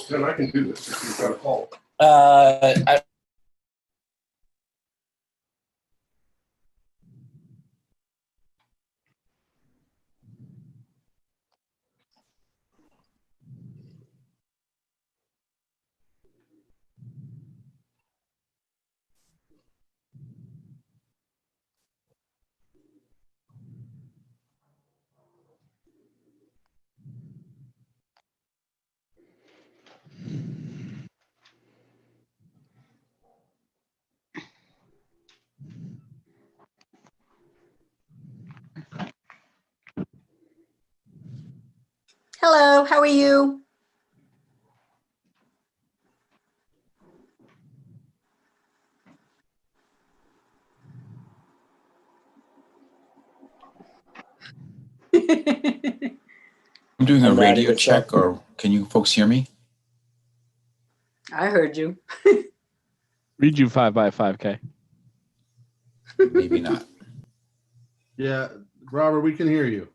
Then I can do this if you've got a call. Hello, how are you? I'm doing a radio check, or can you folks hear me? I heard you. Read you 5 by 5K. Maybe not. Yeah, Robert, we can hear you.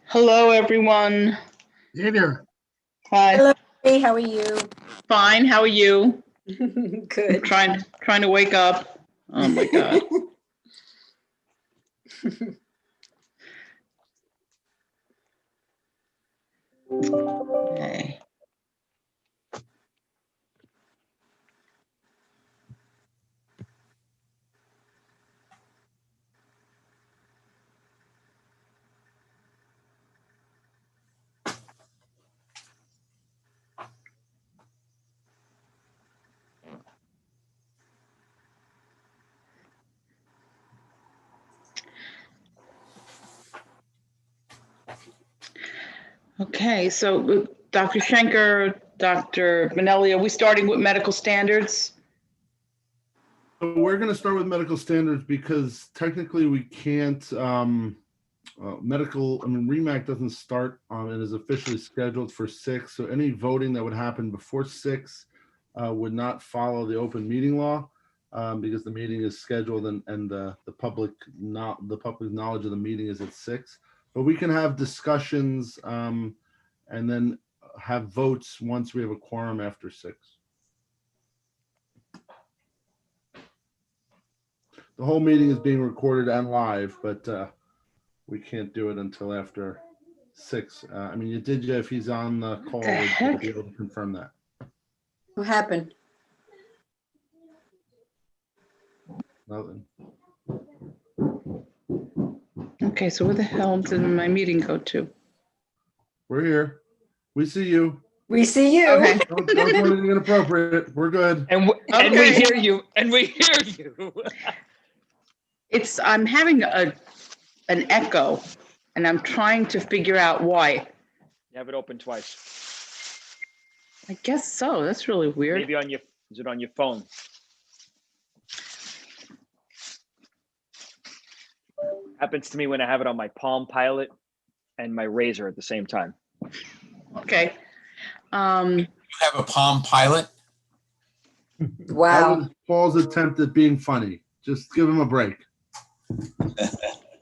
Hello, everyone. Hey there. Hi. Hello, hey, how are you? Fine. How are you? Good. Trying to wake up. Oh my God. Okay. Okay, so Dr. Schenker, Dr. Manelli, are we starting with medical standards? So we're going to start with medical standards because technically we can't, REMAC doesn't start, it is officially scheduled for 6. So any voting that would happen before 6 would not follow the open meeting law because the meeting is scheduled and the public knowledge of the meeting is at 6. But we can have discussions and then have votes once we have a quorum after 6. The whole meeting is being recorded and live, but we can't do it until after 6. I mean, Yadidya, if he's on the call, The would heck? be able to confirm that. What happened? Nothing. Okay, so where the hell did my meeting go to? We're here. We see you. We see you. Okay. Don't do anything inappropriate. We're good. And we Okay. hear you, and we hear you. I'm having an echo, and I'm trying to figure out why. You have it open twice. I guess so. That's really weird. Maybe is it on your phone? Happens to me when I have it on my Palm Pilot and my Razor at the same time. Okay. You have a Palm Pilot? That Wow. was Paul's attempt at being funny. Just give him a break.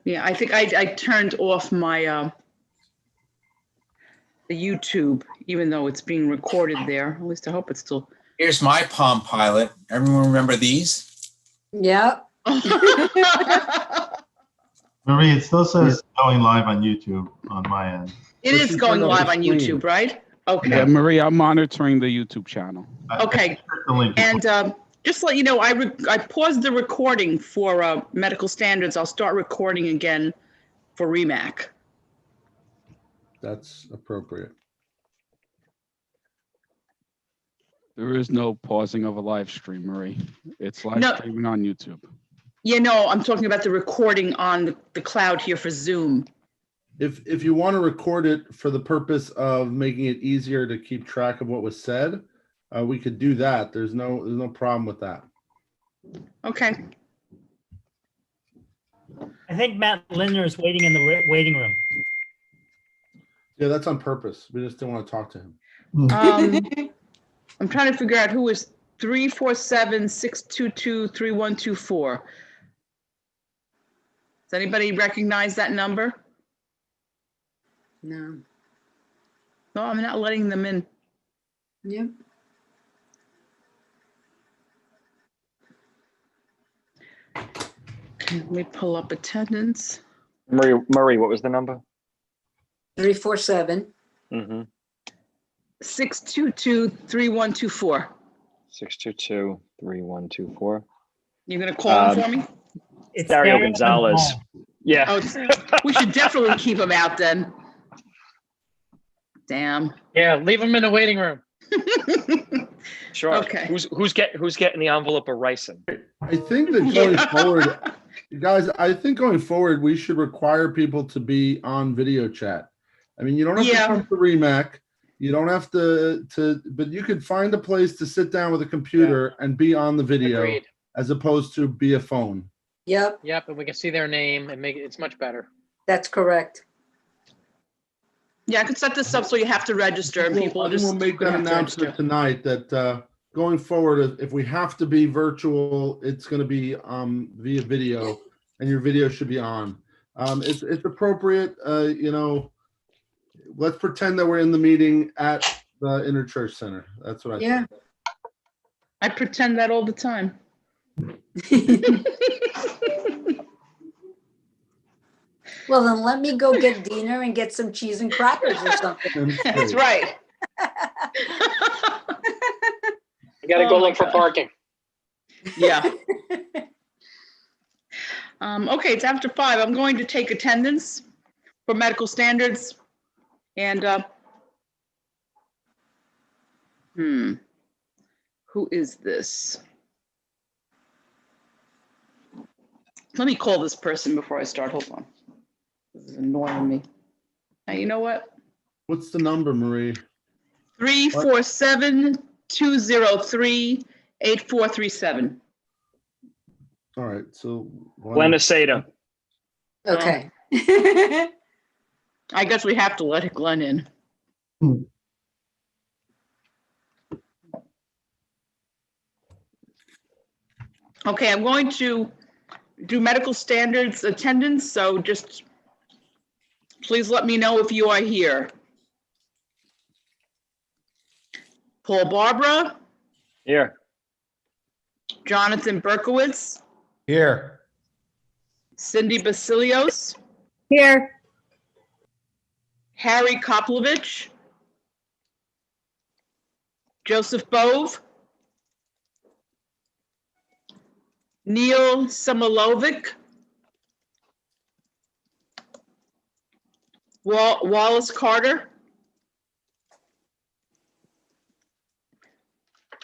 Yeah, I think I turned off my the YouTube, even though it's being recorded there. At least I hope it's still. Here's my Palm Pilot. Everyone remember these? Yep. Marie, it still says going live on YouTube on my end. It is going live on YouTube, right? Yeah, Okay. Marie, I'm monitoring the YouTube channel. Okay. I clicked the link. And just to let you know, I paused the recording for medical standards. I'll start recording again for REMAC. That's appropriate. There is no pausing of a live stream, Marie. It's live No. streaming on YouTube. Yeah, no, I'm talking about the recording on the cloud here for Zoom. If you want to record it for the purpose of making it easier to keep track of what was said, we could do that. There's no problem with that. Okay. I think Matt Lindner is waiting in the waiting room. Yeah, that's on purpose. We just didn't want to talk to him. I'm trying to figure out who is 347-622-3124. Does anybody recognize that number? No. No, I'm not letting them in. Yep. Okay, let me pull up attendance. Murray, what was the number? 347. Mm-hmm. 622-3124. 622-3124. You're gonna call him for me? It's Dario Dario Gonzalez. Gonzalez. Yeah. Oh, we should definitely keep him out then. Damn. Yeah, leave him in the waiting room. Sure. Okay. Who's getting the envelope of ricin? I think that going forward, guys, I think going forward, we should require people to be on video chat. I mean, you don't have Yeah. to come to REMAC. You don't have to, but you could find a place to sit down with a computer and be on the video Agreed. as opposed to be a phone. Yep, Yep, and we can see their name and make it's much better. that's correct. Yeah, I could set this up so you have to register and people I think just. we'll make that have to announcement register. tonight that going forward, if we have to be virtual, it's going to be via video, and your video should be on. It's appropriate, let's pretend that we're in the meeting at the Interchurch Center. That's what I think. Yeah. I pretend that all the time. Well, then let me go get dinner and get some cheese and crackers or something. That's right. You gotta Oh go my look for God. parking. Yeah. Okay, it's after 5. I'm going to take attendance for medical standards. And who is this? Let me call this person before I start. Hold on. This is annoying me. Now, you know what? What's the number, Marie? 347-203-8437. All right, so Glenn Asada. Okay. I guess we have to let Glenn in. Okay, I'm going to do medical standards attendance, so just please let me know if you are here. Paul Barbara, Here. Jonathan Berkowitz, Here. Cindy Basilios, Here. Harry Koplovich, Joseph Bove, Neil Samolovic, Wallace Carter,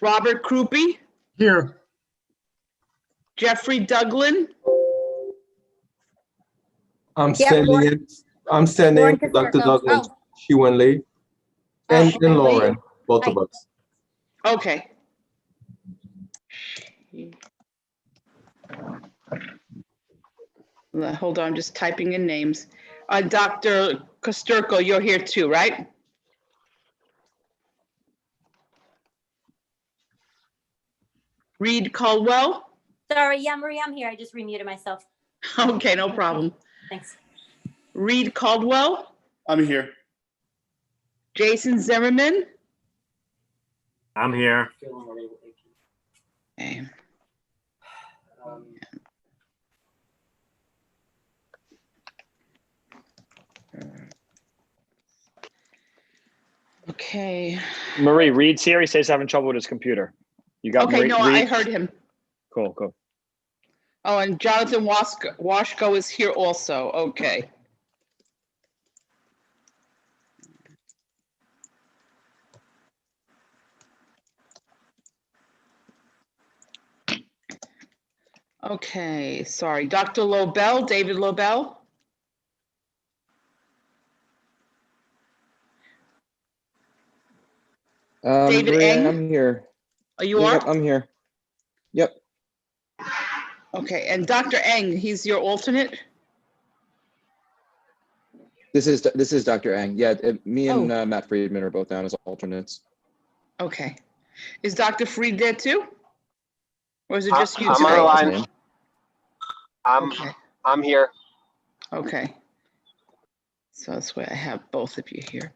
Robert Krupe, Here. Jeffrey Douglin, I'm Yeah, standing Lauren- in. I'm standing in for Dr. Douglas, Xiwen Lee, and Lauren, both of us. Okay. Hold on, I'm just typing in names. Dr. Kosterko, you're here too, right? Reed Caldwell? Sorry, yeah, Marie, I'm here. I just remuted myself. Okay, no problem. Thanks. Reed Caldwell? I'm here. Jason Zimmerman? I'm here. Okay. Okay. Marie, Reed's here. He says he's having trouble with his computer. You got Okay, Marie, no, I Reed? heard him. Cool, cool. Oh, and Jonathan Washko is here also. Okay. Okay, sorry. Dr. Lobel, David Lobel? David Maria, Eng? I'm here. Oh, you Yep, are? I'm here. Yep. Okay, and Dr. Eng, he's your alternate? This is Dr. Eng. Yeah, me and Oh. Matt Friedman are both down as alternates. Okay. Is Dr. Freed there too? Or is it just you I'm today? on the line. Okay. I'm here. Okay. So that's why I have both of you here.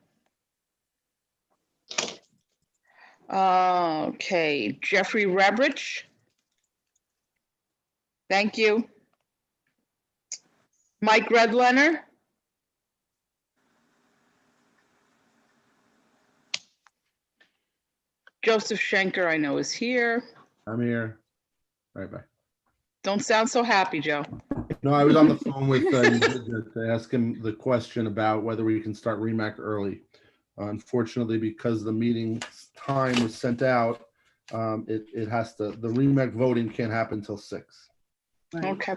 Okay, Jeffrey Rabrich. Thank you. Mike Redlener. Joseph Schenker, I know, is here. I'm here. Right back. Don't sound so happy, Joe. No, I was on the phone with to ask him the question about whether we can start REMAC early. Unfortunately, because the meeting time was sent out, it has to, the REMAC voting can't happen until 6. Okay.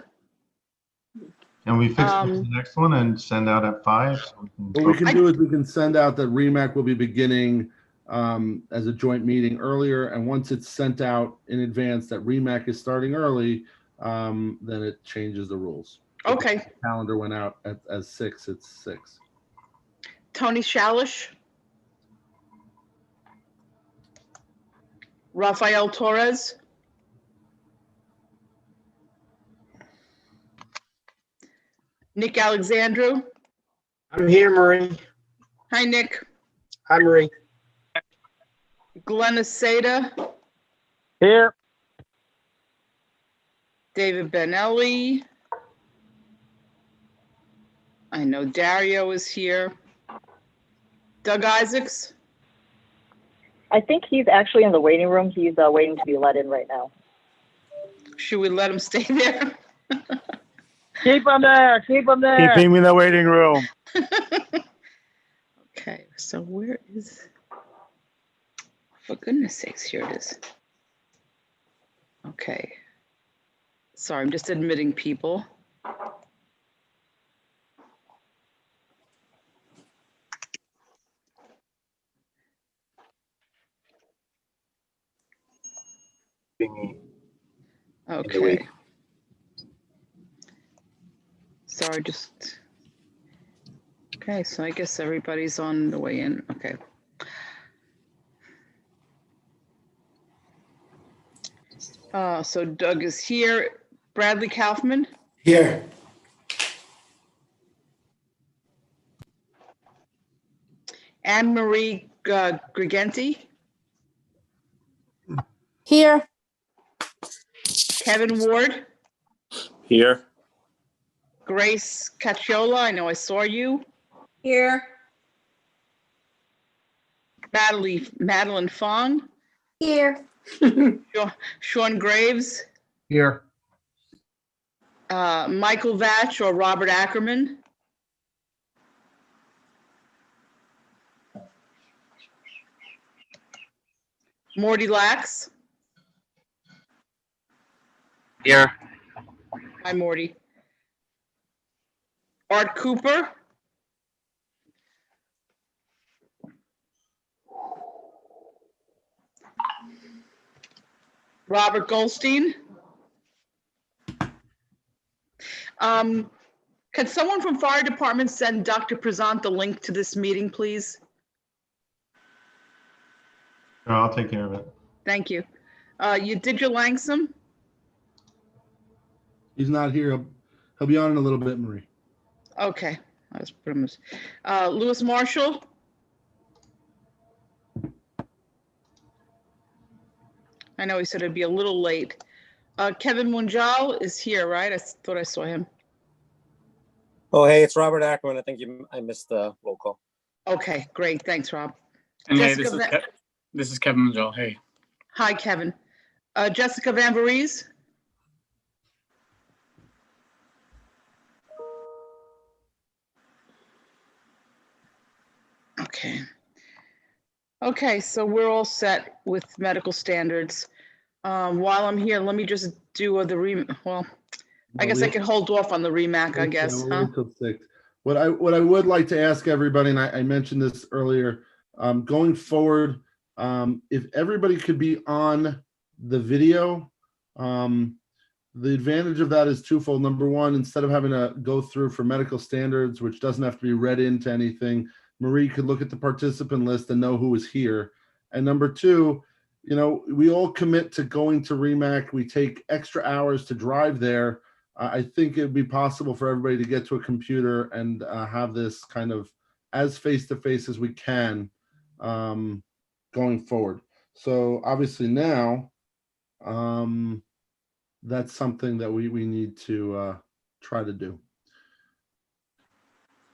Can we fix the next one and send out at 5? So What we can do is we can send out that REMAC will be beginning as a joint meeting earlier, and once it's sent out in advance that REMAC is starting early, then it changes the rules. Okay. If the calendar went out as 6, it's 6. Tony Shalish. Rafael Torres. Nick Alexandru. I'm here, Marie. Hi, Nick. Hi, Marie. Glenna Seda. Here. David Benelli. I know Dario is here. Doug Isaacs. I think he's actually in the waiting room. He's waiting to be let in right now. Should we let him stay there? Keep him there. Keep him there. Keep him in the waiting room. Okay, so where is, for goodness sakes, here it is. Okay. Sorry, I'm just admitting people. Okay. Sorry, just, okay, so I guess everybody's on the way in, okay. So Doug is here. Bradley Kaufman, Here. Anne Marie Grigenti, Here. Kevin Ward, Here. Grace Cacciola, I know I saw you. Here. Madeline Fong, Here. Sean Graves, Here. Michael Vatch or Robert Ackerman, Morty Lax. Here. Hi, Morty. Art Cooper. Robert Goldstein. Could someone from fire department send Dr. Prezant the link to this meeting, please? Sure, I'll take care of it. Thank you. You did your Langsam? He's not here. He'll be on in a little bit, Marie. Okay. I was pretty Lewis Marshall. I know he said it'd be a little late. Kevin Munjal is here, right? I thought I saw him. Oh, hey, it's Robert Ackerman. I think I missed the roll call. Okay, great. Thanks, Rob. And hey, Jessica this is Kevin Majol. Hey. Hi, Kevin. Jessica Van Voorhees. Okay. Okay, so we're all set with medical standards. While I'm here, let me just do I guess I can hold off on the REMAC, I guess. Yeah, we'll wait till 6. What I would like to ask everybody, and I mentioned this earlier, going forward, if everybody could be on the video, the advantage of that is twofold. Number one, instead of having to go through for medical standards, which doesn't have to be read into anything, Marie could look at the participant list and know who is here. And number two, we all commit to going to REMAC. We take extra hours to drive there. I think it would be possible for everybody to get to a computer and have this kind of as face-to-face as we can going forward. So obviously now, that's something that we need to try to do.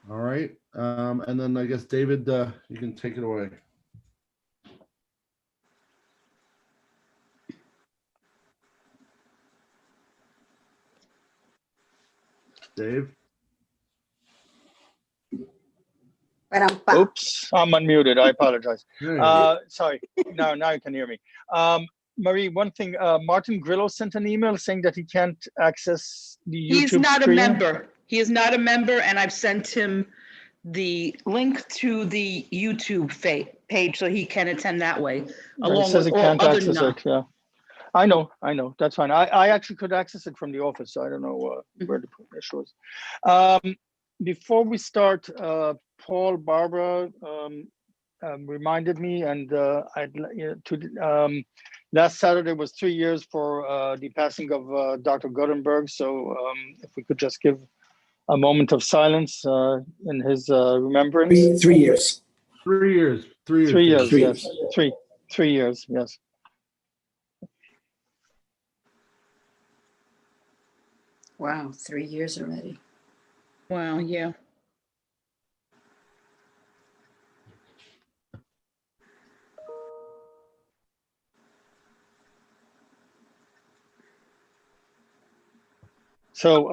All right. And then I guess, David, you can take it away. Dave? Oops, I'm unmuted. I apologize. Sorry. Now you can hear me. Marie, one thing, Martin Grillo sent an email saying that he can't access the YouTube He's not stream. a member. He is not a member, and I've sent him the link to the YouTube page so he can attend that way, along He says with he all can't other access it. Yeah, I know. That's fine. I actually could access it from the office, so I don't know where the issue is. Before we start, Paul, Barbara reminded me, and last Saturday was 3 years for the passing of Dr. Guttenberg. So if we could just give a moment of silence in his remembrance. 3 years. 3 years. 3 years. 3 years. 3 Yes. years. 3 years. Yes. Wow, 3 years already. Wow, yeah. So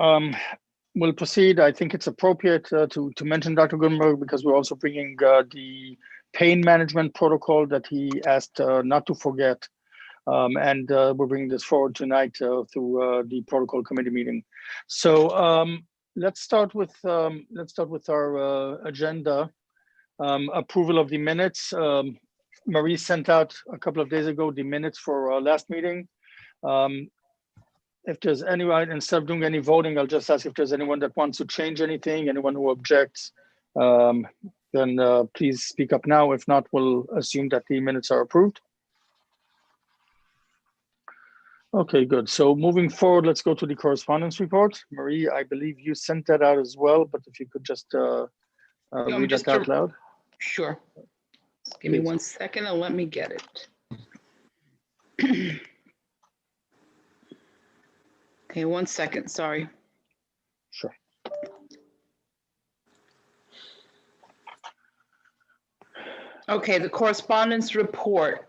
we'll proceed. I think it's appropriate to mention Dr. Gutenberg because we're also bringing the pain management protocol that he asked not to forget. And we're bringing this forward tonight through the protocol committee meeting. So let's start with our agenda. Approval of the minutes. Marie sent out a couple of days ago the minutes for our last meeting. If there's anyone, instead of doing any voting, I'll just ask if there's anyone that wants to change anything, anyone who objects, then please speak up now. If not, we'll assume that the minutes are approved. Okay, good. So moving forward, let's go to the correspondence report. Marie, I believe you sent that out as well, but if you could just read that out loud. Sure. Give me 1 second and let me get it. Okay, 1 second, sorry. Sure. Okay, the correspondence report.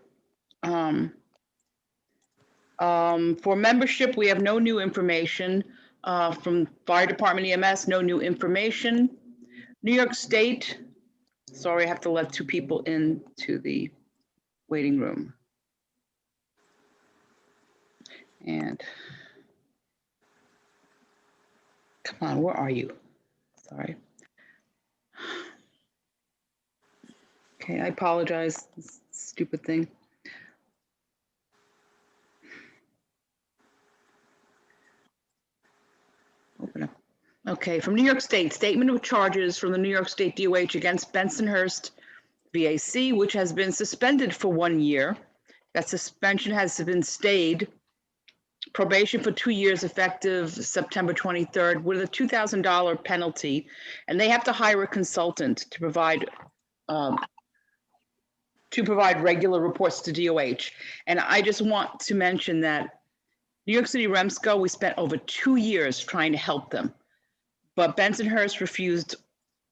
For membership, we have no new information. From Fire Department EMS, no new information. New York State, sorry, I have to let 2 people into the waiting room. And come on, where are you? Sorry. Okay, I apologize, this stupid thing. Open up. Okay, from New York State, statement of charges from the New York State DOH against Bensonhurst VAC, which has been suspended for 1 year. That suspension has been stayed. Probation for 2 years effective September 23rd with a $2,000 penalty. And they have to hire a consultant to provide regular reports to DOH. And I just want to mention that New York City REMSCO, we spent over 2 years trying to help them. But Bensonhurst refused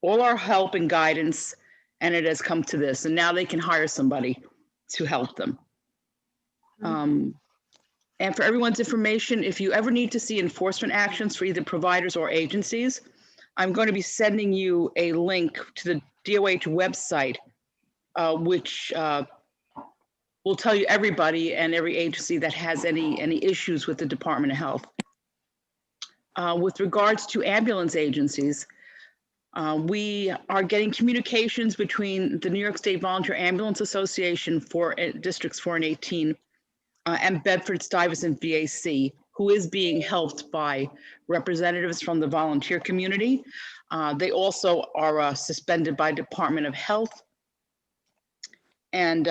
all our help and guidance, and it has come to this. And now they can hire somebody to help them. And for everyone's information, if you ever need to see enforcement actions for either providers or agencies, I'm going to be sending you a link to the DOH website, which will tell you everybody and every agency that has any issues with the Department of Health. With regards to ambulance agencies, we are getting communications between the New York State Volunteer Ambulance Association for Districts 4 and 18 and Bedford-Stuyvesant VAC, who is being helped by representatives from the volunteer community. They also are suspended by Department of Health. And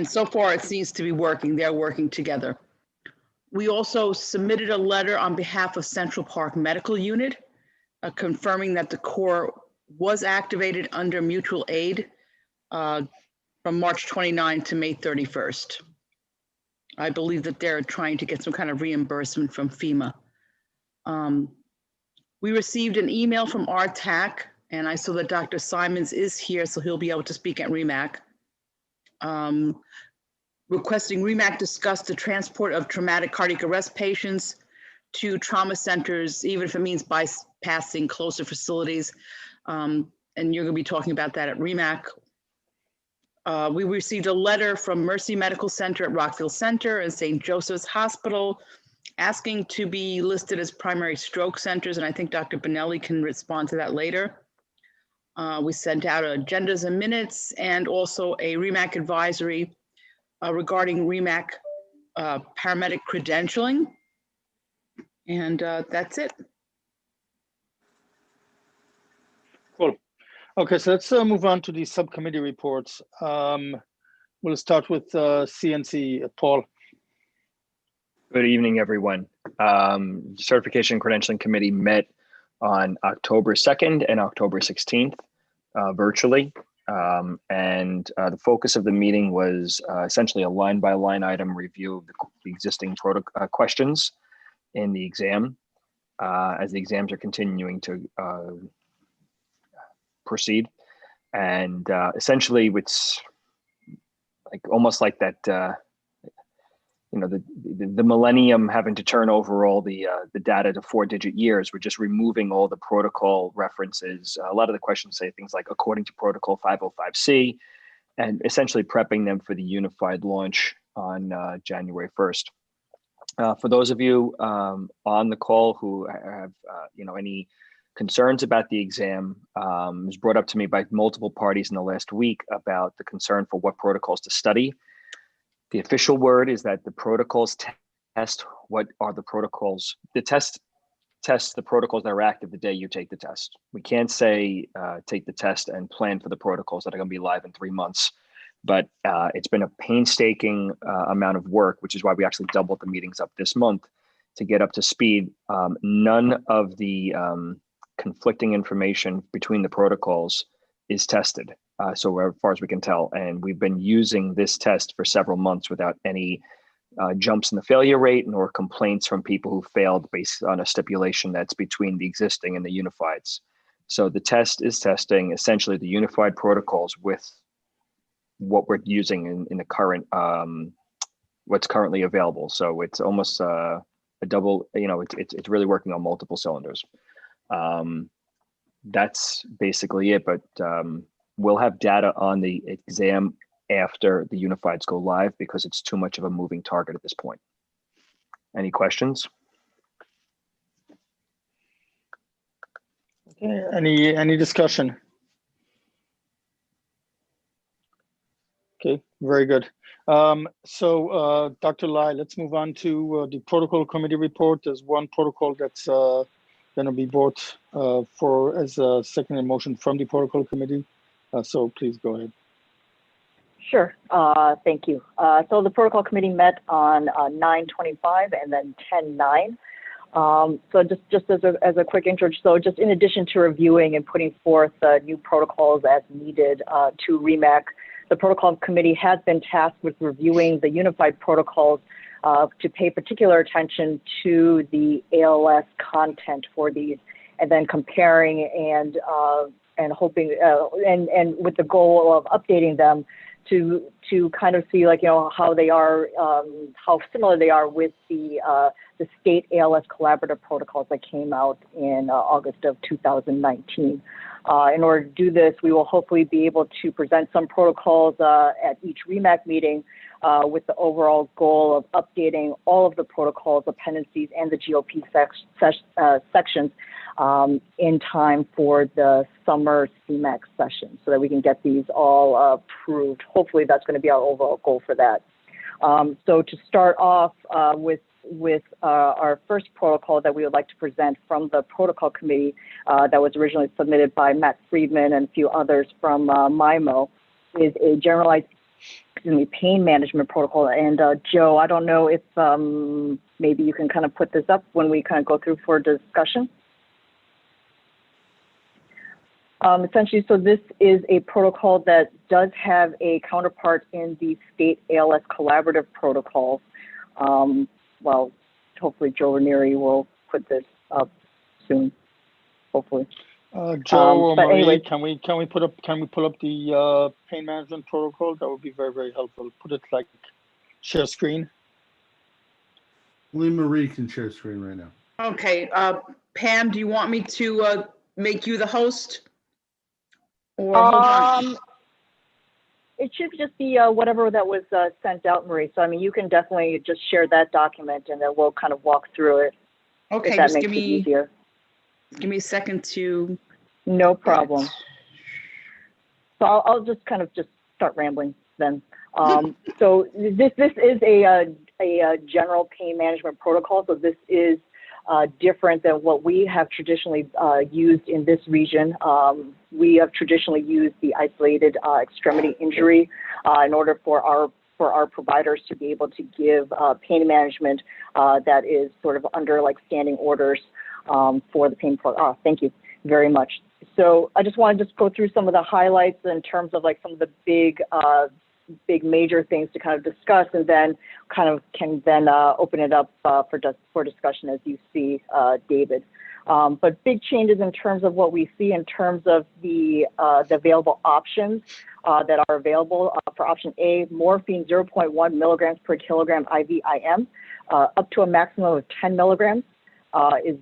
so far it seems to be working. They're working together. We also submitted a letter on behalf of Central Park Medical Unit, confirming that the Corps was activated under mutual aid from March 29 to May 31st. I believe that they're trying to get some kind of reimbursement from FEMA. We received an email from RTAC, and I saw that Dr. Simons is here, so he'll be able to speak at REMAC. Requesting REMAC discuss the transport of traumatic cardiac arrest patients to trauma centers, even if it means bypassing closer facilities. And you're going to be talking about that at REMAC. We received a letter from Mercy Medical Center at Rockville Center and St. Joseph's Hospital asking to be listed as primary stroke centers, and I think Dr. Bonelli can respond to that later. We sent out agendas and minutes and also a REMAC advisory regarding REMAC paramedic credentialing. And that's it. Cool. Okay, so let's move on to the subcommittee reports. We'll start with CNC. Paul. Good evening, everyone. Certification and Credentialing Committee met on October 2nd and October 16th virtually. The focus of the meeting was essentially a line-by-line item review of the existing questions in the exam as the exams are continuing to proceed. And essentially it's like almost like that, the millennium having to turn over all the data to 4-digit years. We're just removing all the protocol references. A lot of the questions say things like according to protocol 505C, and essentially prepping them for the unified launch on January 1st. For those of you on the call who have any concerns about the exam, it was brought up to me by multiple parties in the last week about the concern for what protocols to study. The official word is that the protocols test what are the protocols. The test tests the protocols that are active the day you take the test. We can't say take the test and plan for the protocols that are going to be live in 3 months. But it's been a painstaking amount of work, which is why we actually doubled the meetings up this month to get up to speed. None of the conflicting information between the protocols is tested, so as far as we can tell. And we've been using this test for several months without any jumps in the failure rate nor complaints from people who failed based on a stipulation that's between the existing and the unifieds. So the test is testing essentially the unified protocols with what we're using in the current, what's currently available. So it's almost a double, it's really working on multiple cylinders. That's basically it, but we'll have data on the exam after the unifieds go live because it's too much of a moving target at this point. Any questions? Okay, any discussion? Okay, very good. So Dr. Lai, let's move on to the protocol committee report. There's one protocol that's going to be brought for as a second motion from the protocol committee. So please go ahead. Sure, thank you. So the protocol committee met on 9/25 and then 10/9. So just as a quick intro, so just in addition to reviewing and putting forth new protocols as needed to REMAC, the protocol committee has been tasked with reviewing the unified protocols to pay particular attention to the ALS content for these, and then comparing and hoping and with the goal of updating them to kind of see, like, how they are, how similar they are with the state ALS collaborative protocols that came out in August of 2019. In order to do this, we will hopefully be able to present some protocols at each REMAC meeting with the overall goal of updating all of the protocols, appendices, and the GOP sections in time for the summer CMAC session so that we can get these all approved. Hopefully that's going to be our overall goal for that. So to start off with our first protocol that we would like to present from the protocol committee that was originally submitted by Matt Friedman and a few others from MIMO is a generalized pain management protocol. And Joe, I don't know if maybe you can kind of put this up when we kind of go through for discussion. Essentially, so this is a protocol that does have a counterpart in the state ALS collaborative protocols. Well, hopefully Joe Ranieri will put this up soon, hopefully. Joe or Marie, anyway, can we pull up the pain management protocol? That would be very, very helpful. Put it like share screen. Only Marie can share screen right now. Okay, Pam, do you want me to make you the host? Or hold on. It should just be whatever that was sent out, Marie. So, I mean, you can definitely just share that document and then we'll kind of walk through it. Okay, if that just makes it easier. Give me a second to. No problem. So I'll just kind of just start rambling then. So this is a general pain management protocol. So this is different than what we have traditionally used in this region. We have traditionally used the isolated extremity injury in order for our providers to be able to give pain management that is sort of under like standing orders for the pain. Thank you very much. So I just want to just go through some of the highlights in terms of like some of the big major things to kind of discuss, and then kind of can then open it up for discussion as you see, David. But big changes in terms of what we see in terms of the available options that are available. For option A, morphine 0.1 milligrams per kilogram IV/IM, up to a maximum of 10 milligrams is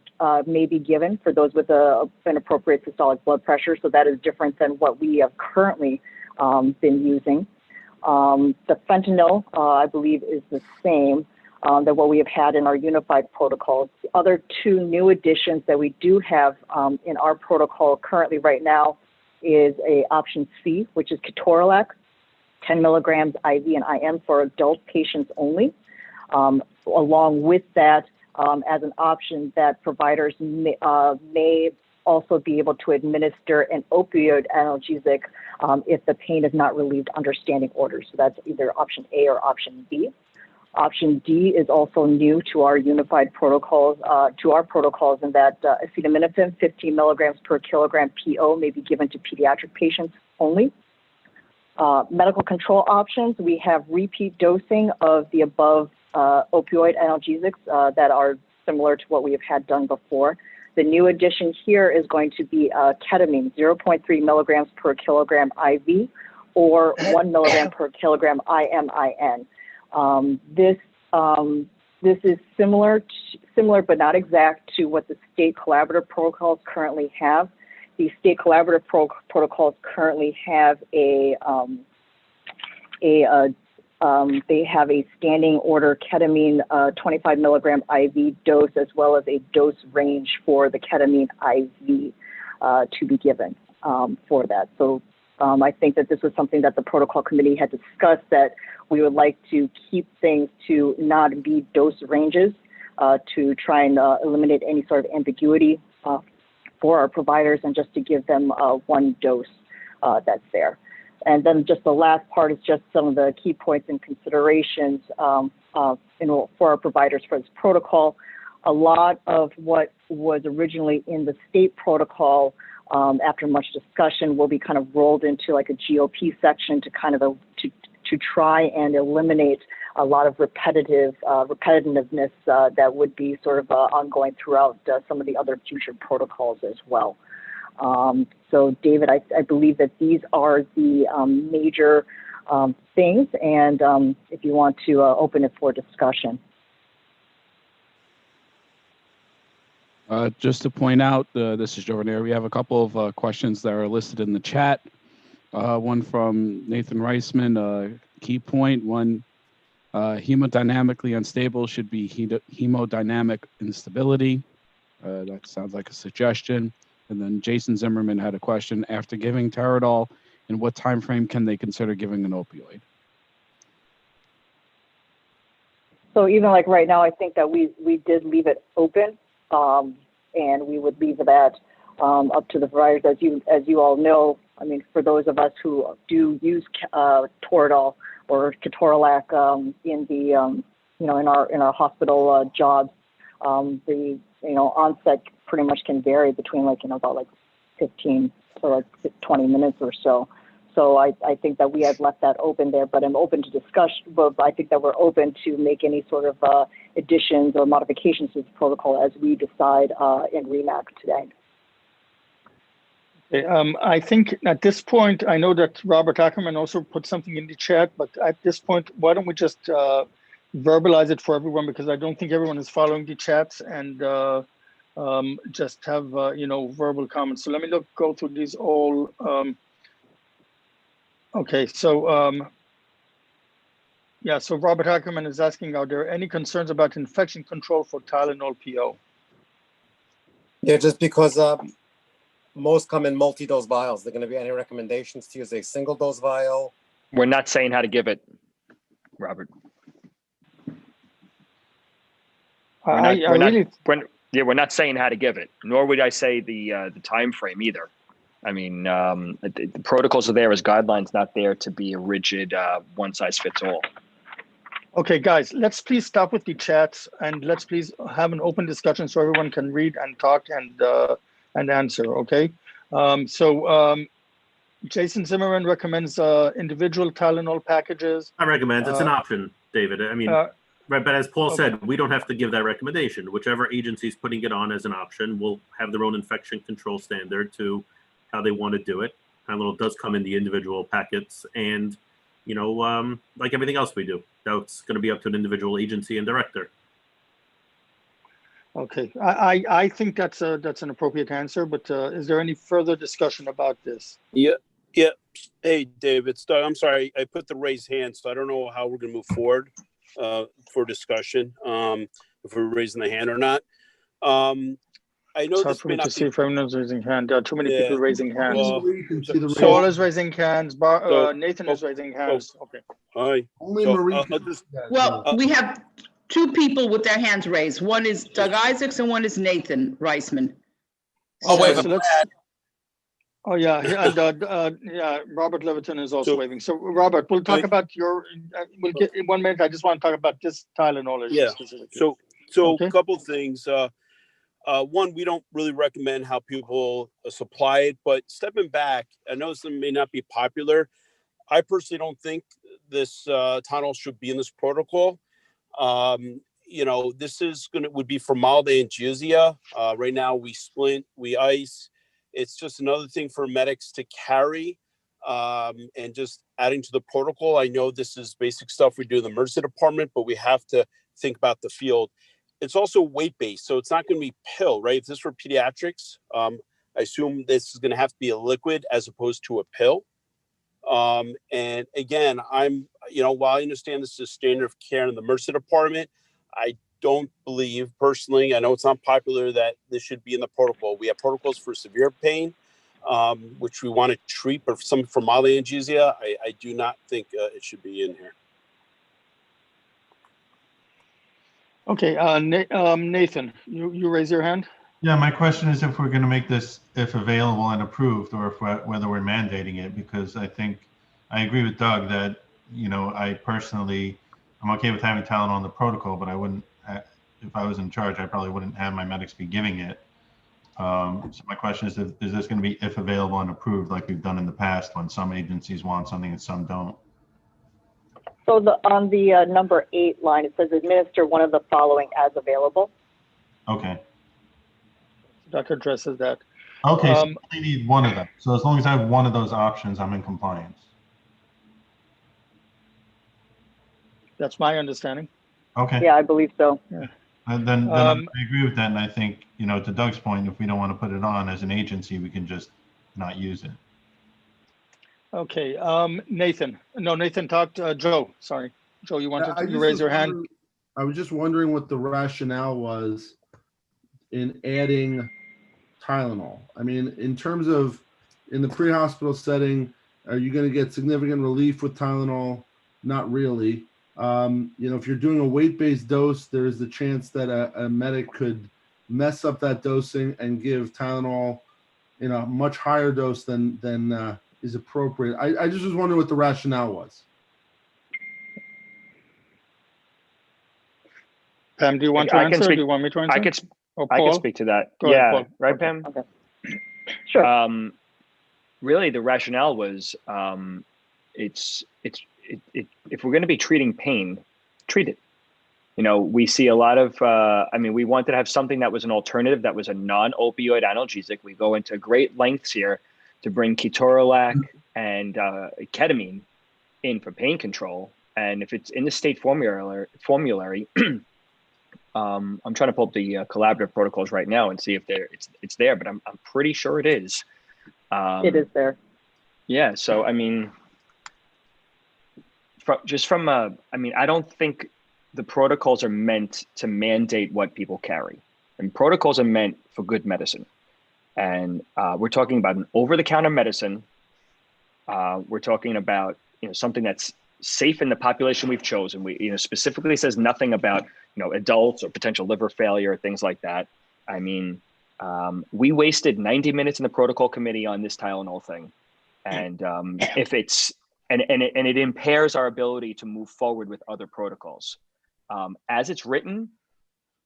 may be given for those with an appropriate systolic blood pressure. So that is different than what we have currently been using. The fentanyl, I believe, is the same than what we have had in our unified protocols. The other two new additions that we do have in our protocol currently right now is option C, which is ketorolac, 10 milligrams IV and IM for adult patients only. Along with that, as an option that providers may also be able to administer an opioid analgesic if the pain is not relieved under standing orders. So that's either option A or option B. Option D is also new to our unified protocols, in that acetaminophen, 15 milligrams per kilogram PO may be given to pediatric patients only. Medical control options, we have repeat dosing of the above opioid analgesics that are similar to what we have had done before. The new addition here is going to be ketamine, 0.3 milligrams per kilogram IV or 1 milligram per kilogram IMIN. This is similar but not exact to what the state collaborative protocols currently have. The state collaborative protocols currently have they have a standing order ketamine 25 milligram IV dose, as well as a dose range for the ketamine IV to be given for that. So I think that this was something that the protocol committee had discussed, that we would like to keep things to not be dose ranges to try and eliminate any sort of ambiguity for our providers, and just to give them one dose that's there. And then just the last part is just some of the key points and considerations for our providers for this protocol. A lot of what was originally in the state protocol, after much discussion, will be kind of rolled into like a GOP section to kind of to try and eliminate a lot of repetitiveness that would be sort of ongoing throughout some of the other future protocols as well. So David, I believe that these are the major things, and if you want to open it for discussion. Just to point out, this is Jordan. We have a couple of questions that are listed in the chat. One from Nathan Reisman, key point. One, hemodynamically unstable should be hemodynamic instability. That sounds like a suggestion. And then Jason Zimmerman had a question: after giving Teradol, in what time frame can they consider giving an opioid? So even like right now, I think that we did leave it open, and we would leave that up to the providers. As you all know, I mean, for those of us who do use Toradol or ketorolac in the in our hospital jobs, the onset pretty much can vary between about 15 to like 20 minutes or so. So I think that we had left that open there, but I'm open to discussion. But I think that we're open to make any sort of additions or modifications to the protocol as we decide in REMAC today. Okay, I think at this point, I know that Robert Ackerman also put something in the chat, but at this point, why don't we just verbalize it for everyone, because I don't think everyone is following the chats, and just have verbal comments. So let me go through these all. Okay, so yeah, so Robert Ackerman is asking, are there any concerns about infection control for Tylenol PO? Yeah, just because most come in multi-dose vials. There going to be any recommendations to use a single-dose vial? We're not saying how to give it, Robert. We're not saying how to give it, nor would I say the time frame either. I mean, the protocols are there as guidelines, not there to be a rigid one size fits all. Okay, guys, let's please stop with the chats, and let's please have an open discussion so everyone can read and talk and answer. Okay, Jason Zimmerman recommends individual Tylenol packages. I recommend it's an option, David. I mean, right, but as Paul said, we don't have to give that recommendation. Whichever agency is putting it on as an option will have their own infection control standard to how they want to do it. Tylenol does come in the individual packets, and like everything else we do, that's going to be up to an individual agency and director. Okay, I think that's an appropriate answer, but is there any further discussion about this? Yeah. Hey, David, I'm sorry, I put the raised hand, so I don't know how we're going to move forward for discussion, if we're raising the hand or not. I know this may not be... see if everyone's raising hand. There are too many people raising hands. Paul is raising hands. Nathan is raising hands. Okay. Hi. Only Marie. Well, we have two people with their hands raised. One is Doug Isaacs and one is Nathan Reisman. Oh, wait, So let's. Oh yeah, and yeah, Robert Leviton is also waving. So Robert, we'll talk about your. We'll get in 1 minute. I just want to talk about this Tylenol issue specifically. So a couple things. One, we don't really recommend how people supply it, but stepping back, I know this may not be popular. I personally don't think this Tylenol should be in this protocol. You know, this is would be for mild analgesia. Right now, we splint, we ice. It's just another thing for medics to carry, and just adding to the protocol. I know this is basic stuff we do in the emergency department, but we have to think about the field. It's also weight-based, so it's not going to be pill, right? If this were pediatrics, I assume this is going to have to be a liquid as opposed to a pill. And again, while I understand this is standard of care in the emergency department, I don't believe personally, I know it's not popular, that this should be in the protocol. We have protocols for severe pain, which we want to treat, but for mild analgesia, I do not think it should be in here. Okay, Nathan, you raise your hand. Yeah, my question is if we're going to make this, if available and approved, or whether we're mandating it, because I think I agree with Doug that, you know, I'm okay with having Tylenol on the protocol, but I wouldn't, if I was in charge, I probably wouldn't have my medics be giving it. So my question is this going to be if available and approved like we've done in the past when some agencies want something and some don't? So on the number 8 line, it says administer one of the following as available. Okay. That addresses that. Okay, so I only need one of them. So as long as I have one of those options, I'm in compliance. That's my understanding. Okay. Yeah, I believe so. Yeah. And then I agree with that. And I think, you know, to Doug's point, if we don't want to put it on as an agency, we can just not use it. Okay, Nathan. No, Nathan talked. Joe, sorry. Joe, you wanted to raise your hand? I was just wondering what the rationale was in adding Tylenol. I mean, in terms of in the pre-hospital setting, are you going to get significant relief with Tylenol? Not really. You know, if you're doing a weight-based dose, there is the chance that a medic could mess up that dosing and give Tylenol in a much higher dose than is appropriate. I just was wondering what the rationale was. Pam, do you want to answer? Do you want me to answer? I can speak to that. Go ahead, yeah, Paul. right, Pam? Okay. Sure. Really, the rationale was if we're going to be treating pain, treat it. You know, we see a lot of, we wanted to have something that was an alternative, that was a non-opioid analgesic. We go into great lengths here to bring ketorolac and ketamine in for pain control. And if it's in the state formulary, I'm trying to pull up the collaborative protocols right now and see if it's there, but I'm pretty sure it is. It is there. Yeah. So, I mean, I don't think the protocols are meant to mandate what people carry, and protocols are meant for good medicine. And we're talking about an over-the-counter medicine. We're talking about, something that's safe in the population we've chosen. We, specifically says nothing about, adults or potential liver failure, things like that. I mean, we wasted 90 minutes in the protocol committee on this Tylenol thing. And if it's, and it impairs our ability to move forward with other protocols. As it's written,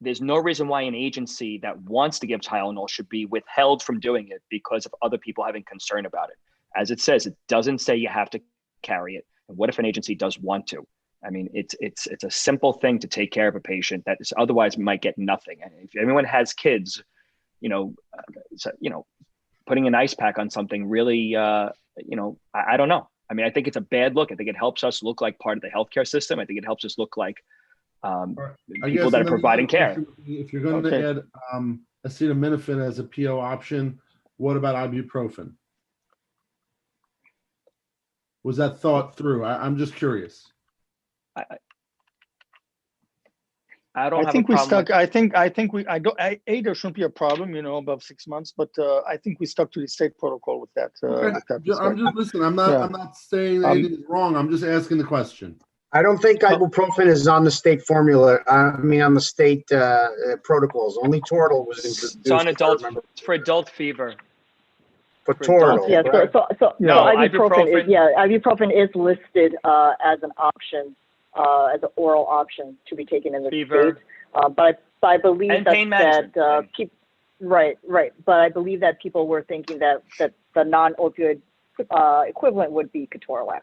there's no reason why an agency that wants to give Tylenol should be withheld from doing it because of other people having concern about it. As it says, it doesn't say you have to carry it. And what if an agency does want to? I mean, it's a simple thing to take care of a patient that is otherwise might get nothing. And if anyone has kids, putting an ice pack on something really, I don't know. I mean, I think it's a bad look. I think it helps us look like part of the healthcare system. I think it helps us look like people that are providing care. If you're going to add acetaminophen as a PO option, what about ibuprofen? Was that thought through? I'm just curious. I don't. I think we stuck. I think there shouldn't be a problem, above 6 months. But I think we stuck to the state protocol with that. Okay. I'm just listening. I'm not saying anything is wrong. I'm just asking the question. I don't think ibuprofen is on the state formula. On the state protocols. Only Toradol was introduced. It's on adult, for adult fever. For Toradol. Yeah, No, ibuprofen is, ibuprofen is listed as an option, as an oral option to be taken in the Fever. state. But I believe And pain management. Right. But I believe that people were thinking that the non-opioid equivalent would be ketorolac.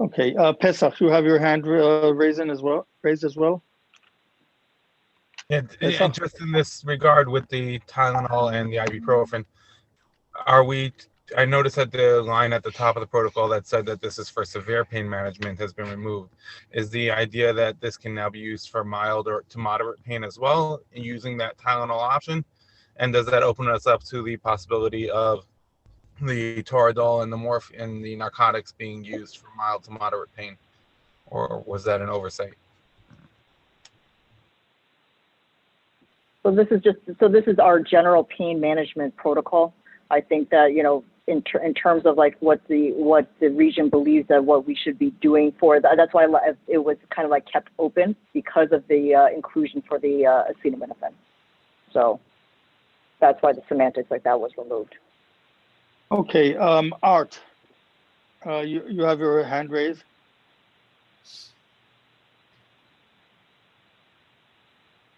Okay, Pesach, you have your hand raised as well. And just in this regard with the Tylenol and the ibuprofen, I noticed that the line at the top of the protocol that said that this is for severe pain management has been removed. Is the idea that this can now be used for mild or to moderate pain as well, using that Tylenol option? And does that open us up to the possibility of the Toradol and and the narcotics being used for mild to moderate pain? Or was that an oversight? So this is our general pain management protocol. I think that, in terms of like what the region believes that what we should be doing for that, that's why it was kind of like kept open because of the inclusion for the acetaminophen. So that's why the semantics like that was removed. Okay, Art, you have your hand raised.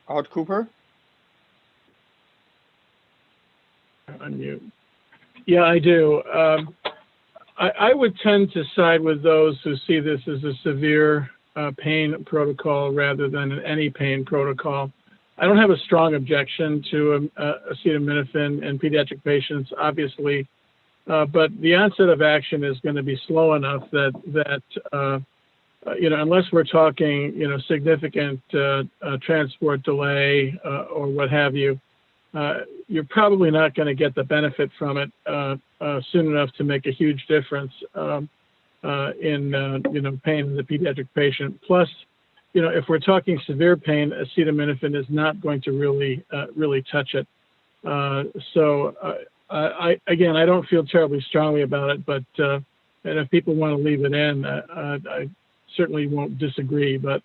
Art Cooper. Unmute. Yeah, I do. I would tend to side with those who see this as a severe pain protocol rather than an any pain protocol. I don't have a strong objection to acetaminophen in pediatric patients, obviously, but the onset of action is going to be slow enough that unless we're talking, significant transport delay or what have you, you're probably not going to get the benefit from it soon enough to make a huge difference in pain in the pediatric patient. Plus, if we're talking severe pain, acetaminophen is not going to really touch it. I don't feel terribly strongly about it, but and if people want to leave it in, I certainly won't disagree. But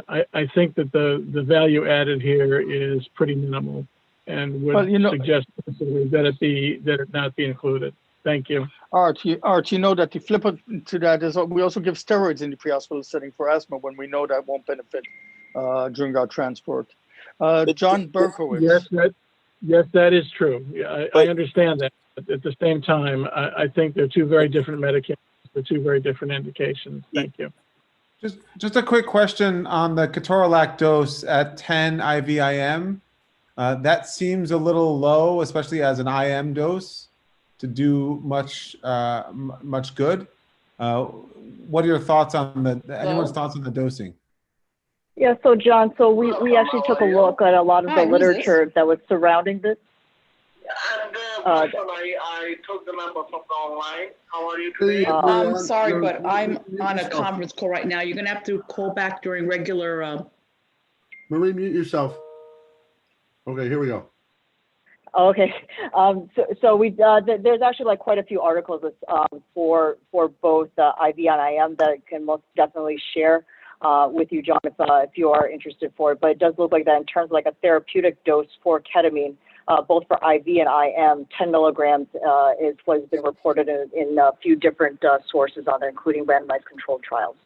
I think that the value added here is pretty minimal, and would suggest that it not be included. Thank you. Art, you know that the flip to that is we also give steroids in the pre-hospital setting for asthma when we know that won't benefit during our transport. John Berkowitz. Yes, that is true. Yeah, I understand that. But at the same time, I think they're two very different medications for two very different indications. Thank you. Just a quick question on the ketorolac dose at 10 IVIM. That seems a little low, especially as an IM dose, to do much good. What are your thoughts on anyone's thoughts on the dosing? Yeah, so John, we actually took a look at a lot of the literature that was surrounding this. I took the number from the online. How are you today? I'm sorry, but I'm on a conference call right now. You're going to have to call back during regular. Marie, mute yourself. Okay, here we go. Okay, so we there's actually like quite a few articles for both IV and IM that I can most definitely share with you, John, if you are interested for it. But it does look like that in terms of like a therapeutic dose for ketamine, both for IV and IM, 10 milligrams is what has been reported in a few different sources on there, including randomized controlled trials.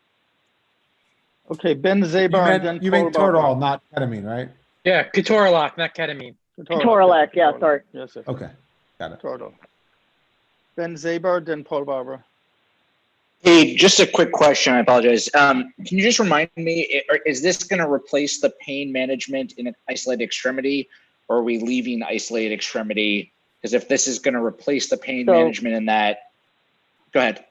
Okay, Ben Zabar. You meant Toradol, not ketamine, right? Yeah, ketorolac, not ketamine. Ketorolac, yeah, sorry. Yes, yes. Okay, got it. Toradol. Ben Zabar, then Paul Barber. Hey, just a quick question. I apologize. Can you just remind me, is this going to replace the pain management in an isolated extremity, or are we leaving isolated extremity? Because if this is going to replace the pain management in that, go ahead.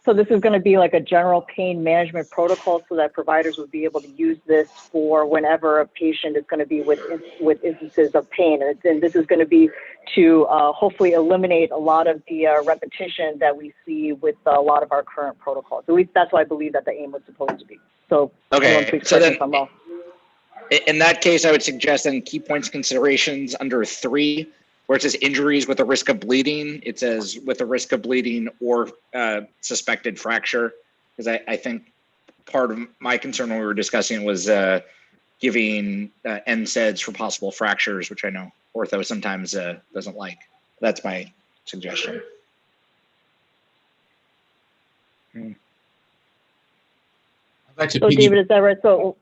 So this is going to be like a general pain management protocol so that providers would be able to use this for whenever a patient is going to be with instances of pain. And this is going to be to hopefully eliminate a lot of the repetition that we see with a lot of our current protocols. At least that's what I believe that the aim was supposed to be. So, okay. So then, in that case, I would suggest then key points considerations under 3, where it says injuries with a risk of bleeding, it says with a risk of bleeding or suspected fracture. Because I think part of my concern when we were discussing it was giving NSAIDs for possible fractures, which I know ortho sometimes doesn't like. That's my suggestion. So David, is that right? So,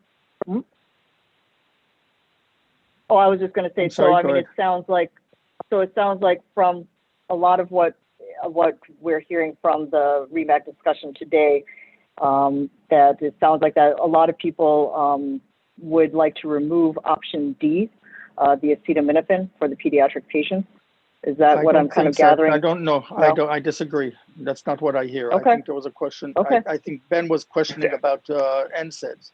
oh, I was just going to say, so I mean, it sounds like from a lot of what we're hearing from the REMAC discussion today, that it sounds like that a lot of people would like to remove option D, the acetaminophen for the pediatric patients. Is that what I'm kind of gathering? I don't know. No? I disagree. That's not what I hear. Okay. I think there was a question. Okay. I think Ben was questioning about NSAIDs.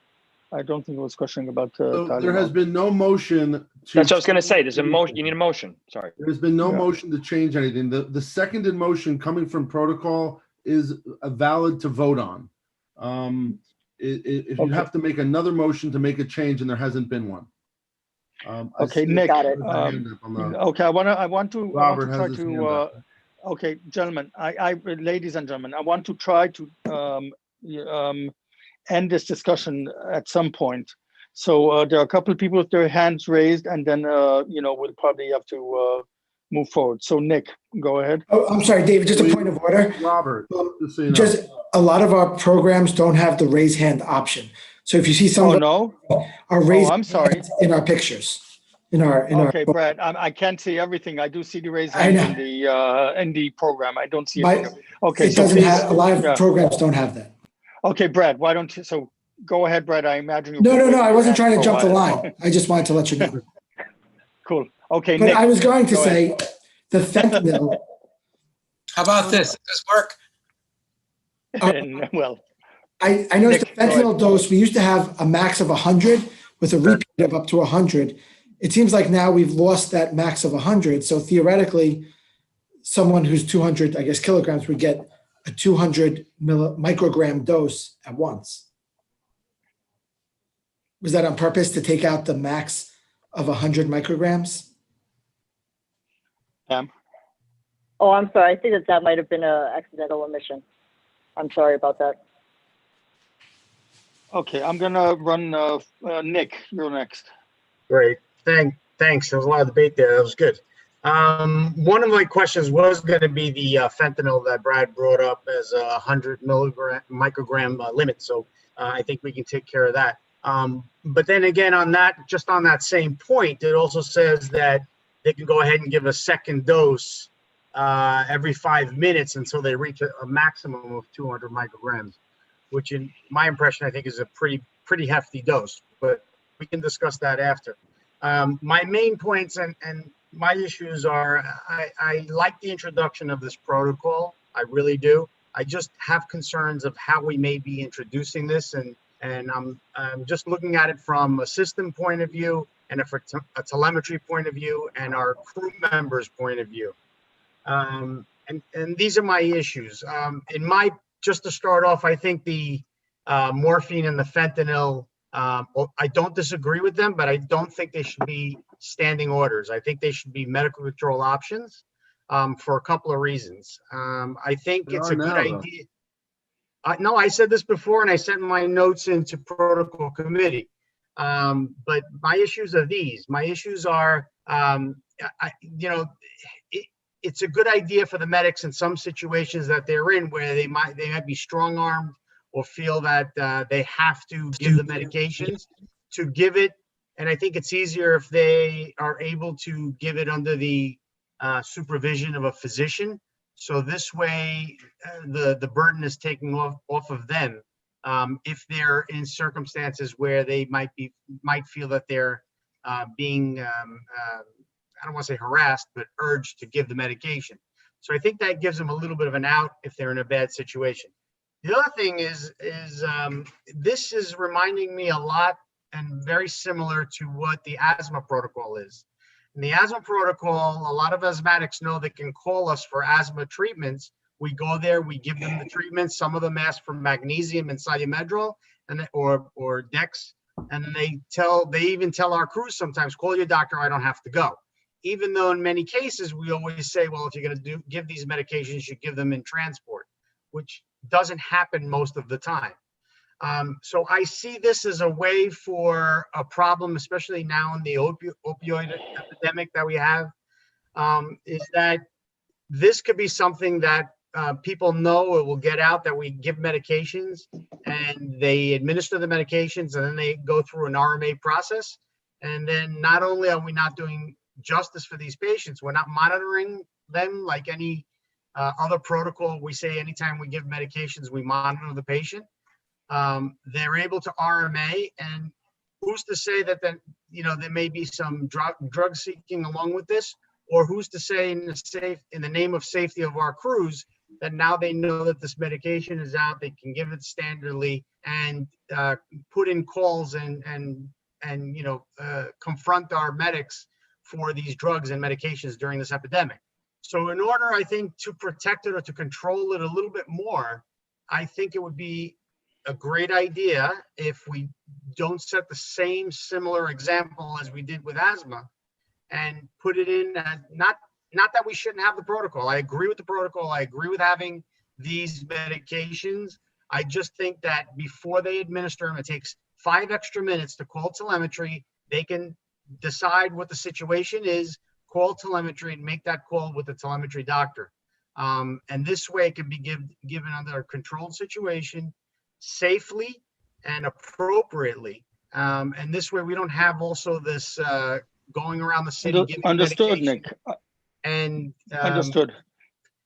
I don't think he was questioning about So there has been no motion to. That's what I was going to say. There's a motion. You need a motion. Sorry. There's been no motion to change anything. The seconded motion coming from protocol is valid to vote on. If you have to make another motion to make a change, and there hasn't been one. Okay, Nick. Okay, I want to Robert try has his hand to. up. Okay, gentlemen, ladies and gentlemen, I want to try to end this discussion at some point. So there are a couple of people with their hands raised, and then we'll probably have to move forward. So Nick, go ahead. Oh, I'm sorry, David. Just a point of order. Robert, just so you know. Just a lot of our programs don't have the raise hand option. So if you see some, our raise I'm sorry. hands in our pictures, in our. Okay, Brad, I can't see everything. I do see the raise hand in the program. I don't see it. Okay, it doesn't have, a lot of programs don't have that. Okay, Brad, why don't you? So go ahead, Brad. I imagine you. No. I wasn't trying to jump the line. I just wanted to let you know. Cool. Okay, but Nick, I was going to say the fentanyl. How about this? Does this work? Well, I noticed the fentanyl dose, we used to have a max of 100 with a repeat of up to 100. It seems like now we've lost that max of 100. So theoretically, someone who's 200, I guess, kilograms would get a 200 microgram dose at once. Was that on purpose to take out the max of 100 micrograms? Oh, I'm sorry. I think that might have been an accidental omission. I'm sorry about that. Okay, I'm gonna run. Nick, you're next. Great. Thanks. There was a lot of debate there. That was good. One of my questions was going to be the fentanyl that Brad brought up as a 100 microgram limit. So I think we can take care of that. But then again, on that same point, it also says that they can go ahead and give a second dose every 5 minutes until they reach a maximum of 200 micrograms, which in my impression, I think is a pretty hefty dose, but we can discuss that after. My main points and my issues are, I like the introduction of this protocol. I really do. I just have concerns of how we may be introducing this, and I'm just looking at it from a system point of view and a telemetry point of view and our crew members' point of view. And these are my issues. Just to start off, I think the morphine and the fentanyl, I don't disagree with them, but I don't think they should be standing orders. I think they should be medical control options for a couple of reasons. I think it's a good idea. No, I said this before, and I sent my notes into protocol committee. But my issues are these. My issues are, it's a good idea for the medics in some situations that they're in where they might be strong-armed or feel that they have to give the medications to give it. And I think it's easier if they are able to give it under the supervision of a physician. So this way, the burden is taken off of them if they're in circumstances where they might feel that they're being, I don't want to say harassed, but urged to give the medication. So I think that gives them a little bit of an out if they're in a bad situation. The other thing is this is reminding me a lot and very similar to what the asthma protocol is. In the asthma protocol, a lot of asthmatics know they can call us for asthma treatments. We go there, we give them the treatments. Some of them ask for magnesium and Solumetrol or Dex, and then they even tell our crews sometimes, call your doctor, I don't have to go. Even though in many cases we always say, well, if you're going to give these medications, you give them in transport, which doesn't happen most of the time. So I see this as a way for a problem, especially now in the opioid epidemic that we have, is that this could be something that people know it will get out, that we give medications and they administer the medications and then they go through an RMA process. And then not only are we not doing justice for these patients, we're not monitoring them like any other protocol. We say anytime we give medications, we monitor the patient. They're able to RMA, and who's to say that then, you know, there may be some drug seeking along with this, or who's to say in the name of safety of our crews that now they know that this medication is out, they can give it standardly and put in calls and you know, confront our medics for these drugs and medications during this epidemic. So in order, I think, to protect it or to control it a little bit more, I think it would be a great idea if we don't set the same similar example as we did with asthma and put it in, not that we shouldn't have the protocol. I agree with the protocol. I agree with having these medications. I just think that before they administer them, it takes 5 extra minutes to call telemetry. They can decide what the situation is, call telemetry, and make that call with the telemetry doctor. And this way it can be given under a controlled situation, safely and appropriately. And this way we don't have also this going around the city giving Understood, medication. Nick. And Understood.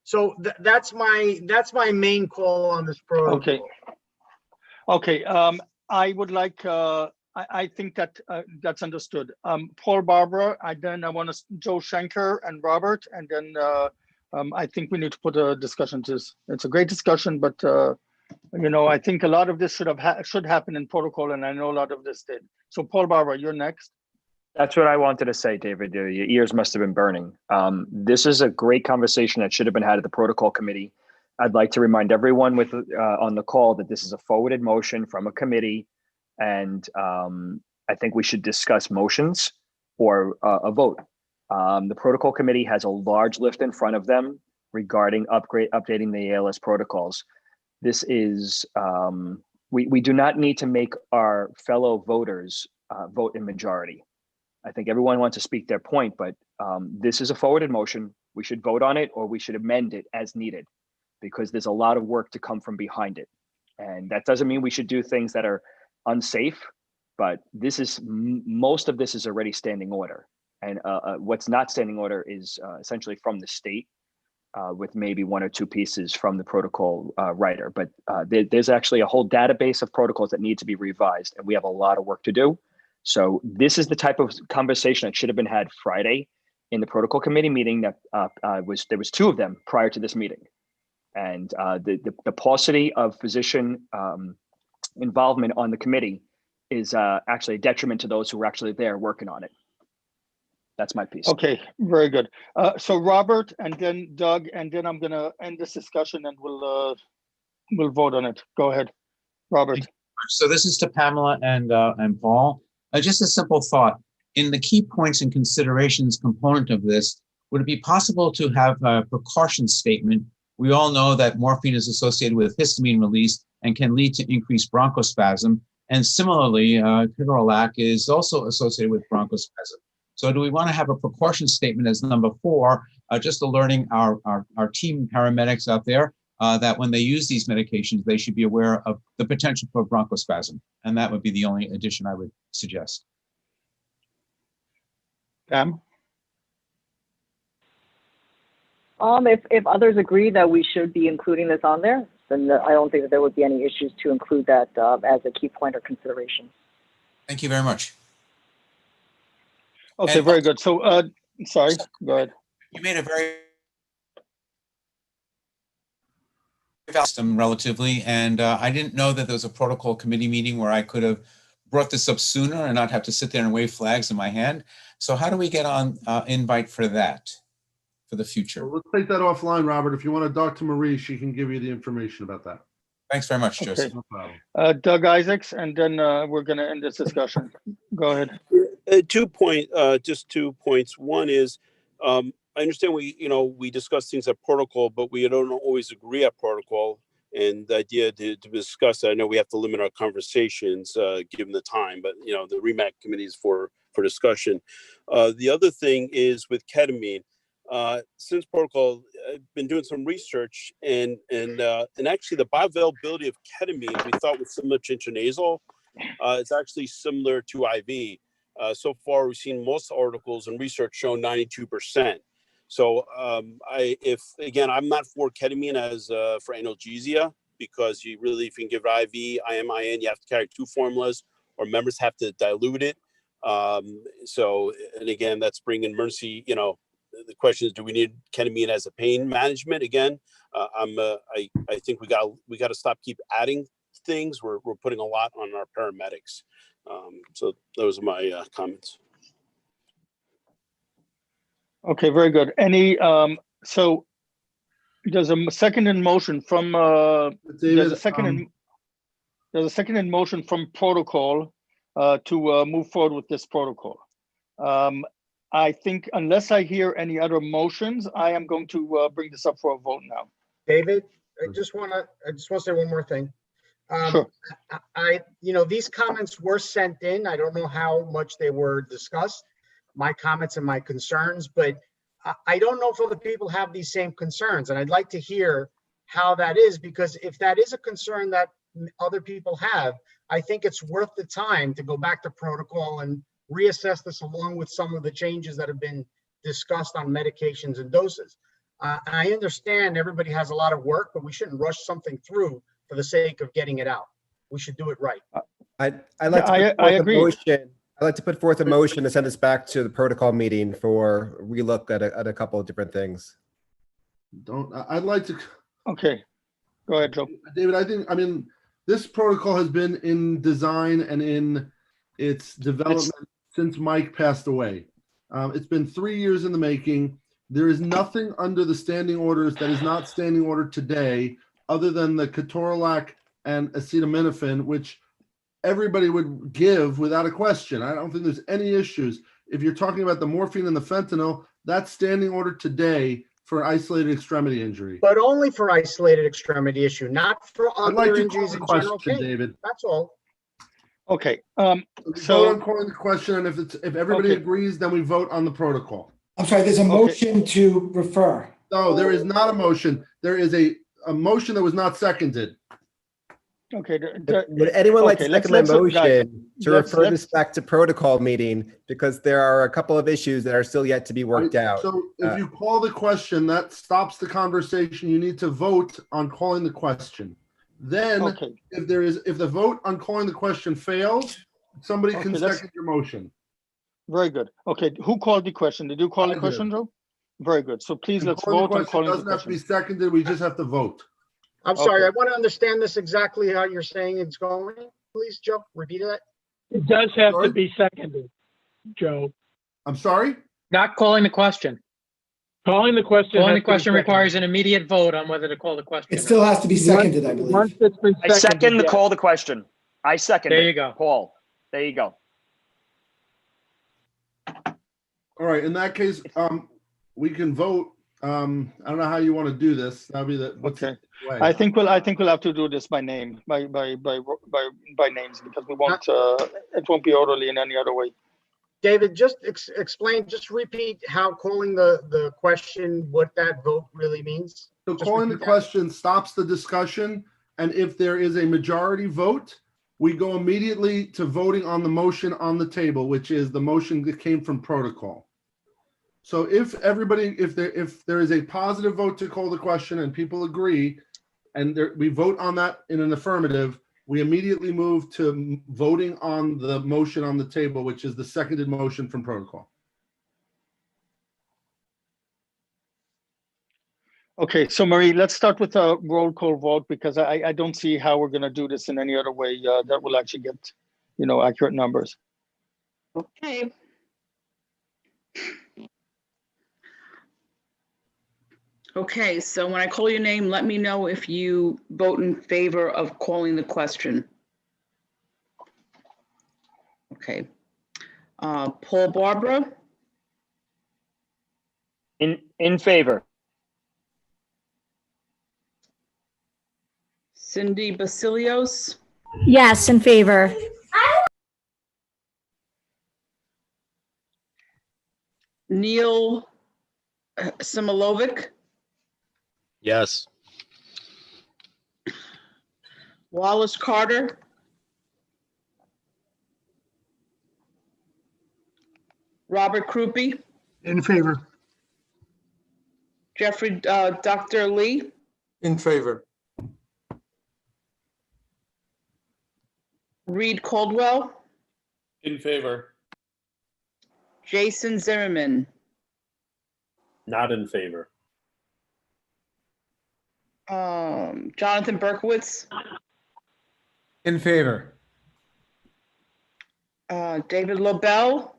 So that's my main call on this protocol. Okay. I would like. I think that that's understood. Paul, Barbara. Then I want to Joe Schenker and Robert, and then I think we need to put a discussion to this. It's a great discussion, but you know, I think a lot of this should happen in protocol, and I know a lot of this did. So Paul, Barbara, you're next. That's what I wanted to say, David. Your ears must have been burning. This is a great conversation that should have been had at the protocol committee. I'd like to remind everyone on the call that this is a forwarded motion from a committee, and I think we should discuss motions or a vote. The protocol committee has a large list in front of them regarding updating the ALS protocols. This is, we do not need to make our fellow voters vote in majority. I think everyone wants to speak their point, but this is a forwarded motion. We should vote on it, or we should amend it as needed, because there's a lot of work to come from behind it. And that doesn't mean we should do things that are unsafe, but this is, most of this is already standing order. And what's not standing order is essentially from the state, with maybe 1 or 2 pieces from the protocol writer. But there's actually a whole database of protocols that need to be revised, and we have a lot of work to do. So this is the type of conversation that should have been had Friday in the protocol committee meeting. That there was 2 of them prior to this meeting, and the paucity of physician involvement on the committee is actually a detriment to those who were actually there working on it. That's my piece. Okay, very good. So Robert, and then Doug, and then I'm gonna end this discussion, and we'll vote on it. Go ahead, Robert. So this is to Pamela and Paul. Just a simple thought. In the key points and considerations component of this, would it be possible to have a precaution statement? We all know that morphine is associated with histamine release and can lead to increased bronchospasm. And similarly, ketorolac is also associated with bronchospasm. So do we want to have a precaution statement as number 4, just alerting our team paramedics out there that when they use these medications, they should be aware of the potential for bronchospasm. And that would be the only addition I would suggest. Pam? If others agree that we should be including this on there, then I don't think that there would be any issues to include that as a key point or consideration. Thank you very much. Okay, very good. So, sorry, go ahead. You made a very system relatively, and I didn't know that there was a protocol committee meeting where I could have brought this up sooner and not have to sit there and wave flags in my hand. So how do we get on invite for that for the future? Well, let's take that offline, Robert. If you want to talk to Marie, she can give you the information about that. Thanks very much, Joseph. Okay. No problem. Doug Isaacs, and then we're going to end this discussion. Go ahead. 2 points, just 2 points. One is, I understand we discuss things at protocol, but we don't always agree at protocol. And the idea to discuss, I know we have to limit our conversations given the time, but you know, the REMAC committee is for discussion. The other thing is with ketamine. Since protocol, I've been doing some research, and actually the bioavailability of ketamine we thought was similar to intranasal. It's actually similar to IV. So far, we've seen most articles and research show 92%. So if I'm not for ketamine as for analgesia, because you really, if you can give it IV, IMIN, you have to carry 2 formulas, or members have to dilute it. And again, that's bringing emergency, you know, the question is, do we need ketamine as a pain management? Again, I think we got to stop keep adding things. We're putting a lot on our paramedics. So those are my comments. Okay, very good. Any so there's a second in motion from there's a second in motion from protocol to move forward with this protocol. I think unless I hear any other motions, I am going to bring this up for a vote now. David, I just want to say one more thing. Sure. You know, these comments were sent in. I don't know how much they were discussed, my comments and my concerns, but I don't know if other people have these same concerns. And I'd like to hear how that is, because if that is a concern that other people have, I think it's worth the time to go back to protocol and reassess this along with some of the changes that have been discussed on medications and doses. I understand everybody has a lot of work, but we shouldn't rush something through for the sake of getting it out. We should do it right. I'd like to I agree. I'd like to put forth a motion to send this back to the protocol meeting for relook at a couple of different things. I'd like to. Okay, go ahead, Joe. David, I mean, this protocol has been in design and in its development since Mike passed away. It's been 3 years in the making. There is nothing under the standing orders that is not standing order today, other than the ketorolac and acetaminophen, which everybody would give without a question. I don't think there's any issues. If you're talking about the morphine and the fentanyl, that's standing order today for isolated extremity injury. But only for isolated extremity issue, not for I'd other like to injuries call in the general question, pain. David. That's all. Okay. So So I'm calling the question, and if everybody Okay. agrees, then we vote on the protocol. I'm sorry, there's a motion to refer. No, there is not a motion. There is a motion that was not seconded. okay. Would anyone like to Okay, second my guys, motion to let's- refer let's- this back to protocol meeting, because there are a couple of issues that are still yet to be worked out. So if you call the question, that stops the conversation. You need to vote on calling the question. Then Okay. if the vote on calling the question fails, somebody can Okay, let's- second your motion. Very good. Okay, who called the question? Did you call I the did. question, Joe? Very good. So please, And let's calling the vote on question calling the doesn't have to be question. seconded. We just have to vote. I'm sorry, Okay. I want to understand this exactly how you're saying it's going. Please, Joe, repeat that. It does have Sorry? to be seconded, Joe. I'm sorry? Not calling the question. Calling the question. Calling has the to be question seconded. requires an immediate vote on whether to call the question. It still has to be seconded, I believe. Once it's been I second the yes. call the question. I second There it. you go. Paul, there you go. All right, in that case, we can vote. I don't know how you want to do this. That'll be the Okay. way. I think we'll have to do this by name, by names, because we won't. It won't be orderly in any other way. David, just explain, just repeat how calling the question, what that vote really means. So Just calling the repeat that. question stops the discussion, and if there is a majority vote, we go immediately to voting on the motion on the table, which is the motion that came from protocol. So if there is a positive vote to call the question and people agree, and we vote on that in an affirmative, we immediately move to voting on the motion on the table, which is the seconded motion from protocol. Okay, so Marie, let's start with a roll call vote, because I don't see how we're going to do this in any other way that will actually get, accurate numbers. Okay. Okay, so when I call your name, let me know if you vote in favor of calling the question. Okay. Paul Barbara, In favor. Cindy Basilios, Yes, in favor. Neil Similovic, Yes. Wallace Carter, Robert Krupe, In favor. Dr. Lee, In favor. Reed Caldwell, In favor. Jason Zimmerman, Not in favor. Jonathan Berkowitz, In favor. David Lobel,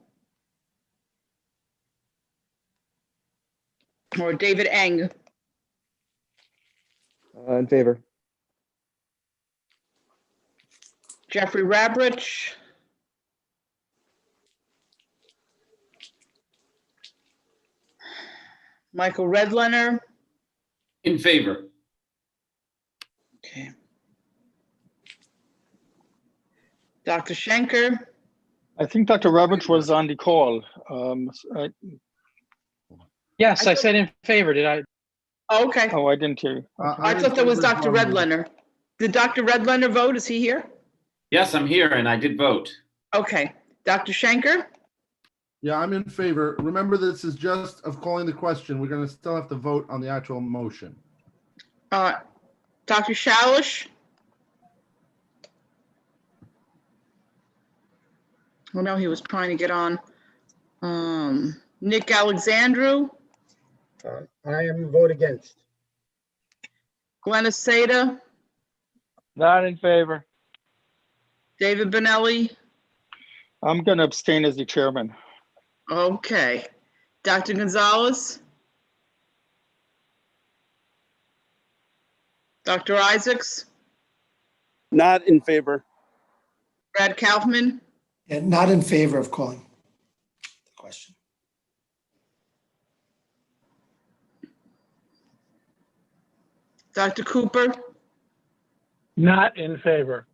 or David Eng, In favor. Jeffrey Rabrich, Michael Redlener, In favor. okay, Dr. Schenker, I think Dr. Roberts was on the call. Yes, I said in favor. Did I? okay. Oh, I didn't hear you. I thought that was Dr. Redlener. Did Dr. Redlener vote? Is he here? Yes, I'm here and I did vote. Okay. Dr. Schenker? Yeah, I'm in favor. Remember, this is just of calling the question. We're going to still have to vote on the actual motion. Dr. Shalish? Oh, no, he was trying to get on. Nick Alexandru? I am vote against. Glennis Seda? Not in favor. David Benelli? I'm going to abstain as the chairman. Okay. Dr. Gonzalez? Dr. Isaacs? Not in favor. Brad Kaufman? And not in favor of calling the question. Dr. Cooper? Not in favor.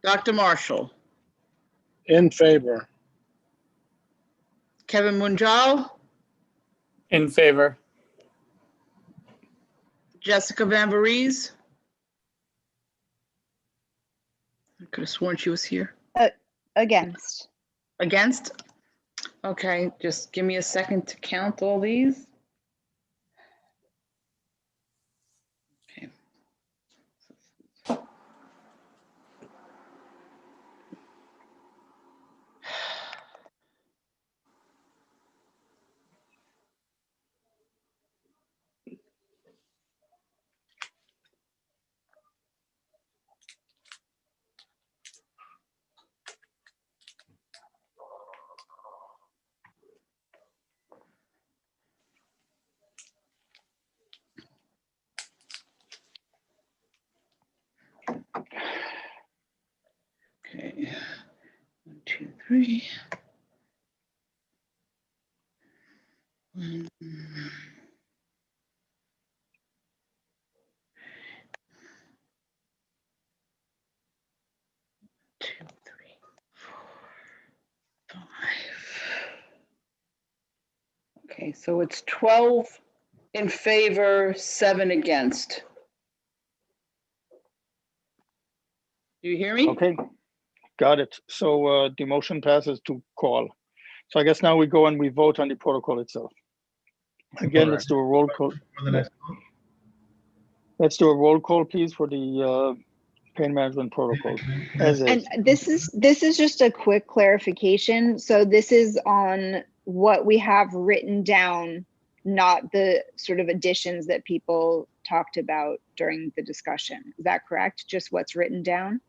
Dr. Marshall? In favor. Kevin Munjal? In favor. Jessica Van Voorhees? I could have sworn she was here. Against. Against? Okay, just give me a second to count all these. Okay. Okay, 1, 2, 3. 1, 2, 3, 4, 5. Okay, so it's 12 in favor, 7 against. Do you hear me? Okay, got it. So the motion passes to call. So I guess now we go and we vote on the protocol itself. Again, let's do a roll call. Let's do a roll call, please, for the pain management protocol. As is. And this is just a quick clarification. So this is on what we have written down, not the sort of additions that people talked about during the discussion. Is that correct? Just what's written down?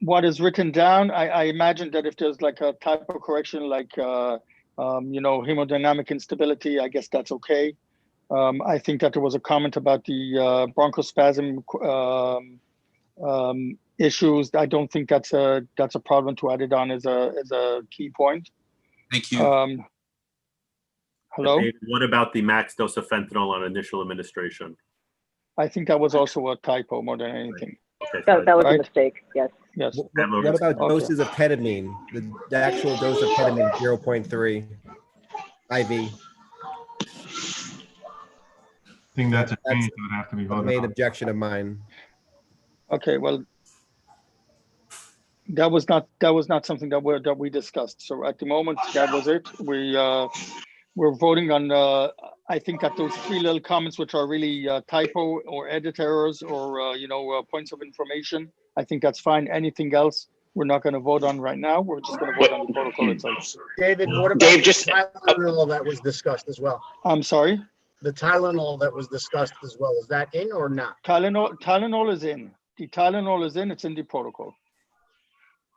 What is written down, I imagine that if there's like a typo correction, like, hemodynamic instability, I guess that's okay. I think that there was a comment about the bronchospasm issues. I don't think that's a problem to add it on as a key point. Thank you. Hello? David, what about the max dose of fentanyl on initial administration? I think that was also a typo more than anything. Okay, That was a Right? mistake, yes. Yes. What about Okay. doses of ketamine? The actual dose of ketamine, 0.3 IV. I think that's a That's change that would have to be a voted main on. objection of mine. Okay, well, that was not something that we discussed. So at the moment, that was it. We're voting on, I think that those three little comments, which are really typo or edit errors or, points of information, I think that's fine. Anything else, we're not going to vote on right now. We're just going to vote on the protocol itself. David, what about Dave, the just- Tylenol that was discussed as well? I'm sorry? The Tylenol that was discussed as well, is that in or not? Tylenol is in. The Tylenol is in, it's in the protocol.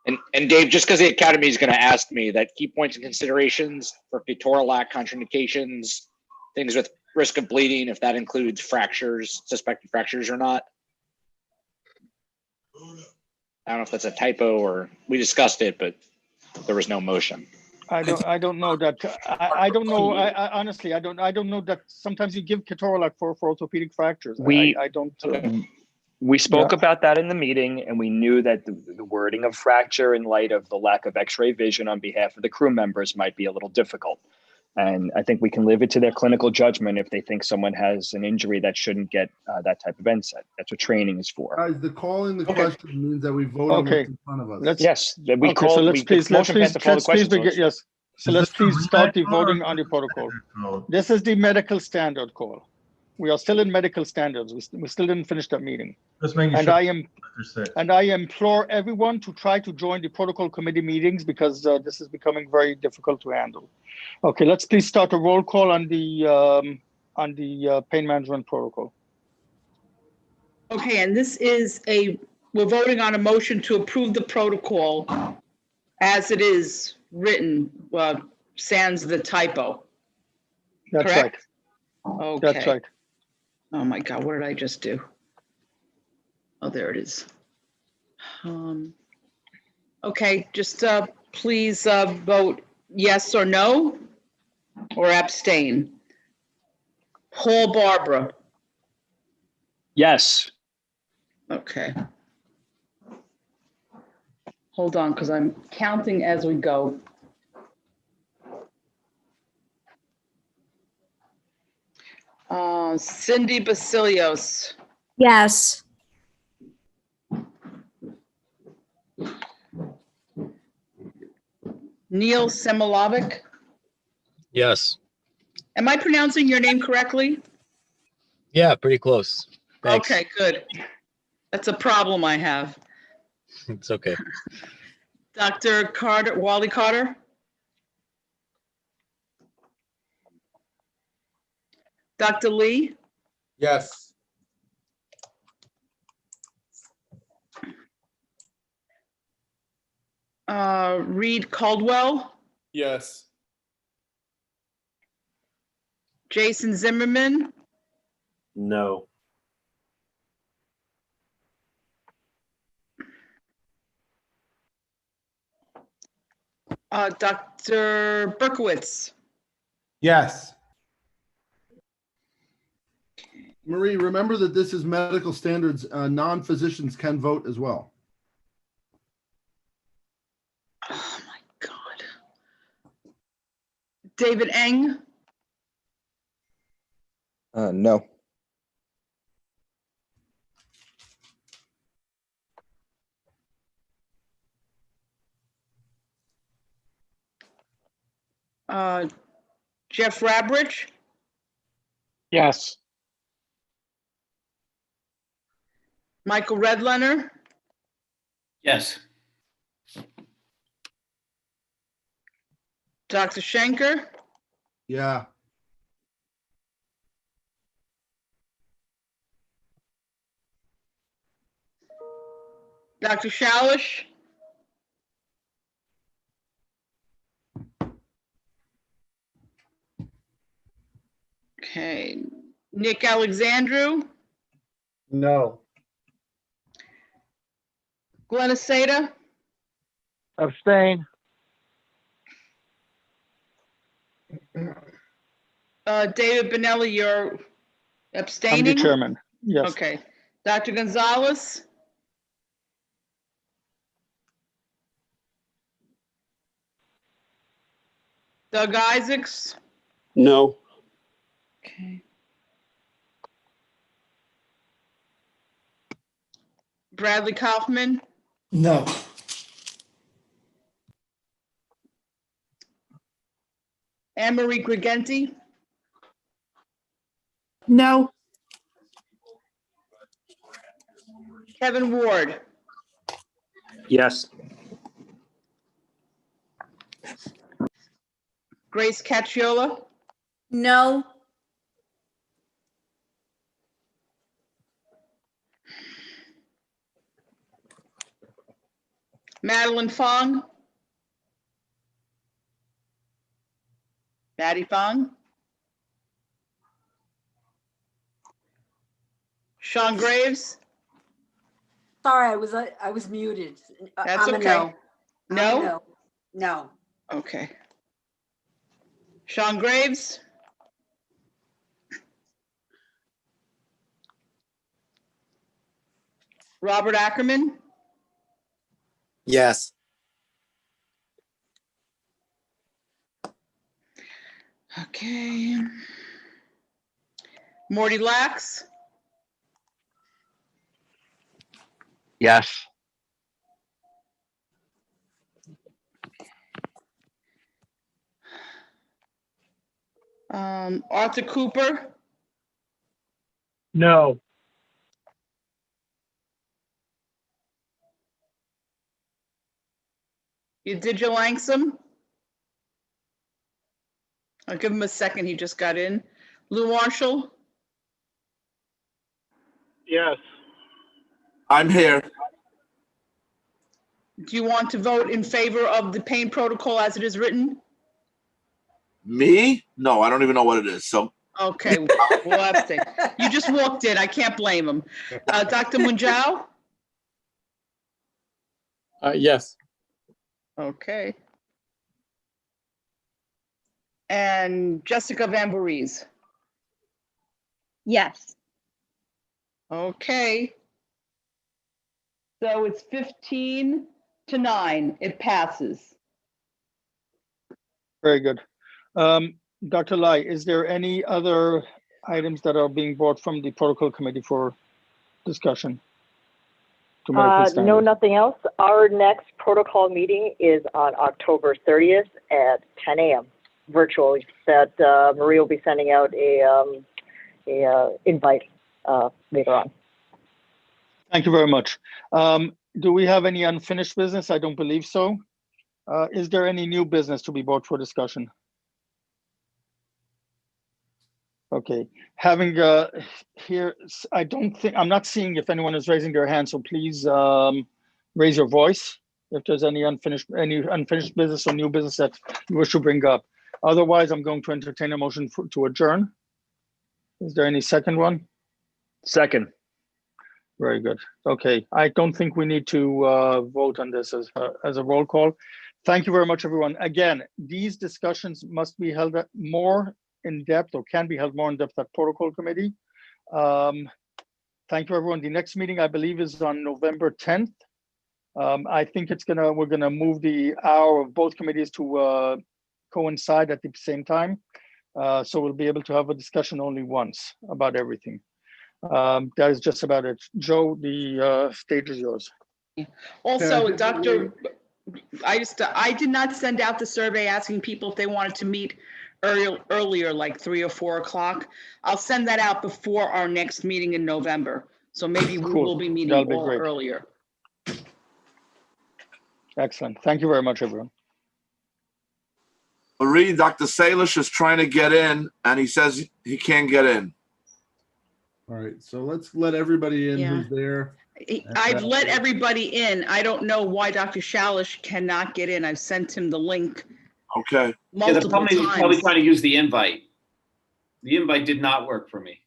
And Dave, just because the Academy is going to ask me that key points and considerations for ketorolac contraindications, things with risk of bleeding, if that includes fractures, suspected fractures or not. I don't know if that's a typo or we discussed it, but there was no motion. I don't know that. I don't know. I honestly, I don't know that sometimes you give ketorolac for orthopedic fractures. I don't. We spoke Yeah. about that in the meeting, and we knew that the wording of fracture in light of the lack of x-ray vision on behalf of the crew members might be a little difficult. And I think we can leave it to their clinical judgment if they think someone has an injury that shouldn't get that type of NSAID. That's what training is for. Guys, the calling the question means that we vote on what's in front of us. Yes, we Okay, called. so let's please begin. Yes. Yes. So let's please start the voting on the protocol. This is the medical standard call. We are still in medical standards. We still didn't finish that meeting. Just making And sure. I implore everyone to try to join the protocol committee meetings because this is becoming very difficult to handle. Okay, let's please start a roll call on the pain management protocol. Okay, and this is we're voting on a motion to approve the protocol as it is written, sans the typo. That's correct? right. Okay. That's right. Oh my God, what did I just do? Oh, there it is. Okay, just please vote yes or no or abstain. Paul Barbara. Yes. Okay. Hold on, because I'm counting as we go. Cindy Basilios. Yes. Neil Semilovic. Yes. Am I pronouncing your name correctly? Yeah, pretty close. Thanks. Okay, good. That's a problem I have. It's okay. Dr. Carter, Wally Carter. Dr. Lee. Yes. Reed Caldwell. Yes. Jason Zimmerman. No. Dr. Berkowitz. Yes. Marie, remember that this is medical standards. Non-physicians can vote as well. Oh my God. David Eng. No. Jeff Rabridge. Yes. Michael Redlener. Yes. Dr. Schenker. Yeah. Dr. Shalish. Okay. Nick Alexandru. No. Glenn Asada. Abstain. David Benelli, you're I'm the abstaining? chairman. Yes. Okay. Dr. Gonzalez? Doug Isaacs? No. Okay. Bradley Kaufman? No. Anne Marie Gregenti? No. Kevin Ward? Yes. Grace Cacciola? No. Madeline Fong? Maddie Fong? Sean Graves? Sorry, I was muted. That's I'm a okay. no. No? I'm a no. No. Okay. Sean Graves? Robert Ackerman? Yes. Okay. Morty Lax? Yes. Arthur Cooper? No. Eudigia Langsam? I'll give him a second. He just got in. Lou Marshall? Yes. I'm here. Do you want to vote in favor of the pain protocol as it is written? Me? No, I don't even know what it is. So Okay, we'll abstain. You just walked in. I can't blame him. Dr. Munjao? Yes. Okay. And Jessica Van Voorhees? Yes. Okay. So it's 15 to 9. It passes. Very good. Dr. Lai, is there any other items that are being brought from the protocol committee for discussion? To medical No, standards? nothing else. Our next protocol meeting is on October 30th at 10 a.m. virtually. That Maria will be sending out a invite later on. Thank you very much. Do we have any unfinished business? I don't believe so. Is there any new business to be brought for discussion? Okay, having here, I'm not seeing if anyone is raising their hand, so please raise your voice if there's any unfinished business or new business that you wish to bring up. Otherwise, I'm going to entertain a motion to adjourn. Is there any second one? Second. Very good. Okay, I don't think we need to vote on this as a roll call. Thank you very much, everyone. Again, these discussions must be held at more in depth, or can be held more in depth at protocol committee. Thank you, everyone. The next meeting, I believe, is on November 10th. I think we're gonna move the hour of both committees to coincide at the same time. So we'll be able to have a discussion only once about everything. That is just about it. Joe, the stage is yours. Also, Dr. I did not send out the survey asking people if they wanted to meet earlier, like 3 or 4 o'clock. I'll send that out before our next meeting in November. So maybe we will be meeting That'll be all great. earlier. Excellent. Thank you very much, everyone. Marie, Dr. Salish is trying to get in, and he says he can't get in. All right, so let's let everybody in who's there. I've let everybody in. I don't know why Dr. Shalish cannot get in. I've sent him the link Okay. Yeah, the multiple problem is he's probably times. trying to use the invite. The invite did not work for me.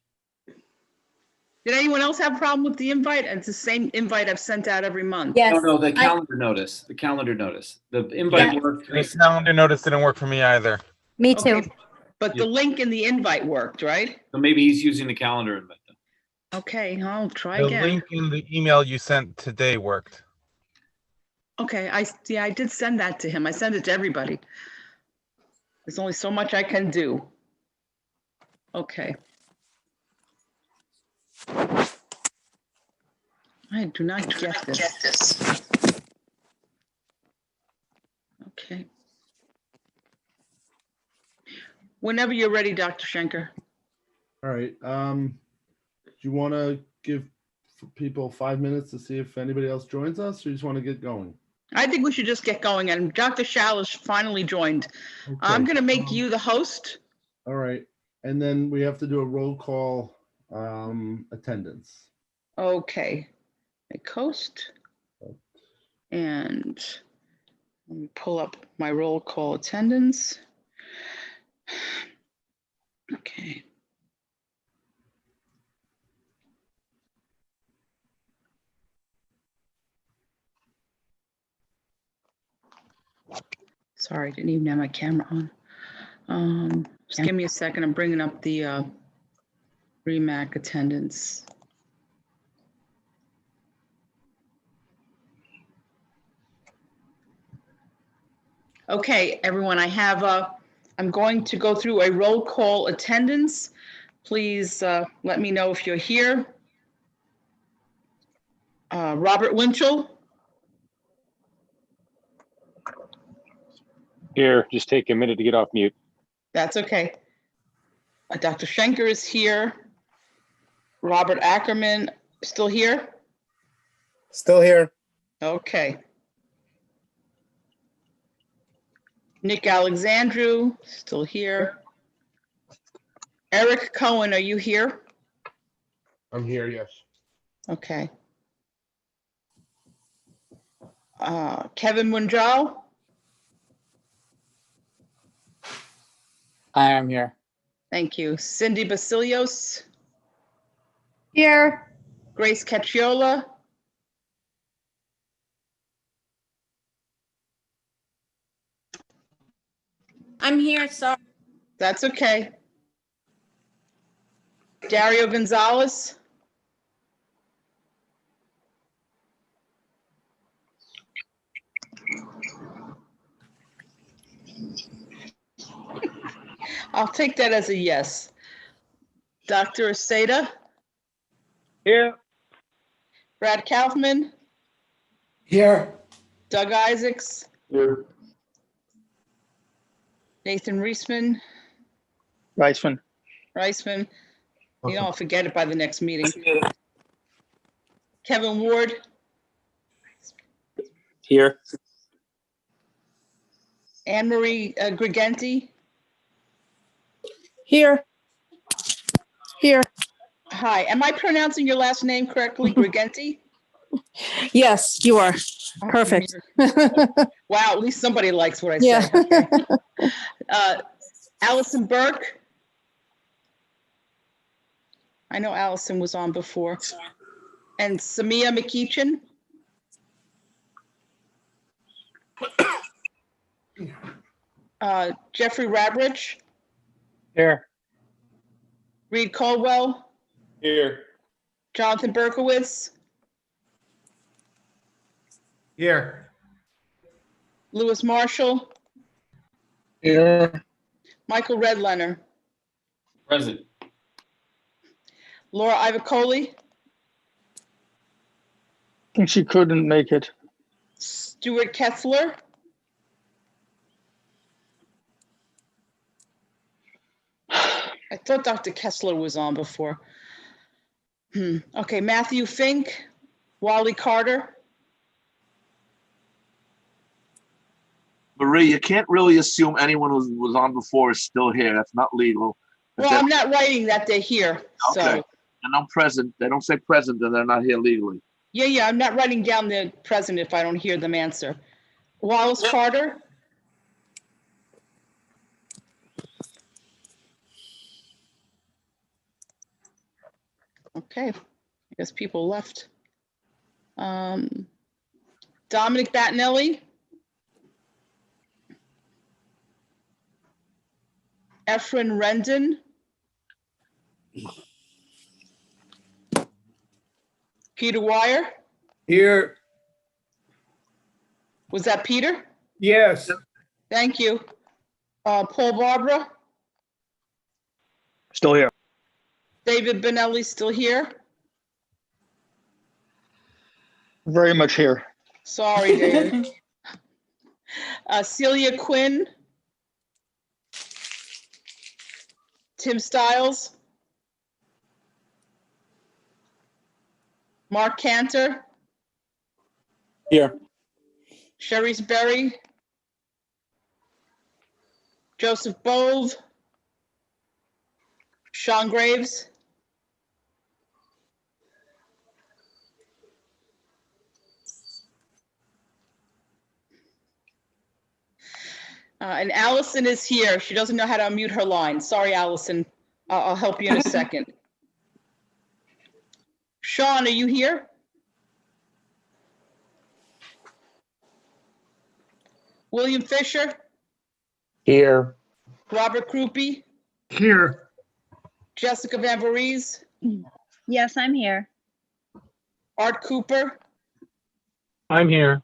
Did anyone else have a problem with the invite? It's the same invite I've sent out every month. No, the calendar notice. The calendar notice. The invite worked. The calendar notice didn't work for me either. Me too. Okay, but the link in the invite worked, right? So maybe he's using the calendar invite. Okay, I'll try The again. link in the email you sent today worked. Okay, I did send that to him. I sent it to everybody. There's only so much I can do. Okay. I do not get this. Okay. Whenever you're ready, Dr. Schenker. All right. Do you want to give people 5 minutes to see if anybody else joins us, or you just want to get going? I think we should just get going, and Dr. Shalish finally joined. I'm going to make you the host. All right. And then we have to do a roll call attendance. Okay. Make host. And let me pull up my roll call attendance. Okay. Sorry, I didn't even have my camera on. Just give me a second. I'm bringing up the REMAC attendance. Okay, everyone, I'm going to go through a roll call attendance. Please let me know if you're here. Robert Winchell. Here, just take a minute to get off mute. That's okay. Dr. Schenker is here. Robert Ackerman, still here? Still here. Okay. Nick Alexandru, still here. Eric Cohen, are you here? I'm here, yes. Okay. Kevin Munjal? I am here. Thank you. Cindy Basilios? Here. Grace Cacciola? I'm here, sorry. That's okay. Dario Gonzalez? I'll take that as a yes. Dr. Aceda? Here. Brad Kaufman? Here. Doug Isaacs? Here. Nathan Reisman? Reisman. You know, I'll forget it by the next meeting. Kevin Ward? Here. Anne Marie Grigenti? Here. Here. Hi, am I pronouncing your last name correctly, Grigenti? Yes, you are. Perfect. Wow, at least somebody likes what I say. Yeah. Okay. Allison Burke? I know Allison was on before. And Samia McEachin? Jeffrey Rabridge? Here. Reed Caldwell? Here. Jonathan Berkowitz? Here. Lewis Marshall? Here. Michael Redlener? Present. Laura Ivacoli? I think she couldn't make it. Stuart Kessler? I thought Dr. Kessler was on before. Okay, Matthew Fink, Wally Carter. Marie, you can't really assume anyone who was on before is still here. That's not legal. Well, I'm not writing that they're here. Okay. So And I'm present. They don't say present, then they're not here legally. yeah, I'm not writing down the present if I don't hear them answer. Wallace Carter. Okay, I guess people left. Dominic Battinelli. Efren Rendon. Peter Wire, Here. was that Peter? Yes. Thank you. Paul Barbara, Still here. David Benelli still here? Very much here. Sorry, David. Celia Quinn, Tim Stiles, Mark Cantor, Here. Sharice Berry, Joseph Bove, Sean Graves, and Allison is here. She doesn't know how to unmute her line. Sorry, Allison. I'll help you in a second. Sean, are you here? William Fisher, Here. Robert Krupe, Here. Jessica Van Voorhees, Yes, I'm here. Art Cooper, I'm here.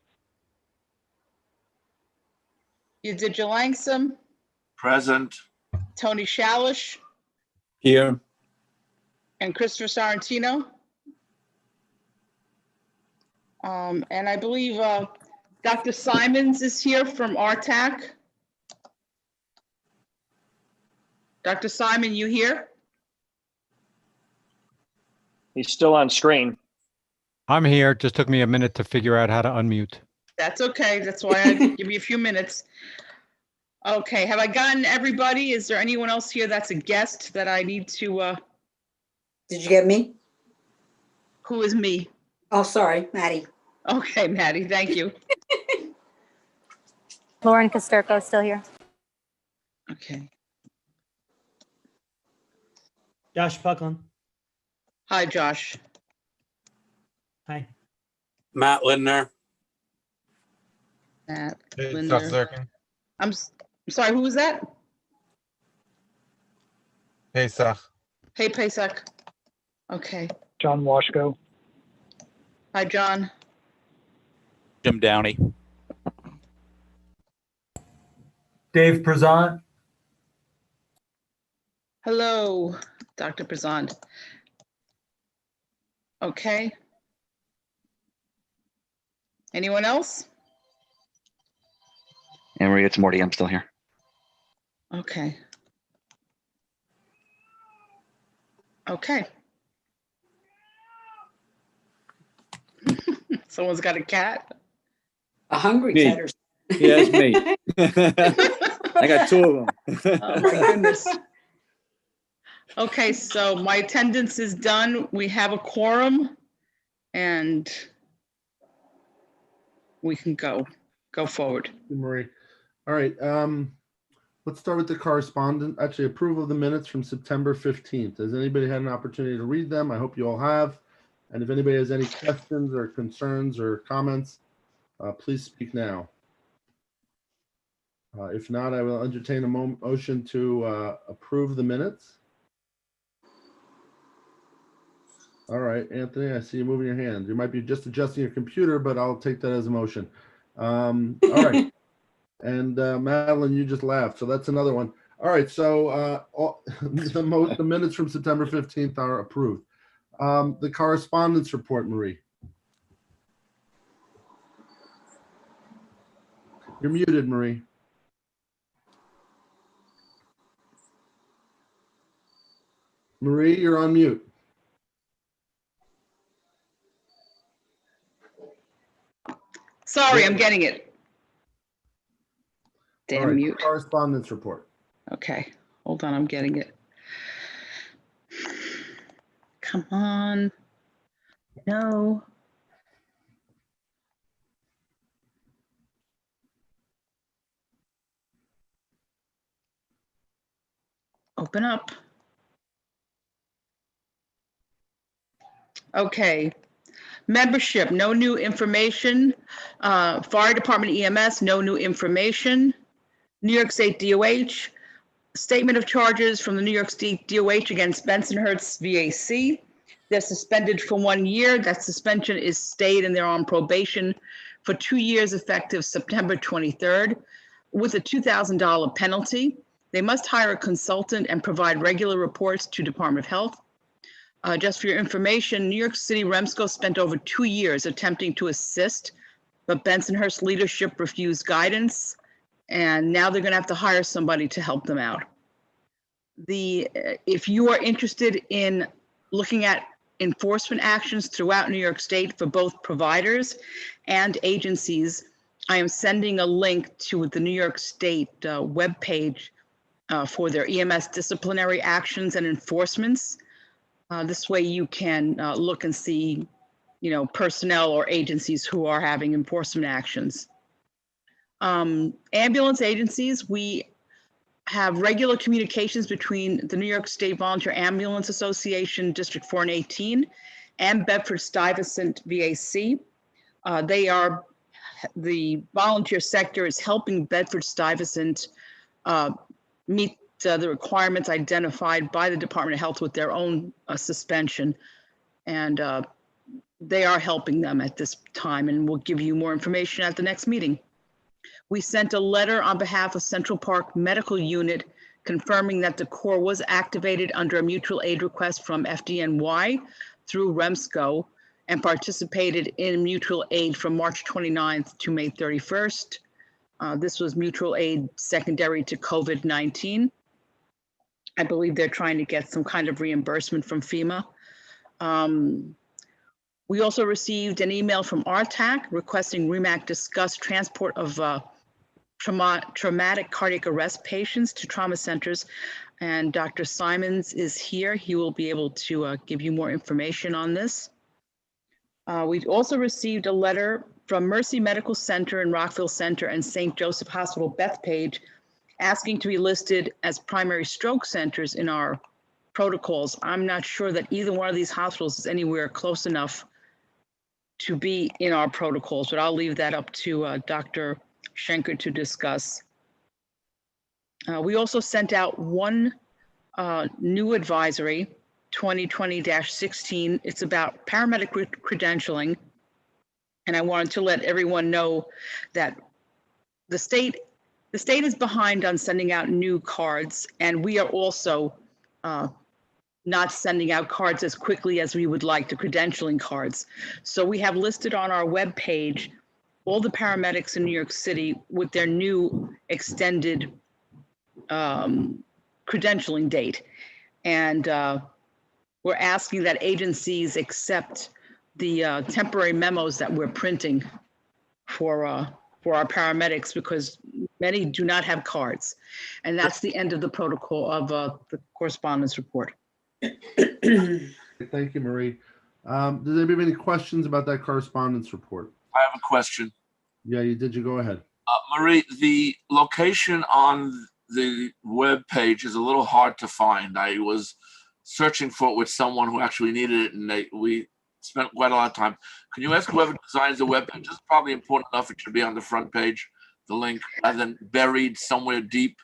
Yadidja Langsam, Present. Tony Shalish, Here. and Christopher Sorrentino. And I believe Dr. Simons is here from RTAC. Dr. Simon, you here? He's still on screen. I'm here. Just took me a minute to figure out how to unmute. That's okay. That's why I give you a few minutes. Okay, have I gotten everybody? Is there anyone else here that's a guest that I need to? Did you get me? Who is me? Oh, sorry, Maddie. Okay, Maddie, thank you. Lauren Kosterko still here. Okay. Josh Buckland. Hi, Josh. Hi. Matt Lindner. Matt Hey, Linder. Seth Zirkin. I'm sorry, who was that? Pesach. Hey, Pesach. Okay. John Washko. Hi, John. Jim Downey. Dave Prezant. Hello, Dr. Prezant. Okay. Anyone else? And Maria, it's Morty. I'm still here. Okay. Okay. Someone's got a cat? A hungry Me. cat or Yeah, it's me. I got two of them. Oh my goodness. Okay, so my attendance is done. We have a quorum and we can go forward. Marie. All right. Let's start with the correspondent. Actually, approval of the minutes from September 15th. Has anybody had an opportunity to read them? I hope you all have. And if anybody has any questions or concerns or comments, please speak now. If not, I will entertain a motion to approve the minutes. All right, Anthony, I see you moving your hand. You might be just adjusting your computer, but I'll take that as a motion. All right. And Madeline, you just laughed, so that's another one. All right, so the minutes from September 15th are approved. The correspondence report, Marie. You're muted, Marie. Marie, you're on mute. Sorry, I'm getting it. All Damn right, mute. correspondence report. Okay, hold on, I'm getting it. Come on. No. Open up. Okay. Membership, no new information. Fire Department EMS, no new information. New York State DOH, statement of charges from the New York State DOH against Bensonhurst VAC. They're suspended for 1 year. That suspension is stayed and they're on probation for 2 years effective September 23rd with a $2,000 penalty. They must hire a consultant and provide regular reports to Department of Health. Just for your information, New York City REMSCO spent over 2 years attempting to assist, but Bensonhurst leadership refused guidance, and now they're going to have to hire somebody to help them out. If you are interested in looking at enforcement actions throughout New York State for both providers and agencies, I am sending a link to the New York State webpage for their EMS disciplinary actions and enforcements. This way you can look and see, personnel or agencies who are having enforcement actions. Ambulance agencies, we have regular communications between the New York State Volunteer Ambulance Association, District 4 and 18, and Bedford-Stuyvesant VAC. The volunteer sector is helping Bedford-Stuyvesant meet the requirements identified by the Department of Health with their own suspension. And they are helping them at this time, and we'll give you more information at the next meeting. We sent a letter on behalf of Central Park Medical Unit confirming that the Corps was activated under a mutual aid request from FDNY through REMSCO and participated in mutual aid from March 29th to May 31st. This was mutual aid secondary to COVID-19. I believe they're trying to get some kind of reimbursement from FEMA. We also received an email from RTAC requesting REMAC discuss transport of traumatic cardiac arrest patients to trauma centers. And Dr. Simons is here. He will be able to give you more information on this. We also received a letter from Mercy Medical Center and Rockville Center and St. Joseph Hospital Bethpage asking to be listed as primary stroke centers in our protocols. I'm not sure that either one of these hospitals is anywhere close enough to be in our protocols, but I'll leave that up to Dr. Schenker to discuss. We also sent out one new advisory, 2020-16. It's about paramedic credentialing. And I wanted to let everyone know that the state is behind on sending out new cards, and we are also not sending out cards as quickly as we would like, the credentialing cards. So we have listed on our webpage all the paramedics in New York City with their new extended credentialing date. And we're asking that agencies accept the temporary memos that we're printing for our paramedics, because many do not have cards. And that's the end of the protocol of the correspondence report. Thank you, Marie. Does anybody have any questions about that correspondence report? I have a question. Yeah, you did. You go ahead. Marie, the location on the web page is a little hard to find. I was searching for it with someone who actually needed it, and we spent quite a lot of time. Can you ask whoever designs the web page? It's probably important enough it should be on the front page, the link, rather than buried somewhere deep.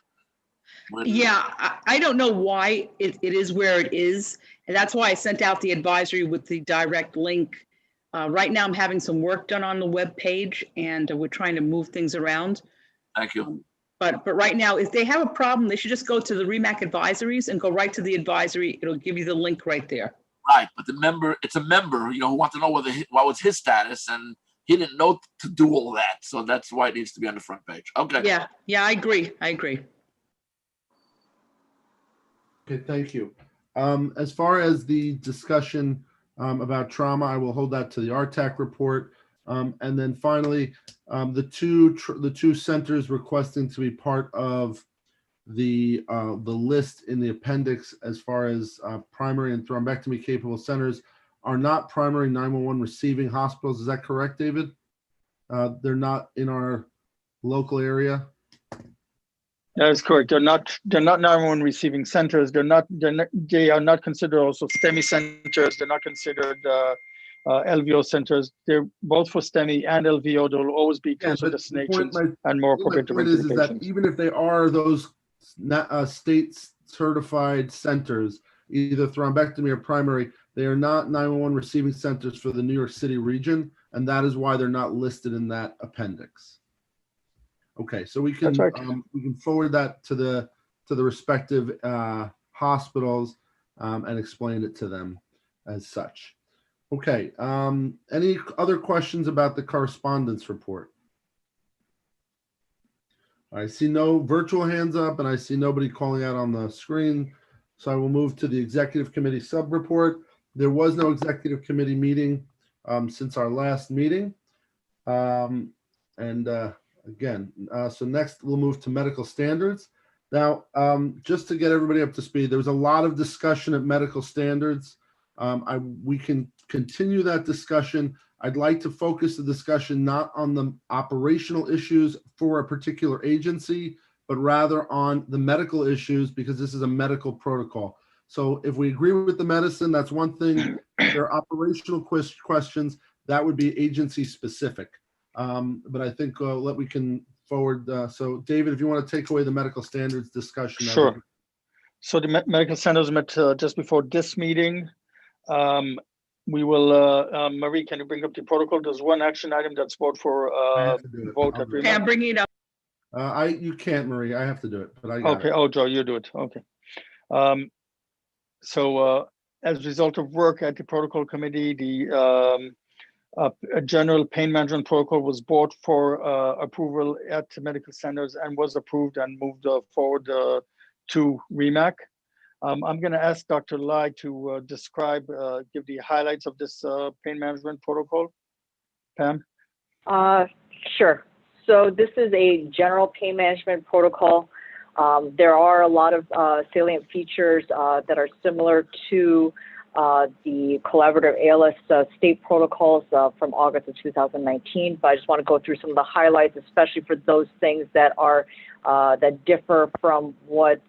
Yeah, I don't know why it is where it is. And that's why I sent out the advisory with the direct link. Right now I'm having some work done on the web page, and we're trying to move things around. Thank you. But right now, if they have a problem, they should just go to the REMAC advisories and go right to the advisory. It'll give you the link right there. Right, but it's a member, who wants to know what was his status, and he didn't know to do all that. So that's why it needs to be on the front page. Okay. Yeah, I agree. Okay, thank you. As far as the discussion about trauma, I will hold that to the RTAC report. And then finally, the two centers requesting to be part of the list in the appendix as far as primary and thrombectomy capable centers are not primary 911 receiving hospitals. Is that correct, David? They're not in our local area. That is correct. They're not 911 receiving centers. They are not considered also STEMI centers. They're not considered LVO centers. They're both for STEMI and LVO. There will always be closer destinations and more appropriate The point is that even if they are those state certified centers, either thrombectomy or primary, They are not 911 receiving centers for the New York City region, and that is why they're not listed in that appendix. Okay, so we can forward that to the respective hospitals and explain it to them as such. Okay, any other questions about the correspondence report? I see no virtual hands up and I see nobody calling out on the screen. So I will move to the executive committee sub-report. There was no executive committee meeting since our last meeting. So next we'll move to medical standards. Now, just to get everybody up to speed, there was a lot of discussion at medical standards. We can continue that discussion. I'd like to focus the discussion not on the operational issues for a particular agency, but rather on the medical issues, because this is a medical protocol. So if we agree with the medicine, that's one thing. If there are operational questions, that would be agency specific. But I think we can forward. So David, if you want to take away the medical standards discussion. Sure. So the medical standards met just before this meeting. We will, Marie, can you bring up the protocol? There's one action item that's vote for vote at REMAC. I'm bringing it up. You can't, Marie. I have to do it, but I got okay. it. Oh, Joe, you do it. Okay. As a result of work at the protocol committee, the a general pain management protocol was brought for approval at medical standards and was approved and moved forward to REMAC. I'm going to ask Dr. Lai to describe, give the highlights of this pain management protocol. Pam? Sure. So this is a general pain management protocol. There are a lot of salient features that are similar to the collaborative ALS state protocols from August of 2019, but I just want to go through some of the highlights, especially for those things that are that differ from what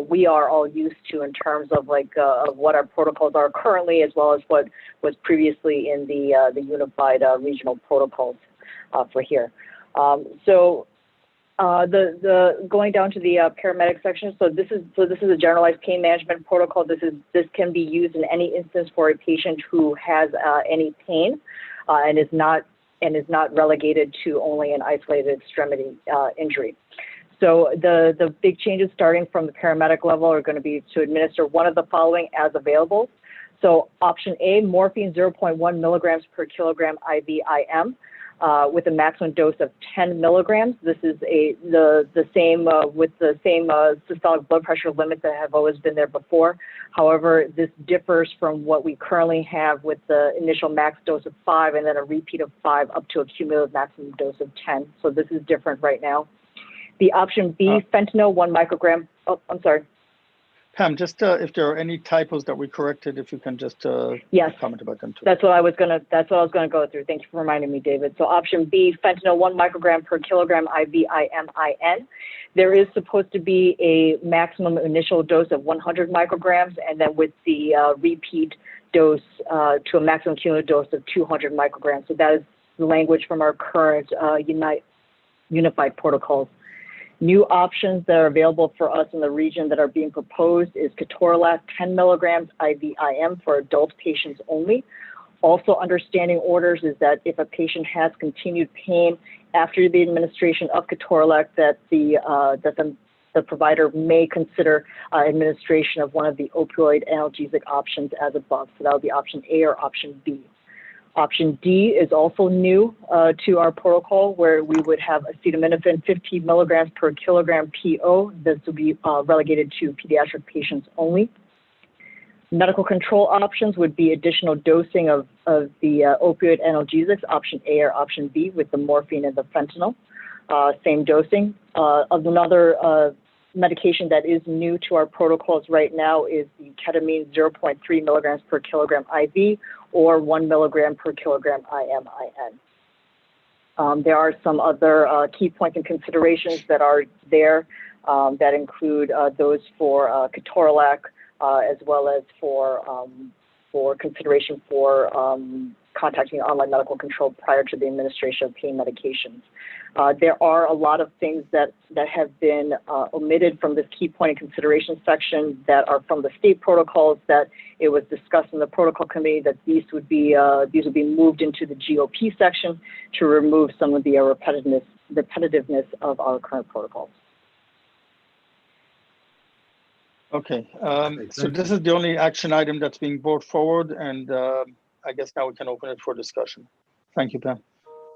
we are all used to in terms of of what our protocols are currently, as well as what was previously in the unified regional protocols for here. Going down to the paramedic section. So this is a generalized pain management protocol. This can be used in any instance for a patient who has any pain and is not relegated to only an isolated extremity injury. So the big changes starting from the paramedic level are going to be to administer one of the following as available. So option A, morphine 0.1 milligrams per kilogram IV/IM. With a maximum dose of 10 milligrams. This is the same with the same systolic blood pressure limits that have always been there before. However, this differs from what we currently have with the initial max dose of 5 and then a repeat of 5 up to a cumulative maximum dose of 10. So this is different right now. The option B, fentanyl 1 microgram. Oh, I'm sorry. Pam, just if there are any typos that we corrected, if you can just yes, comment about them too. That's what I was gonna go through. Thank you for reminding me, David. So option B, fentanyl 1 microgram per kilogram IV/IM/IN. There is supposed to be a maximum initial dose of 100 micrograms, and then with the repeat dose to a maximum cumulative dose of 200 micrograms. So that is the language from our current unified protocols. New options that are available for us in the region that are being proposed is ketorolac 10 milligrams IV/IM for adult patients only. Also understanding orders is that if a patient has continued pain after the administration of ketorolac, that the provider may consider administration of one of the opioid analgesic options as above. So that would be option A or option B. Option D is also new to our protocol, where we would have acetaminophen 15 milligrams per kilogram PO. This will be relegated to pediatric patients only. Medical control options would be additional dosing of the opioid analgesics, option A or option B, with the morphine and the fentanyl. Same dosing. Another medication that is new to our protocols right now is the ketamine 0.3 milligrams per kilogram IV or 1 milligram per kilogram IM/IN. There are some other key points and considerations that are there that include those for ketorolac as well as for consideration for contacting online medical control prior to the administration of pain medications. There are a lot of things that have been omitted from this key point of consideration section that are from the state protocols that it was discussed in the protocol committee that these would be moved into the GOP section to remove some of the repetitiveness of our current protocols. Okay, so this is the only action item that's being brought forward, and I guess now we can open it for discussion. Thank you, Pam.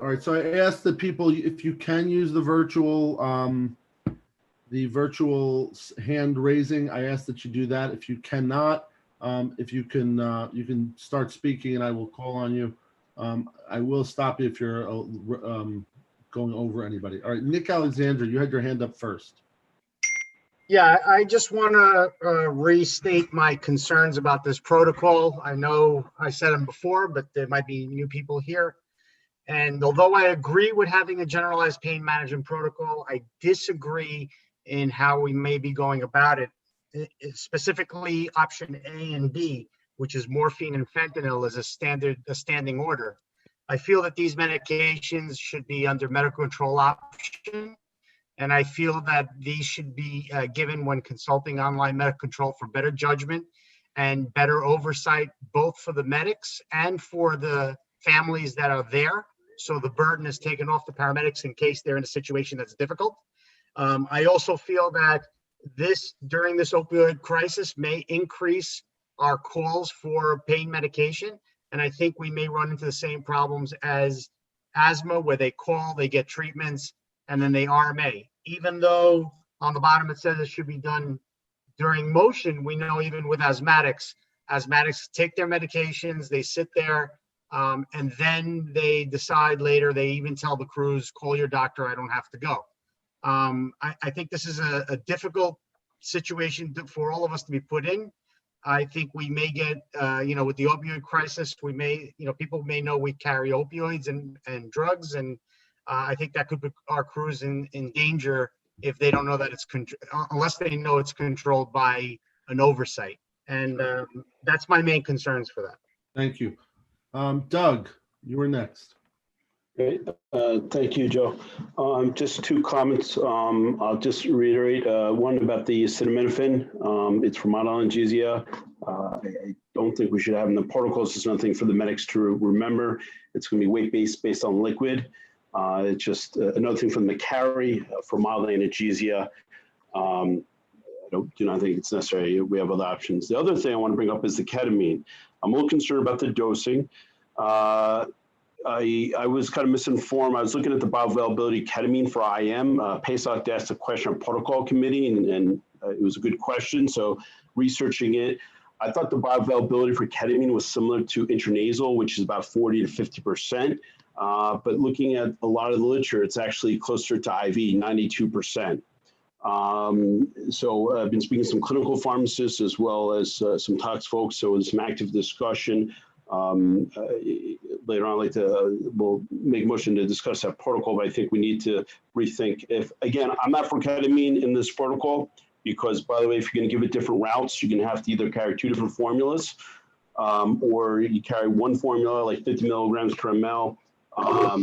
All right, so I asked the people if you can use the virtual hand raising. I asked that you do that. If you cannot, if you can start speaking, and I will call on you. I will stop you if you're going over anybody. All right, Nick Alexander, you had your hand up first. Yeah, I just want to restate my concerns about this protocol. I know I said them before, but there might be new people here. And although I agree with having a generalized pain management protocol, I disagree in how we may be going about it. Specifically, option A and B, which is morphine and fentanyl, is a standing order. I feel that these medications should be under medical control option. And I feel that these should be given when consulting online medical control for better judgment and better oversight, both for the medics and for the families that are there. So the burden is taken off the paramedics in case they're in a situation that's difficult. I also feel that during this opioid crisis may increase our calls for pain medication. And I think we may run into the same problems as asthma, where they call, they get treatments, and then they RMA. Even though on the bottom it says it should be done during motion, we know even with asthmatics take their medications, they sit there, and then they decide later, they even tell the crews, call your doctor, I don't have to go. I think this is a difficult situation for all of us to be put in. I think we may get, with the opioid crisis, we may, people may know we carry opioids and drugs, and I think that could put our crews in danger if they don't know that it's unless they know it's controlled by an oversight. And that's my main concerns for that. Thank you. Doug, you were next. Great. Thank you, Joe. Just two comments. I'll just reiterate one about the acetaminophen. It's for mild analgesia. I don't think we should have in the protocols. It's nothing for the medics to remember. It's going to be weight-based based on liquid. It's just another thing for them to carry for mild analgesia. I do not think it's necessary. We have other options. The other thing I want to bring up is the ketamine. I'm a little concerned about the dosing. I was kind of misinformed. I was looking at the bioavailability ketamine for IM. PASOC asked a question on protocol committee, and it was a good question. So researching it, I thought the bioavailability for ketamine was similar to intranasal, which is about 40 to 50%. But looking at a lot of the literature, it's actually closer to IV, 92%. So I've been speaking to some clinical pharmacists as well as some tox folks. So there's some active discussion. Later on, I'd like to, we'll make a motion to discuss that protocol, but I think we need to rethink again, I'm not for ketamine in this protocol because, by the way, if you're going to give it different routes, you're going to have to either carry two different formulas or you carry one formula, like 50 milligrams per ml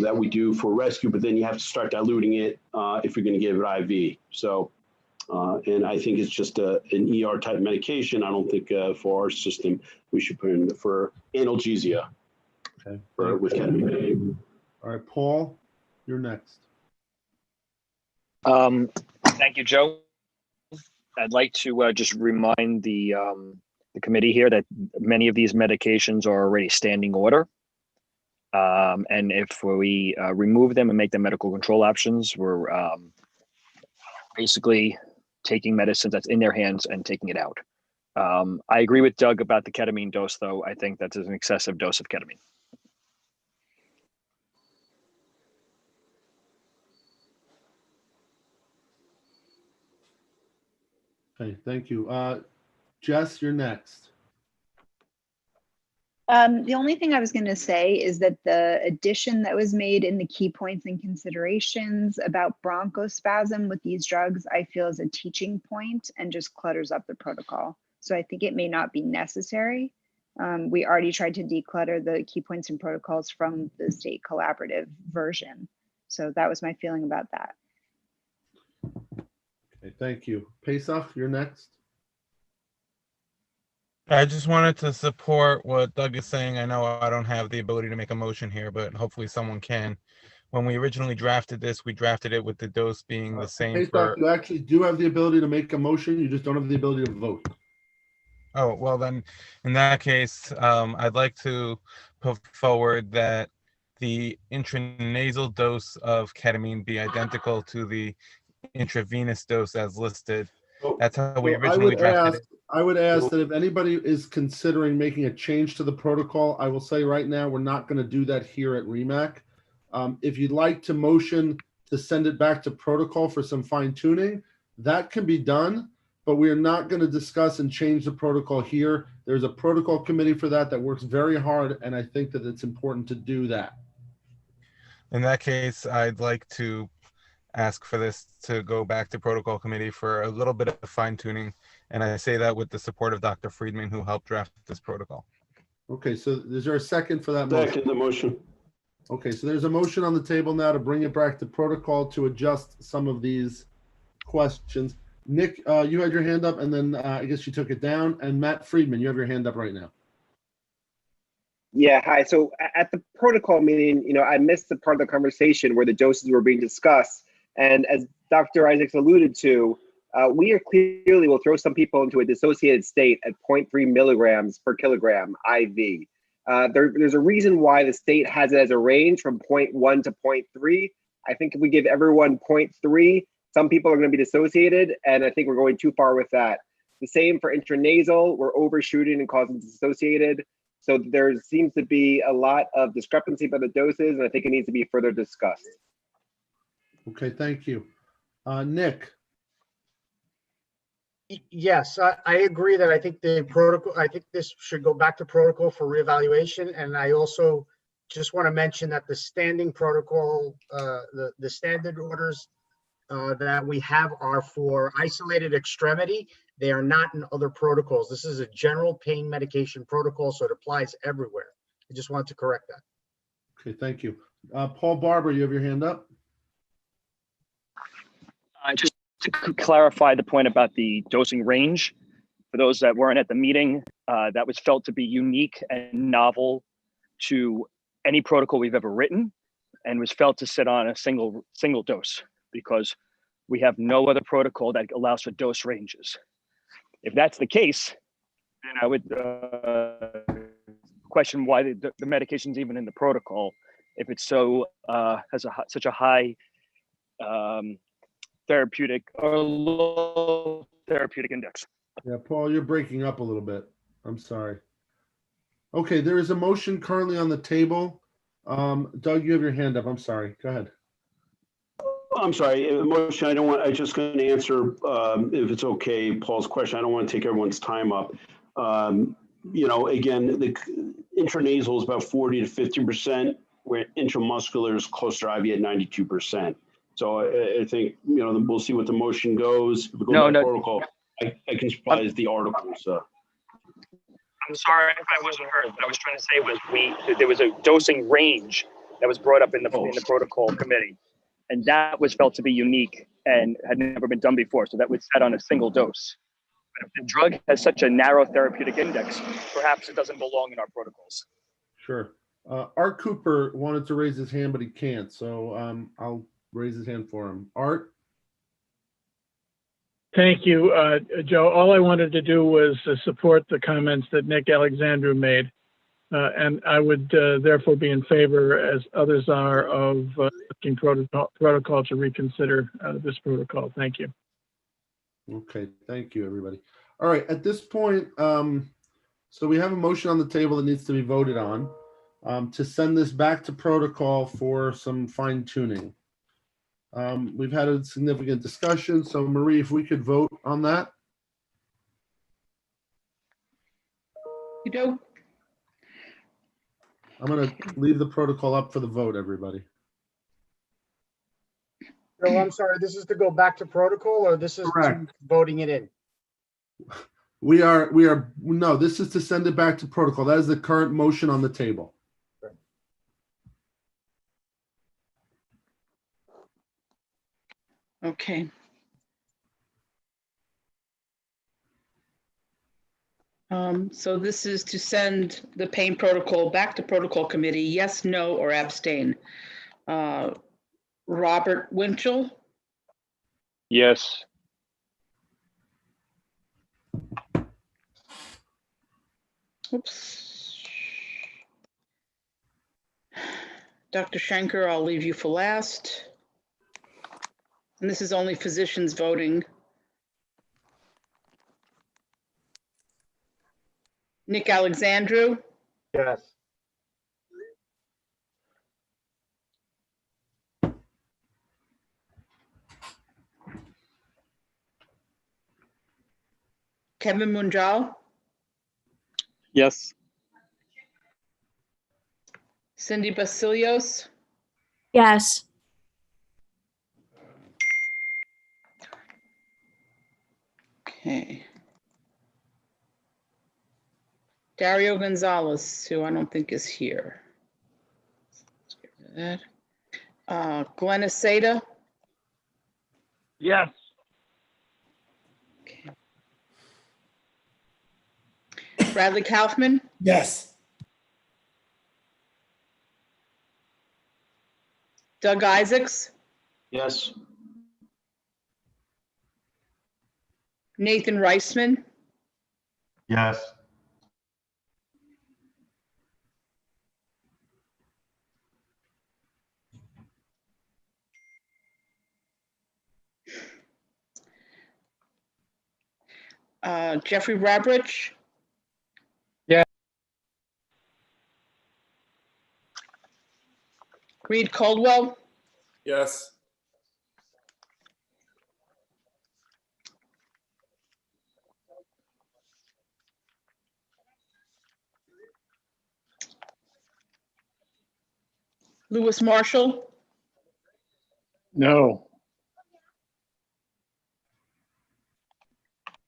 that we do for rescue, but then you have to start diluting it if you're going to give it IV. So, and I think it's just an ER type medication. I don't think for our system, we should put in for analgesia. Okay. With ketamine. All right, Paul, you're next. Thank you, Joe. I'd like to just remind the committee here that many of these medications are already standing order. And if we remove them and make them medical control options, we're basically taking medicine that's in their hands and taking it out. I agree with Doug about the ketamine dose, though. I think that is an excessive dose of ketamine. Okay, thank you. Jess, you're next. The only thing I was going to say is that the addition that was made in the key points and considerations about bronchospasm with these drugs, I feel is a teaching point and just clutters up the protocol. So I think it may not be necessary. We already tried to declutter the key points and protocols from the state collaborative version. So that was my feeling about that. Okay, thank you. Pesach, you're next. I just wanted to support what Doug is saying. I know I don't have the ability to make a motion here, but hopefully someone can. When we originally drafted this, we drafted it with the dose being the same Pesach, for. you actually do have the ability to make a motion. You just don't have the ability to vote. Oh, well then, in that case, I'd like to put forward that the intranasal dose of ketamine be identical to the intravenous dose as listed. That's how we So originally drafted it. I would ask that if anybody is considering making a change to the protocol, I will say right now, we're not going to do that here at REMAC. If you'd like to motion to send it back to protocol for some fine tuning, that can be done, but we are not going to discuss and change the protocol here. There's a protocol committee for that works very hard, and I think that it's important to do that. In that case, I'd like to ask for this to go back to protocol committee for a little bit of fine tuning. And I say that with the support of Dr. Friedman, who helped draft this protocol. Okay, so is there a second for that motion? Second the motion. Okay, so there's a motion on the table now to bring it back to protocol to adjust some of these questions. Nick, you had your hand up, and then I guess you took it down. And Matt Friedman, you have your hand up right now. Yeah, hi. So at the protocol meeting, I missed the part of the conversation where the doses were being discussed. And as Dr. Isaacs alluded to, we are clearly will throw some people into a dissociated state at 0.3 milligrams per kilogram IV. There's a reason why the state has it as a range from 0.1 to 0.3. I think if we give everyone 0.3, some people are going to be dissociated, and I think we're going too far with that. The same for intranasal, we're overshooting and causing dissociated. So there seems to be a lot of discrepancy by the doses, and I think it needs to be further discussed. Okay, thank you. Nick. Yes, I agree that I think the protocol, I think this should go back to protocol for reevaluation. And I also just want to mention that the standing protocol, the standard orders that we have are for isolated extremity. They are not in other protocols. This is a general pain medication protocol, so it applies everywhere. I just wanted to correct that. Okay, thank you. Paul Barber, you have your hand up. Just to clarify the point about the dosing range, for those that weren't at the meeting, that was felt to be unique and novel to any protocol we've ever written, and was felt to sit on a single dose, because we have no other protocol that allows for dose ranges. If that's the case, then I would question why the medication's even in the protocol if it's so has such a high therapeutic or low therapeutic index. Yeah, Paul, you're breaking up a little bit. I'm sorry. Okay, there is a motion currently on the table. Doug, you have your hand up. I'm sorry. Go ahead. I'm sorry, motion. I just going to answer, if it's okay, Paul's question. I don't want to take everyone's time up. Again, the intranasal is about 40 to 50%, where intramuscular is closer to IV at 92%. So I think, we'll see what the motion goes. If we go by protocol, I can supply the articles. I'm sorry if I wasn't heard. What I was trying to say was there was a dosing range that was brought up in the protocol committee, and that was felt to be unique and had never been done before. So that was set on a single dose. But if the drug has such a narrow therapeutic index, perhaps it doesn't belong in our protocols. Sure. Art Cooper wanted to raise his hand, but he can't. So I'll raise his hand for him. Art? Thank you, Joe. All I wanted to do was support the comments that Nick Alexandru made. And I would therefore be in favor, as others are, of asking protocol to reconsider this protocol. Thank you. Okay, thank you, everybody. All right, at this point, so we have a motion on the table that needs to be voted on to send this back to protocol for some fine tuning. We've had a significant discussion, so Marie, if we could vote on that. You do. I'm going to leave the protocol up for the vote, everybody. No, I'm sorry, this is to go back to protocol, or this is Correct. voting it in? No, this is to send it back to protocol. That is the current motion on the table. Okay. So this is to send the pain protocol back to protocol committee, yes, no, or abstain. Robert Winchell, Yes. oops. Dr. Schenker, I'll leave you for last. And this is only physicians voting. Nick Alexandru, Yes. Kevin Munjal, Yes. Cindy Basilios, Yes. okay. Dario Gonzalez, who I don't think is here. Let's get rid of that. Glenn Asada, Yes. Bradley Kaufman, Yes. Doug Isaacs, Yes. Nathan Reisman, Yes. Jeffrey Rabrich, Yeah. Reed Caldwell, Yes. Lewis Marshall, No.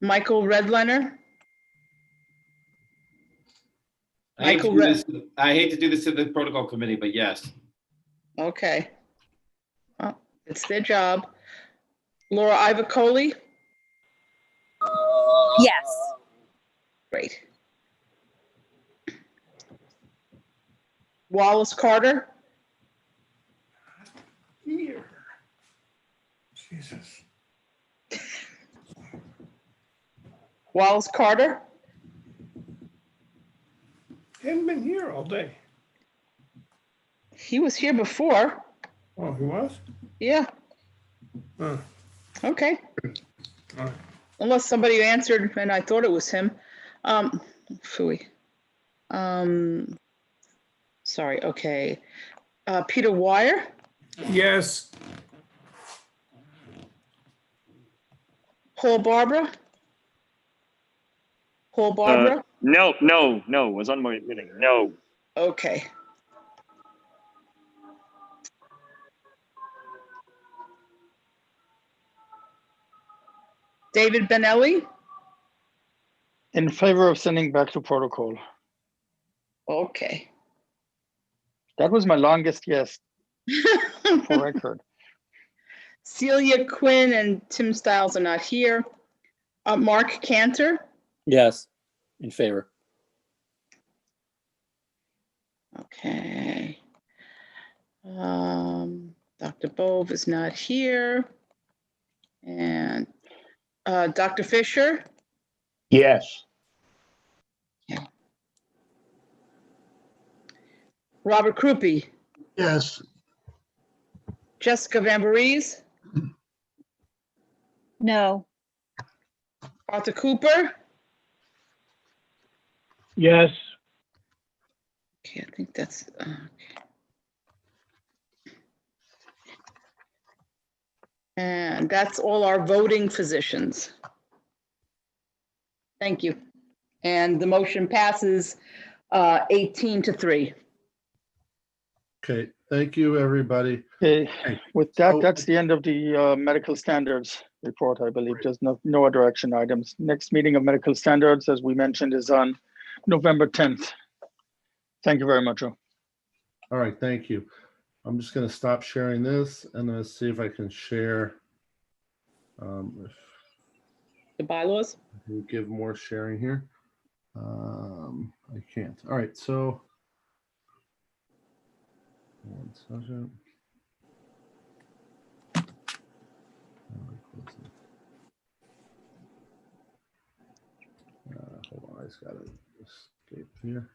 Michael Redlener, I hate, to Michael do this, I hate to do this to the protocol committee, but yes. okay. Well, it's their job. Laura Ivacoli, Yes. great. Wallace Carter, Here. Jesus. Wallace Carter, Hadn't been here all day. he was here before. Oh, he was? Yeah, Huh. okay. All right. Unless somebody answered and I thought it was him. Phooey. Sorry, okay. Peter Wire, Yes. Paul Barbara. Paul Barbara, No, was on my meeting. No. okay. David Benelli, In favor of sending back to protocol. okay. That was my longest yes for record. Celia Quinn and Tim Stiles are not here. Mark Cantor, Yes, in favor. okay. Dr. Bove is not here. And Dr. Fisher, Yes. Robert Krupe, Yes. Jessica Van Voorhees, No. Arthur Cooper. Yes. Okay, I think that's, okay. And that's all our voting physicians. Thank you. And the motion passes 18-3. Okay, thank you, everybody. Okay, with that, that's the end of the medical standards. report, I believe. There's no other action items. Next meeting of medical standards, as we mentioned, is on November 10th. Thank you very much, Joe. All right, thank you. I'm just going to stop sharing this and then see if I can share. If The bylaws? I can give more sharing here. I can't. All right, so one second. Hold on, I just got to escape here.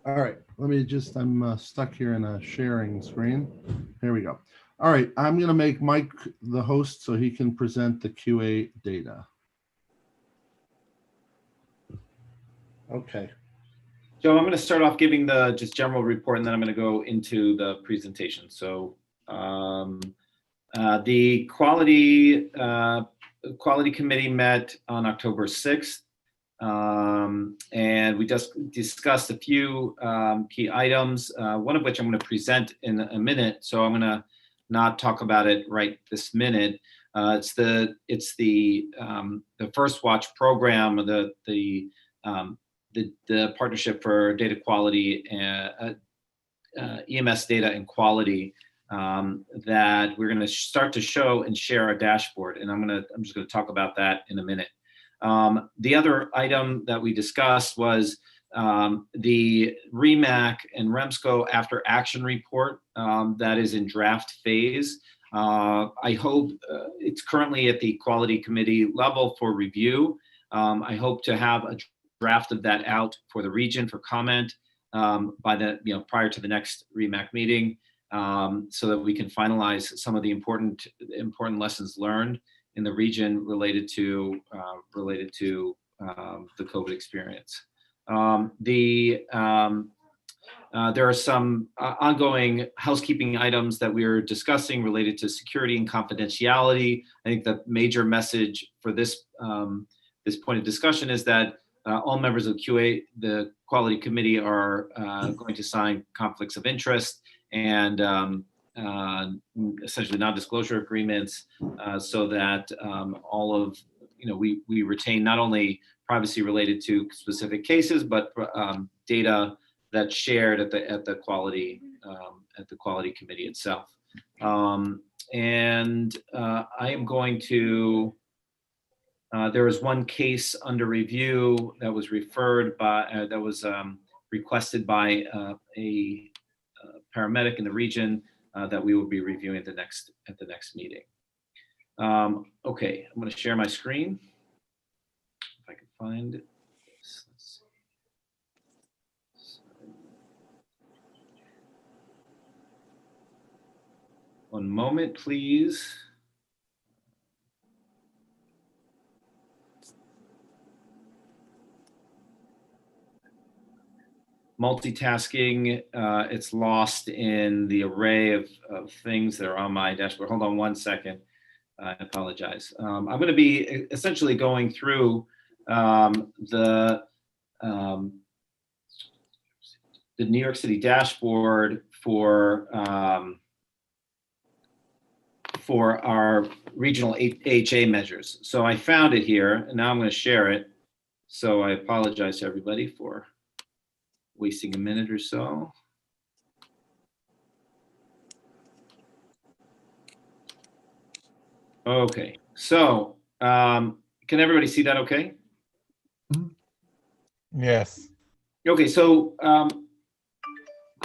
All right, let me just, I'm stuck here in a sharing screen. Here we go. All right, I'm going to make Mike the host so he can present the QA data. Okay. Joe, I'm going to start off giving the just general report, and then I'm going to go into the presentation. So the quality committee met on October 6th. And we just discussed a few key items, one of which I'm going to present in a minute. So I'm going to not talk about it right this minute. It's the First Watch program, the partnership for data quality and EMS data and quality that we're going to start to show and share a dashboard. And I'm just going to talk about that in a minute. The other item that we discussed was the REMAC and REMSCO after action report that is in draft phase. I hope it's currently at the quality committee level for review. I hope to have a draft of that out for the region for comment by the prior to the next REMAC meeting, so that we can finalize some of the important lessons learned in the region related to the COVID experience. There are some ongoing housekeeping items that we're discussing related to security and confidentiality. I think the major message for this point of discussion is that all members of QA, the quality committee, are going to sign conflicts of interest and essentially non-disclosure agreements, so that all of we retain not only privacy related to specific cases, but data that's shared at the quality committee itself. And I am going to. There was one case under review that was referred by that was requested by a paramedic in the region that we will be reviewing at the next meeting. Okay, I'm going to share my screen if I can find it. One moment, please. Multitasking, it's lost in the array of things that are on my dashboard. Hold on one second. I apologize. I'm going to be essentially going through the New York City dashboard for our regional AHA measures. So I found it here, and now I'm going to share it. So I apologize to everybody for wasting a minute or so. Okay, so can everybody see that okay? Yes. Okay, so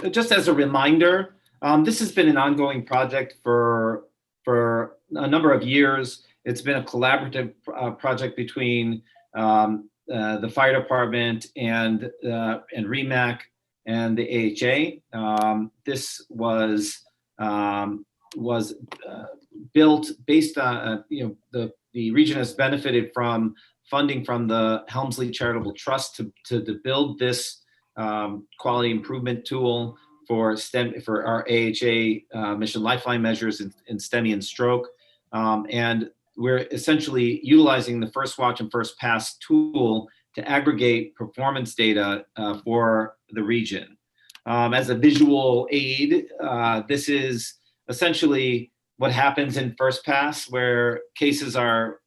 just as a reminder, this has been an ongoing project for a number of years. It's been a collaborative project between the fire department and REMAC and the AHA. This was built based on the region has benefited from funding from the Helmsley Charitable Trust to build this quality improvement tool for our AHA mission lifeline measures in STEMI and stroke, and we're essentially utilizing the First Watch and First Pass tool to aggregate performance data for the region. As a visual aid, this is essentially what happens in First Pass, where cases are,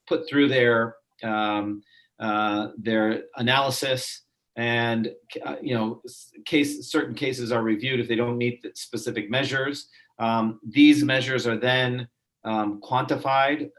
put through their analysis, and certain cases are reviewed if they don't meet the specific measures. These measures are then quantified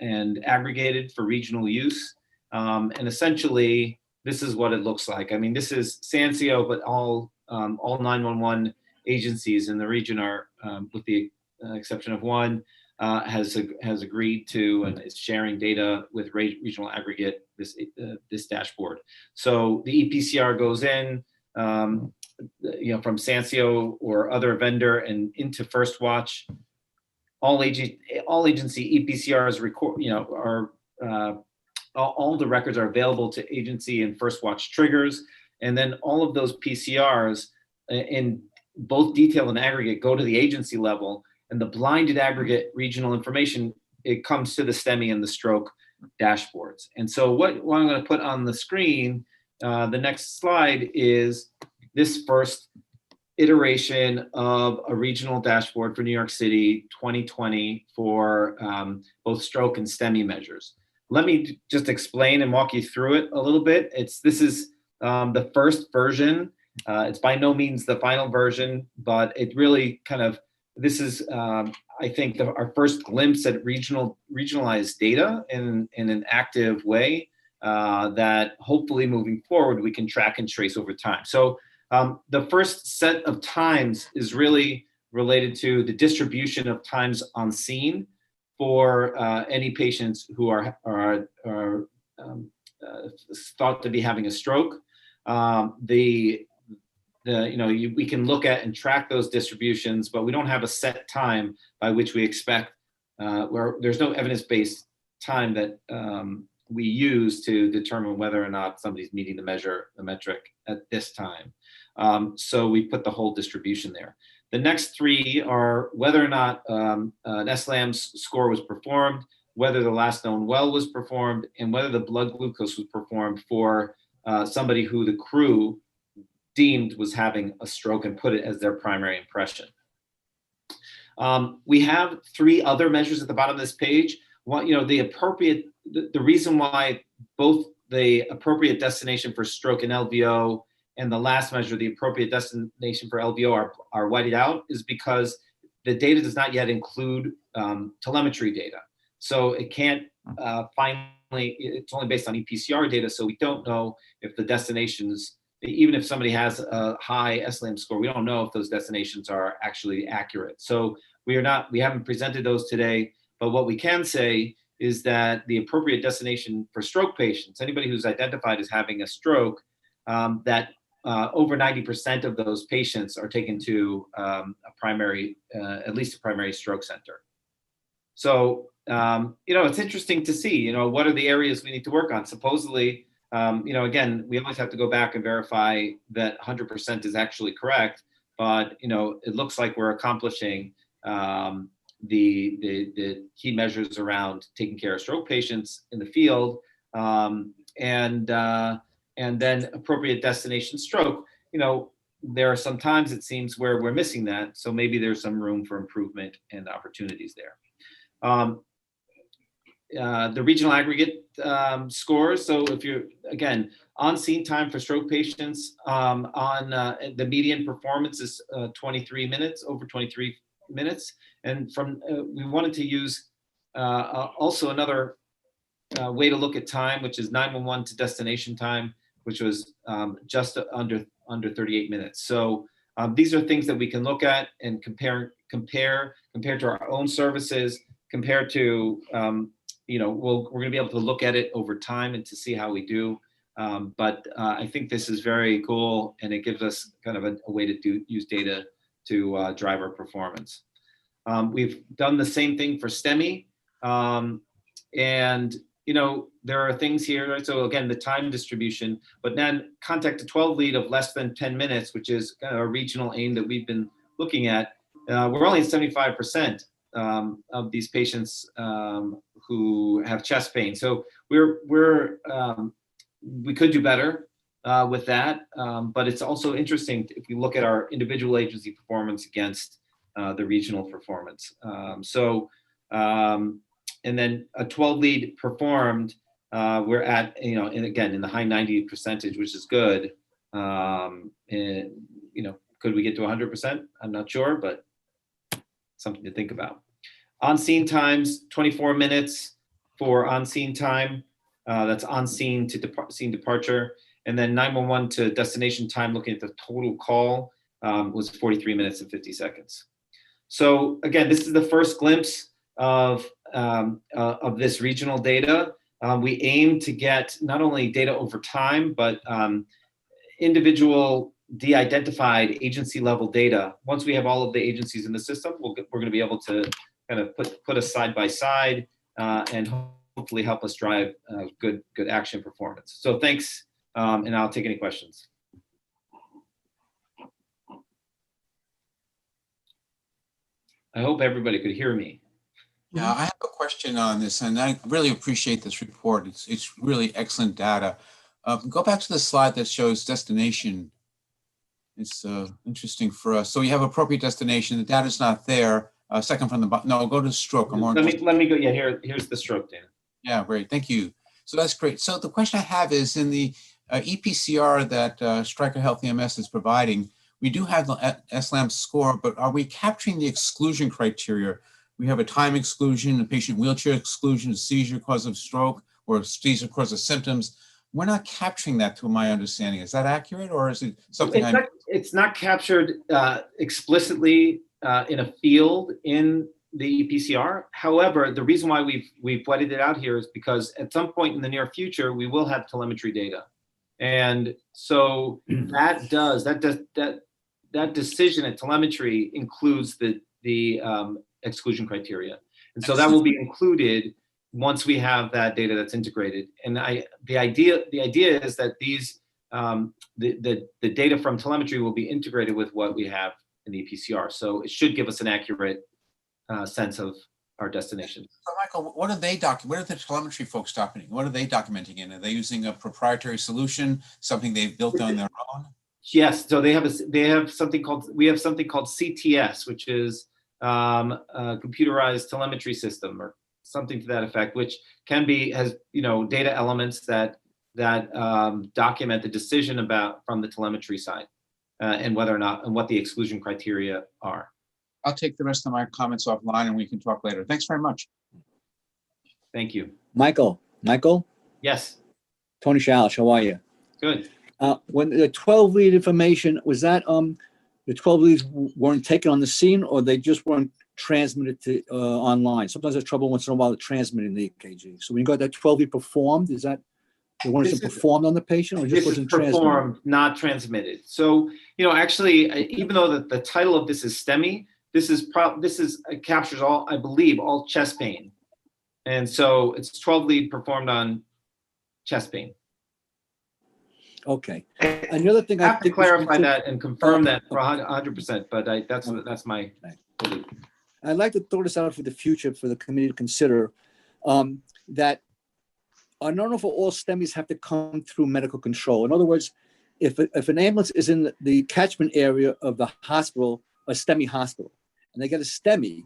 and aggregated for regional use, and essentially this is what it looks like. I mean, this is SANSIO, but all 911 agencies in the region are, with the exception of one, has agreed to and is sharing data with regional aggregate, this dashboard. So the ePCR goes in, from SANSIO or other vendor and into First Watch. All agency ePCRs record, all the records are available to agency and First Watch triggers, and then all of those PCRs in both detail and aggregate go to the agency level, and the blinded aggregate regional information, it comes to the STEMI and the stroke dashboards. And so what I'm going to put on the screen, the next slide, is this first iteration of a regional dashboard for New York City 2020 for both stroke and STEMI measures. Let me just explain and walk you through it a little bit. This is the first version. It's by no means the final version, but it really kind of, this is, I think, our first glimpse at regionalized data in an active way that hopefully moving forward we can track and trace over time. So the first set of times is really related to the distribution of times on scene for any patients who are thought to be having a stroke. We can look at and track those distributions, but we don't have a set time by which we expect, where there's no evidence-based time that we use to determine whether or not somebody's meeting the metric at this time. So we put the whole distribution there. The next three are whether or not an SLAM score was performed, whether the last known well was performed, and whether the blood glucose was performed for somebody who the crew deemed was having a stroke and put it as their primary impression. We have three other measures at the bottom of this page. One, the reason why both the appropriate destination for stroke and LVO and the last measure, the appropriate destination for LVO, are whited out is because the data does not yet include telemetry data. So it can't it's only based on ePCR data, so we don't know if the destinations, even if somebody has a high SLAM score, we don't know if those destinations are actually accurate. So we haven't presented those today, but what we can say is that the appropriate destination for stroke patients, anybody who's identified as having a stroke, that over 90% of those patients are taken to at least a primary stroke center. So, it's interesting to see, what are the areas we need to work on? Supposedly, again, we always have to go back and verify that 100% is actually correct, but, it looks like we're accomplishing the key measures around taking care of stroke patients in the field, and then appropriate destination stroke. There are some times it seems where we're missing that, so maybe there's some room for improvement and opportunities there. The regional aggregate scores. So if you're, again, on-scene time for stroke patients, the median performance is 23 minutes, over 23 minutes. And we wanted to use also another way to look at time, which is 911 to destination time, which was just under 38 minutes. So these are things that we can look at and compare to our own services, compare to, we're going to be able to look at it over time and to see how we do. But I think this is very cool, and it gives us kind of a way to use data to drive our performance. We've done the same thing for STEMI, and there are things here, right? So again, the time distribution, but then contact to 12 lead of less than 10 minutes, which is kind of a regional aim that we've been looking at. We're only at 75% of these patients who have chest pain. So we could do better. with that, but it's also interesting if you look at our individual agency performance against the regional performance. And then a 12 lead performed, we're at, and again, in the high 90%, which is good. And, could we get to 100%? I'm not sure, but something to think about. On-scene times, 24 minutes for on-scene time. That's on-scene to scene departure. And then 911 to destination time, looking at the total call, was 43 minutes and 50 seconds. So again, this is the first glimpse of this regional data. We aim to get not only data over time, but individual de-identified agency level data. Once we have all of the agencies in the system, we're going to be able to kind of put us side by side and hopefully help us drive good action performance. So thanks, and I'll take any questions. I hope everybody could hear me. Yeah, I have a question on this, and I really appreciate this report. It's really excellent data. Go back to the slide that shows destination. It's interesting for us. So you have appropriate destination. The data's not there. Second from the bottom. No, go to stroke. Let me go. Yeah, here's the stroke data. Yeah, great. Thank you. So that's great. So the question I have is in the EPCR that Stryker Health EMS is providing, we do have the SLAM score, but are we capturing the exclusion criteria? We have a time exclusion, a patient wheelchair exclusion, a seizure cause of stroke, or a seizure cause of symptoms. We're not capturing that, to my understanding. Is that accurate, or is it something? It's not captured explicitly in a field in the EPCR. However, the reason why we've wedded it out here is because at some point in the near future we will have telemetry data, and so that decision at telemetry includes the exclusion criteria, and so that will be included once we have that data that's integrated. And the idea is that these the data from telemetry will be integrated with what we have in the EPCR, so it should give us an accurate sense of our destination. So Michael, what are they what are the telemetry folks documenting? What are they documenting in? Are they using a proprietary solution, something they've built on their own? Yes, so we have something called CTS, which is a computerized telemetry system or something to that effect, which has data elements that document the decision from the telemetry side and whether or not and what the exclusion criteria are. I'll take the rest of my comments offline and we can talk later. Thanks very much. Thank you. Michael? Yes. Tony Shalish, how are you? Good. When the 12 lead information, was that the 12 leads weren't taken on the scene, or they just weren't transmitted to online? Sometimes there's trouble once in a while with transmitting the EKG. So when you got that 12 lead performed, is that it wasn't performed on the patient, or just wasn't transmitted? Performed, not transmitted. So actually, even though the title of this is STEMI, it captures I believe all chest pain, and so it's 12 lead performed on chest pain. Okay. Another thing I have to clarify that and confirm that for 100%, but that's my belief. I'd like to throw this out for the future for the committee to consider, that I don't know if all STEMIs have to come through medical control. In other words, if an ambulance is in the catchment area of the hospital, a STEMI hospital, and they get a STEMI,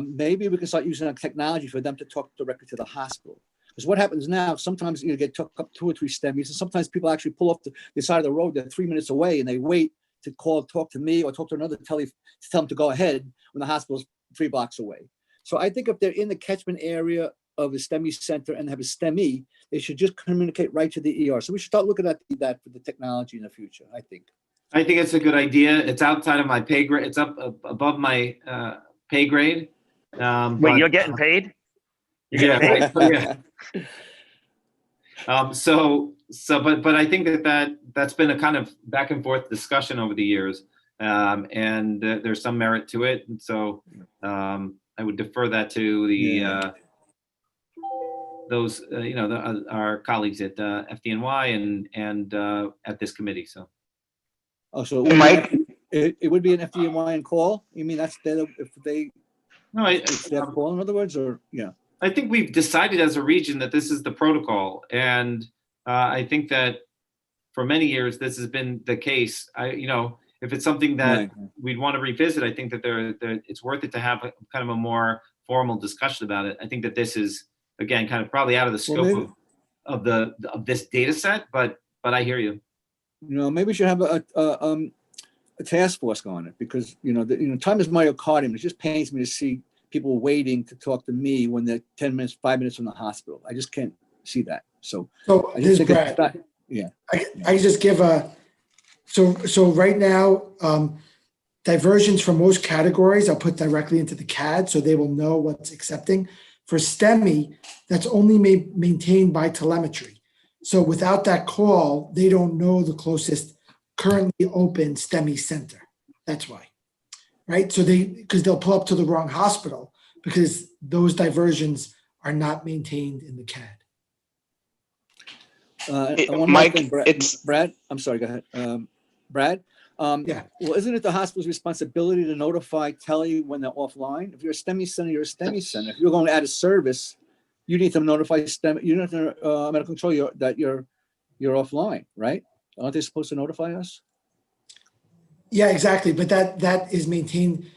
maybe we can start using that technology for them to talk directly to the hospital. Because what happens now, sometimes you get took up 2 or 3 STEMIs, and sometimes people actually pull off the side of the road. They're 3 minutes away, and they wait to talk to me or talk to another tele to tell them to go ahead when the hospital's 3 blocks away. So I think if they're in the catchment area of a STEMI center and have a STEMI, they should just communicate right to the ER. So we should start looking at that for the technology in the future, I think. I think it's a good idea. It's outside of my pay grade. It's up above my pay grade. Wait, you're getting paid? You're getting paid? Yeah. But I think that's been a kind of back and forth discussion over the years, and there's some merit to it. And so I would defer that to the our colleagues at FDNY and at this committee. So. Oh, so it would be an FDNY and call? You mean that's if they have call, in other words, or yeah? I think we've decided as a region that this is the protocol, and I think that for many years, this has been the case. If it's something that Right. we'd want to revisit, I think that it's worth it to have a kind of a more formal discussion about it. I think that this is, again, kind of probably out of the scope of this data set, but I hear you. Maybe we should have a task force on it, because time is myocardium. It just pains me to see people waiting to talk to me when they're 10 minutes, 5 minutes from the hospital. I just can't see that. So I this just think Brad, it's not, yeah. I just give so right now, diversions from most categories are put directly into the CAD, so they will know what's accepting. For STEMI, that's only maintained by telemetry. So without that call, they don't know the closest currently open STEMI center. That's why, right? So because they'll pull up to the wrong hospital because those diversions are not maintained in the CAD. Mike, Brad, I'm sorry, go ahead. Brad, yeah. Well, isn't it the hospital's responsibility to notify tele when they're offline? If you're a STEMI center, you're a STEMI center. If you're going to add a service, you need to notify STEMI, you need to medical control that you're offline, right? Aren't they supposed to notify us? Yeah, exactly. But that is maintained.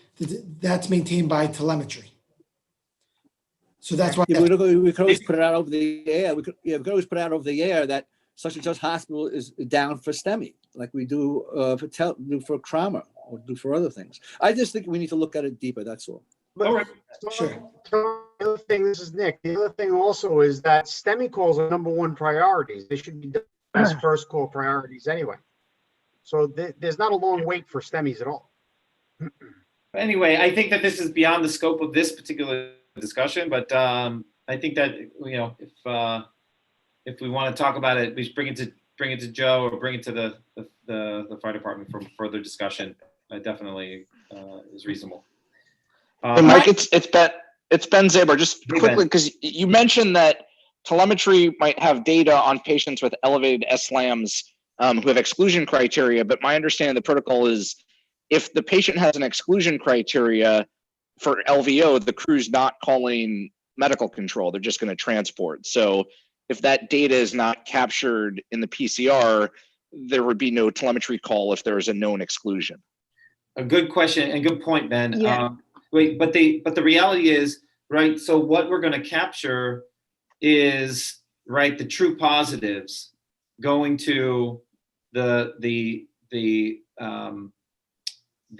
That's maintained by telemetry. So that's why we could always put it out over the air. We could always put it out over the air that such and such hospital is down for STEMI, like we do for trauma or do for other things. I just think we need to look at it deeper. That's all. But, all right. Sure. The other thing, this is Nick. The other thing also is that STEMI calls are #1 priorities. They should be done as first call priorities anyway. So there's not a long wait for STEMIs at all. Anyway, I think that this is beyond the scope of this particular discussion, but I think that if we want to talk about it, we should bring it to Joe or bring it to the fire department for further discussion. Definitely is reasonable. Hey, Mike, it's Ben Zaber. Just quickly, because you mentioned that telemetry might have data on patients with elevated SLAMs who have exclusion criteria, but my understanding of the protocol is if the patient has an exclusion criteria for LVO, the crew's not calling medical control. They're just going to transport. So if that data is not captured in the PCR, there would be no telemetry call if there is a known exclusion. A good question and good point, Ben. Yeah. But the reality is, right, so what we're going to capture is, right, the true positives going to the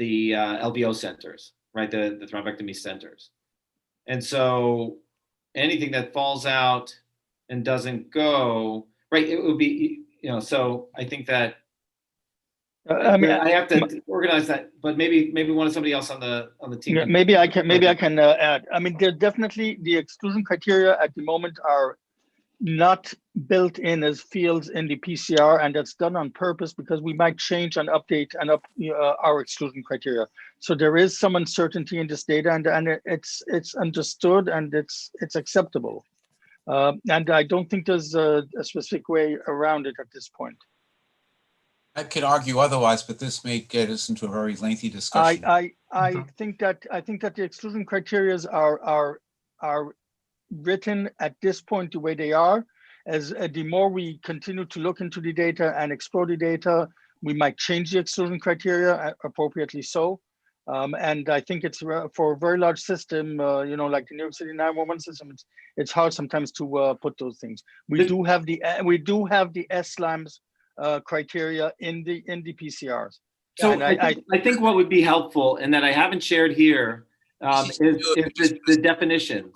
LVO centers, right, the thrombectomy centers. And so anything that falls out and doesn't go, right, it would be, so I think that I have to organize that, but maybe somebody else on the team. Yeah, maybe I can add. I mean, there definitely the exclusion criteria at the moment are not built in as fields in the PCR, and that's done on purpose because we might change and update our exclusion criteria. So there is some uncertainty in this data, and it's understood and it's acceptable. And I don't think there's a specific way around it at this point. I could argue otherwise, but this may get us into a very lengthy discussion. I think that the exclusion criteria are written at this point the way they are. As the more we continue to look into the data and explore the data, we might change the exclusion criteria appropriately so. And I think it's for a very large system, like the New York City 911 system, it's hard sometimes to put those things. We do have the SLAMs criteria in the PCRs. So and I think what would be helpful, and that I haven't shared here, is the definitions.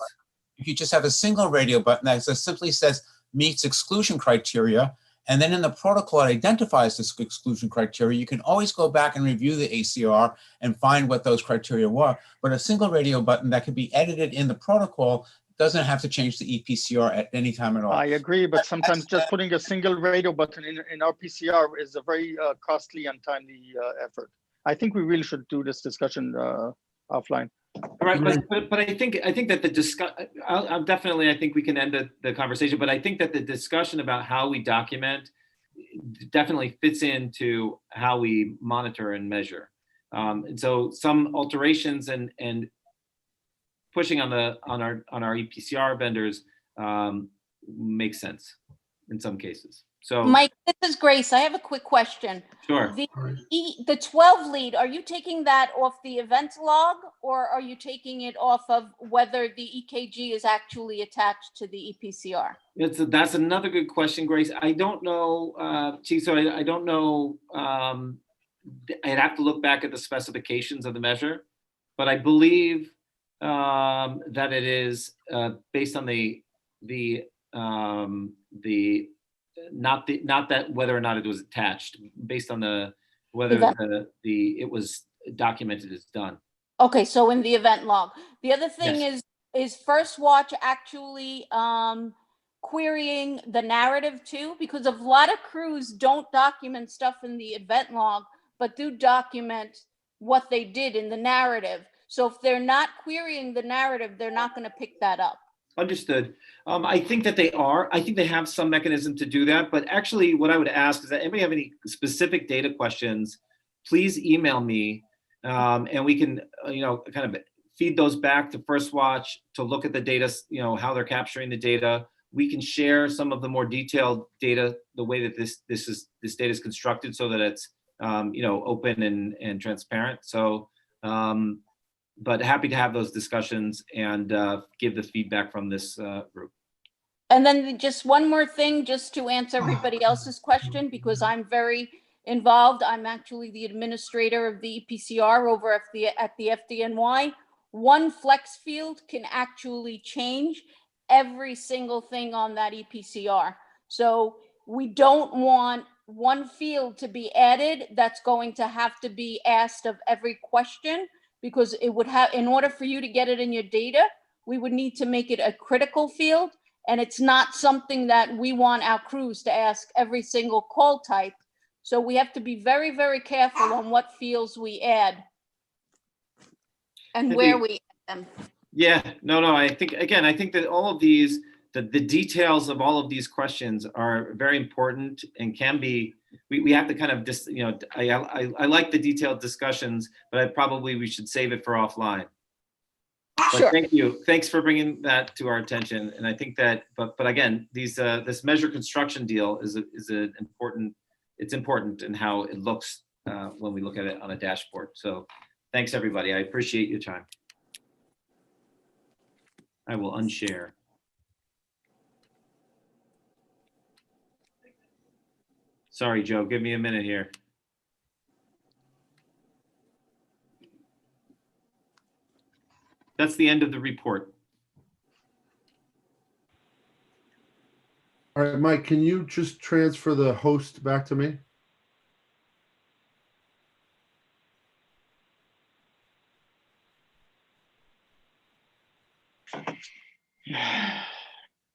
If you just have a single radio button that simply says meets exclusion criteria, and then in the protocol it identifies this exclusion criteria, you can always go back and review the ACR and find what those criteria were. But a single radio button that can be edited in the protocol doesn't have to change the ePCR at any time at all. I agree, but sometimes just putting a single radio button in our PCR is a very costly and timely effort. I think we really should do this discussion offline. All right, but I think that the discussion, I think we can end the conversation, but I think that the discussion about how we document definitely fits into how we monitor and measure. And so some alterations and pushing on our ePCR vendors makes sense in some cases. So, Mike, this is Grace. I have a quick question. sure. The 12 lead, are you taking that off the event log, or are you taking it off of whether the EKG is actually attached to the EPCR? That's another good question, Grace. I don't know, Chief, so I don't know. I'd have to look back at the specifications of the measure, but I believe that it is based on not that whether or not it was attached, based on whether it was documented as done. Okay, so in the event log. The other thing is First Watch actually querying the narrative too? Because a lot of crews don't document stuff in the event log, but do document what they did in the narrative. So if they're not querying the narrative, they're not going to pick that up. Understood. I think that they are. I think they have some mechanism to do that. But actually, what I would ask is that anybody have any specific data questions, please email me, and we can, kind of feed those back to First Watch to look at the data, how they're capturing the data. We can share some of the more detailed data, the way that this data is constructed, so that it's open and transparent. So. But happy to have those discussions and give the feedback from this group. And then just one more thing, just to answer everybody else's question, because I'm very involved. I'm actually the administrator of the EPCR over at the FDNY. One flex field can actually change every single thing on that EPCR. So we don't want one field to be added that's going to have to be asked of every question, because it would have, in order for you to get it in your data, we would need to make it a critical field. And it's not something that we want our crews to ask every single call type. So we have to be very, very careful on what fields we add and where we add them. Yeah, no, I think that all of these, the details of all of these questions are very important and can be, we have to kind of just, I like the detailed discussions, but we should save it for offline. But sure. Thank you. Thanks for bringing that to our attention. And I think that, but again, this measure construction deal is important. It's important in how it looks when we look at it on a dashboard. So thanks everybody. I appreciate your time. I will unshare. Sorry, Joe, give me a minute here. That's the end of the report. All right, Mike, can you just transfer the host back to me?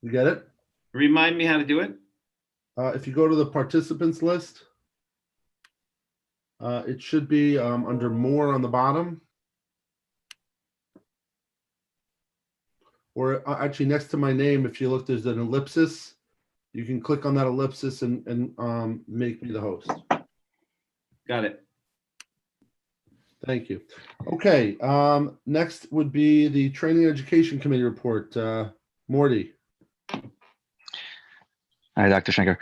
You get it? Remind me how to do it. If you go to the participants list, it should be under more on the bottom. Or actually next to my name, if you look, there's an ellipsis. You can click on that ellipsis and make me the host. Got it. Thank you. Okay, next would be the Training Education Committee report. Morty. Hi, Dr. Schenker.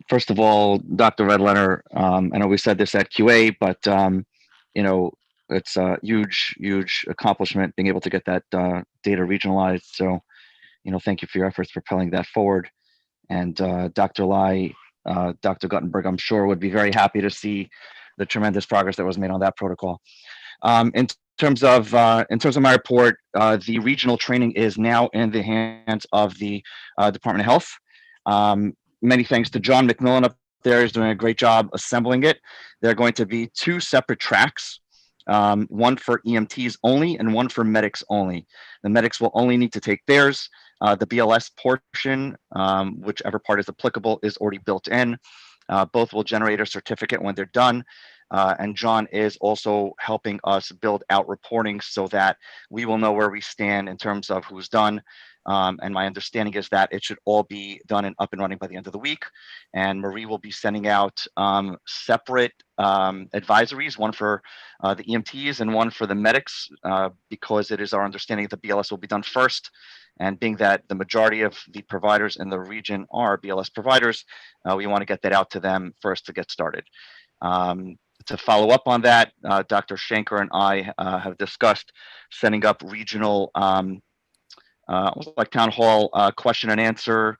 First of all, Dr. Redlener, I know we said this at QA, but it's a huge accomplishment being able to get that data regionalized. So, thank you for your efforts propelling that forward. And Dr. Lai, Dr. Guttenberg, I'm sure would be very happy to see the tremendous progress that was made on that protocol. In terms of my report, the regional training is now in the hands of the Department of Health. Many thanks to John McMillan up there. He's doing a great job assembling it. There are going to be 2 separate tracks, one for EMTs only and one for medics only. The medics will only need to take theirs. The BLS portion, whichever part is applicable, is already built in. Both will generate a certificate when they're done. And John is also helping us build out reporting so that we will know where we stand in terms of who's done. And my understanding is that it should all be done and up and running by the end of the week. And Marie will be sending out separate advisories, one for the EMTs and one for the medics, because it is our understanding that the BLS will be done first. And being that the majority of the providers in the region are BLS providers, we want to get that out to them first to get started. To follow up on that, Dr. Shanker and I have discussed setting up regional like town hall question and answer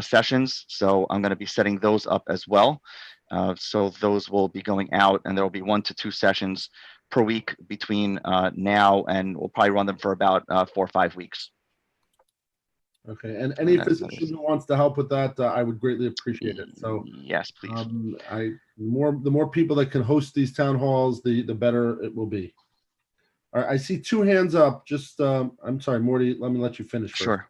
sessions. So I'm going to be setting those up as well. So those will be going out, and there will be 1 to 2 sessions per week between now, and we'll probably run them for about 4 or 5 weeks. Okay, and any physician who wants to help with that, I would greatly appreciate it. So yes, please. The more people that can host these town halls, the better it will be. All right, I see 2 hands up. Just I'm sorry, Morty. Let me let you finish first. Sure.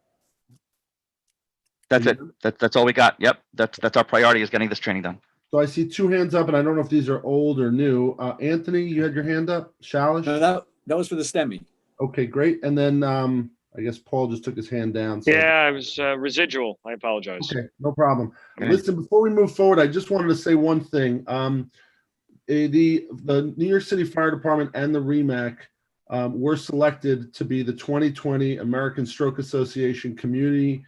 That's it. That's all we got. Yep. That's our priority, is getting this training done. So I see 2 hands up, and I don't know if these are old or new. Anthony, you had your hand up. Shalish. No, that was for the STEMI. Okay, great. And then I guess Paul just took his hand down. So. Yeah, I was residual. I apologize. Okay, no problem. Listen, before we move forward, I just wanted to say one thing. The New York City Fire Department and the REMAC were selected to be the 2020 American Stroke Association Community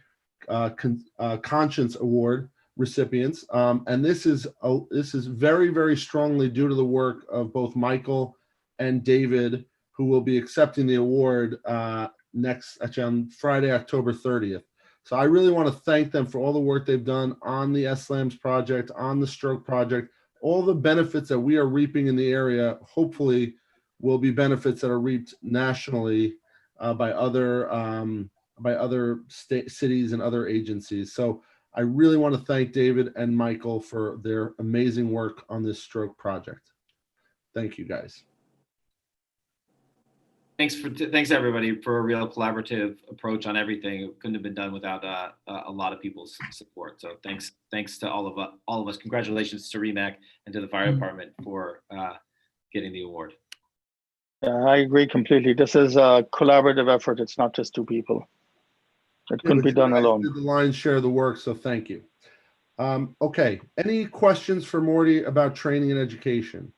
Conscience Award recipients. And this is very, very strongly due to the work of both Michael and David, who will be accepting the award on Friday, October 30th. So I really want to thank them for all the work they've done on the SLAMS project, on the stroke project. All the benefits that we are reaping in the area, hopefully, will be benefits that are reaped nationally by other cities and other agencies. So I really want to thank David and Michael for their amazing work on this stroke project. Thank you, guys. Thanks everybody for a real collaborative approach on everything. It couldn't have been done without a lot of people's support. So thanks to all of us. Congratulations to REMAC and to the fire department for getting the award. Yeah, I agree completely. This is a collaborative effort. It's not just 2 people. It couldn't be done alone. Did the lion's share of the work, so thank you. Okay, any questions for Morty about training and education?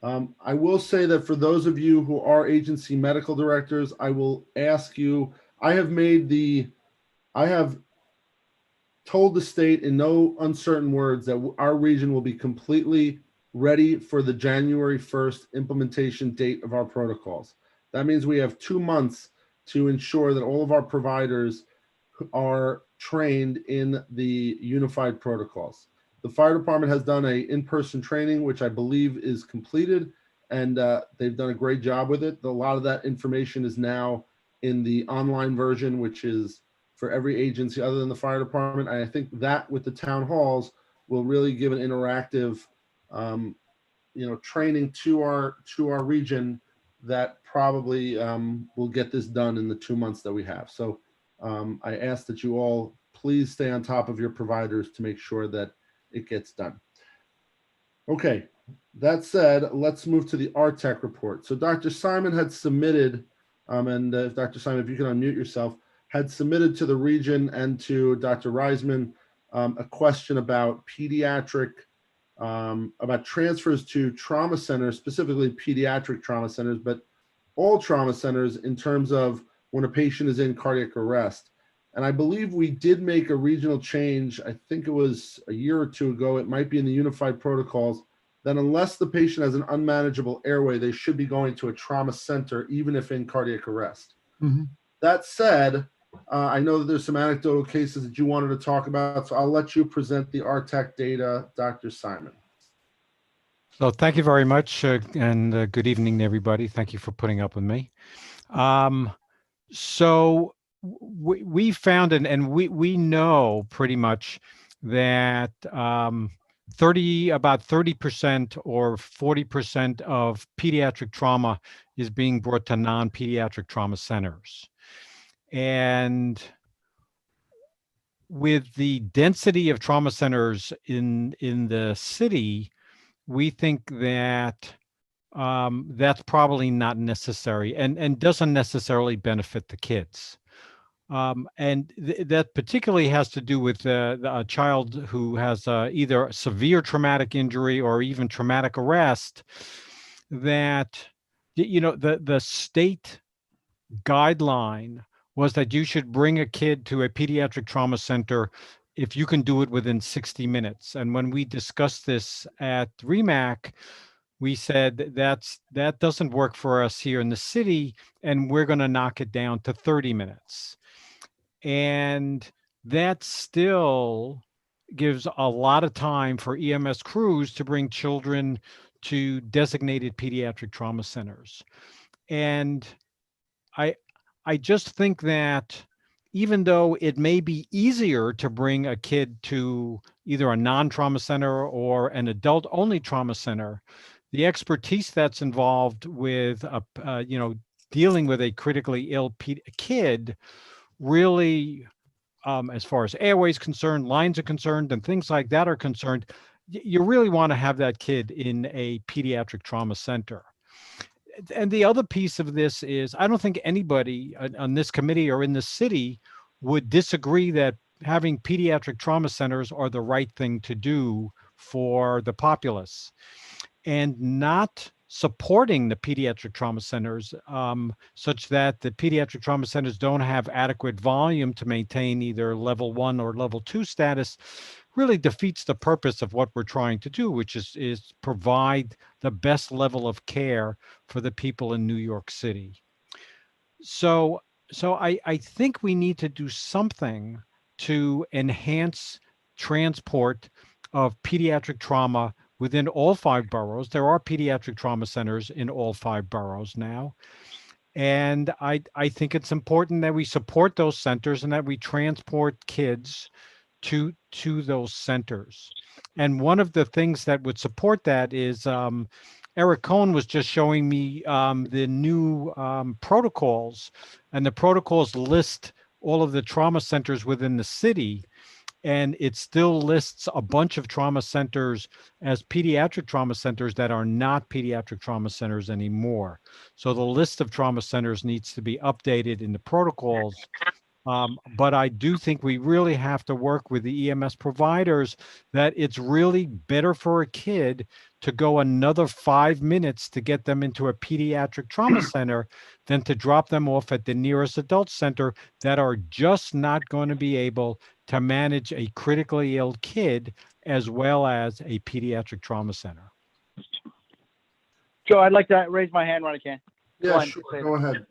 I will say that for those of you who are agency medical directors, I will ask you, I have told the state in no uncertain words that our region will be completely ready for the January 1st implementation date of our protocols. That means we have 2 months to ensure that all of our providers are trained in the unified protocols. The fire department has done an in-person training, which I believe is completed, and they've done a great job with it. A lot of that information is now in the online version, which is for every agency other than the fire department. And I think that with the town halls will really give an interactive, training to our region that probably will get this done in the 2 months that we have. So I ask that you all please stay on top of your providers to make sure that it gets done. Okay, that said, let's move to the RTEC report. So Dr. Simon had submitted, Dr. Simon, if you can unmute yourself, had submitted to the region and to Dr. Reisman a question about pediatric, about transfers to trauma centers, specifically pediatric trauma centers, but all trauma centers in terms of when a patient is in cardiac arrest. And I believe we did make a regional change. I think it was a year or 2 ago. It might be in the unified protocols that unless the patient has an unmanageable airway, they should be going to a trauma center, even if in cardiac arrest. Mm-hmm. That said, I know that there's some anecdotal cases that you wanted to talk about, so I'll let you present the RTEC data, Dr. Simon. So thank you very much, and good evening, everybody. Thank you for putting up with me. So we found, and we know pretty much that about 30% or 40% of pediatric trauma is being brought to non-pediatric trauma centers. And with the density of trauma centers in the city, we think that that's probably not necessary and doesn't necessarily benefit the kids. And that particularly has to do with a child who has either severe traumatic injury or even traumatic arrest, that, you know, the state guideline was that you should bring a kid to a pediatric trauma center if you can do it within 60 minutes. And when we discussed this at REMAC, we said that doesn't work for us here in the city, and we're going to knock it down to 30 minutes. And that still gives a lot of time for EMS crews to bring children to designated pediatric trauma centers. And I just think that even though it may be easier to bring a kid to either a non-trauma center or an adult-only trauma center, the expertise that's involved with you know, dealing with a critically ill kid really, as far as airways concerned, lines are concerned, and things like that are concerned, you really want to have that kid in a pediatric trauma center. And the other piece of this is, I don't think anybody on this committee or in the city would disagree that having pediatric trauma centers are the right thing to do for the populace. And not supporting the pediatric trauma centers such that the pediatric trauma centers don't have adequate volume to maintain either level 1 or level 2 status really defeats the purpose of what we're trying to do, which is provide the best level of care for the people in New York City. So I think we need to do something to enhance transport of pediatric trauma within all 5 boroughs. There are pediatric trauma centers in all 5 boroughs now. And I think it's important that we support those centers and that we transport kids to those centers. And one of the things that would support that is Eric Cohn was just showing me the new protocols, and the protocols list all of the trauma centers within the city. And it still lists a bunch of trauma centers as pediatric trauma centers that are not pediatric trauma centers anymore. So the list of trauma centers needs to be updated in the protocols. But I do think we really have to work with the EMS providers that it's really better for a kid to go another 5 minutes to get them into a pediatric trauma center than to drop them off at the nearest adult center that are just not going to be able to manage a critically ill kid as well as a pediatric trauma center. Joe, I'd like to raise my hand when I can. Yeah, sure. Go ahead.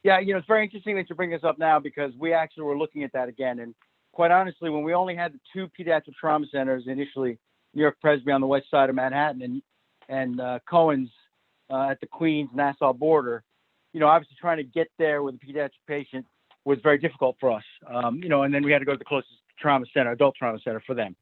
Yeah, you know, it's very interesting that you bring this up now because we actually were looking at that again. And quite honestly, when we only had the 2 pediatric trauma centers initially, New York Presby on the west side of Manhattan and Cohen's at the Queens Nassau border, you know, obviously trying to get there with a pediatric patient was very difficult for us. You know, and then we had to go to the closest trauma center, adult trauma center for them.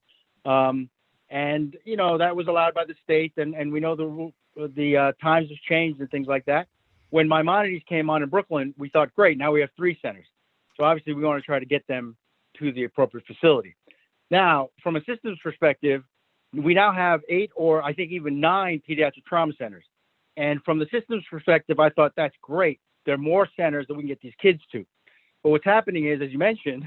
And, you know, that was allowed by the state, and we know the times have changed and things like that. When Maimonides came on in Brooklyn, we thought, great, now we have 3 centers. So obviously we want to try to get them to the appropriate facility. Now, from a systems perspective, we now have 8 or I think even 9 pediatric trauma centers. And from the systems perspective, I thought that's great. There are more centers that we can get these kids to. But what's happening is, as you mentioned,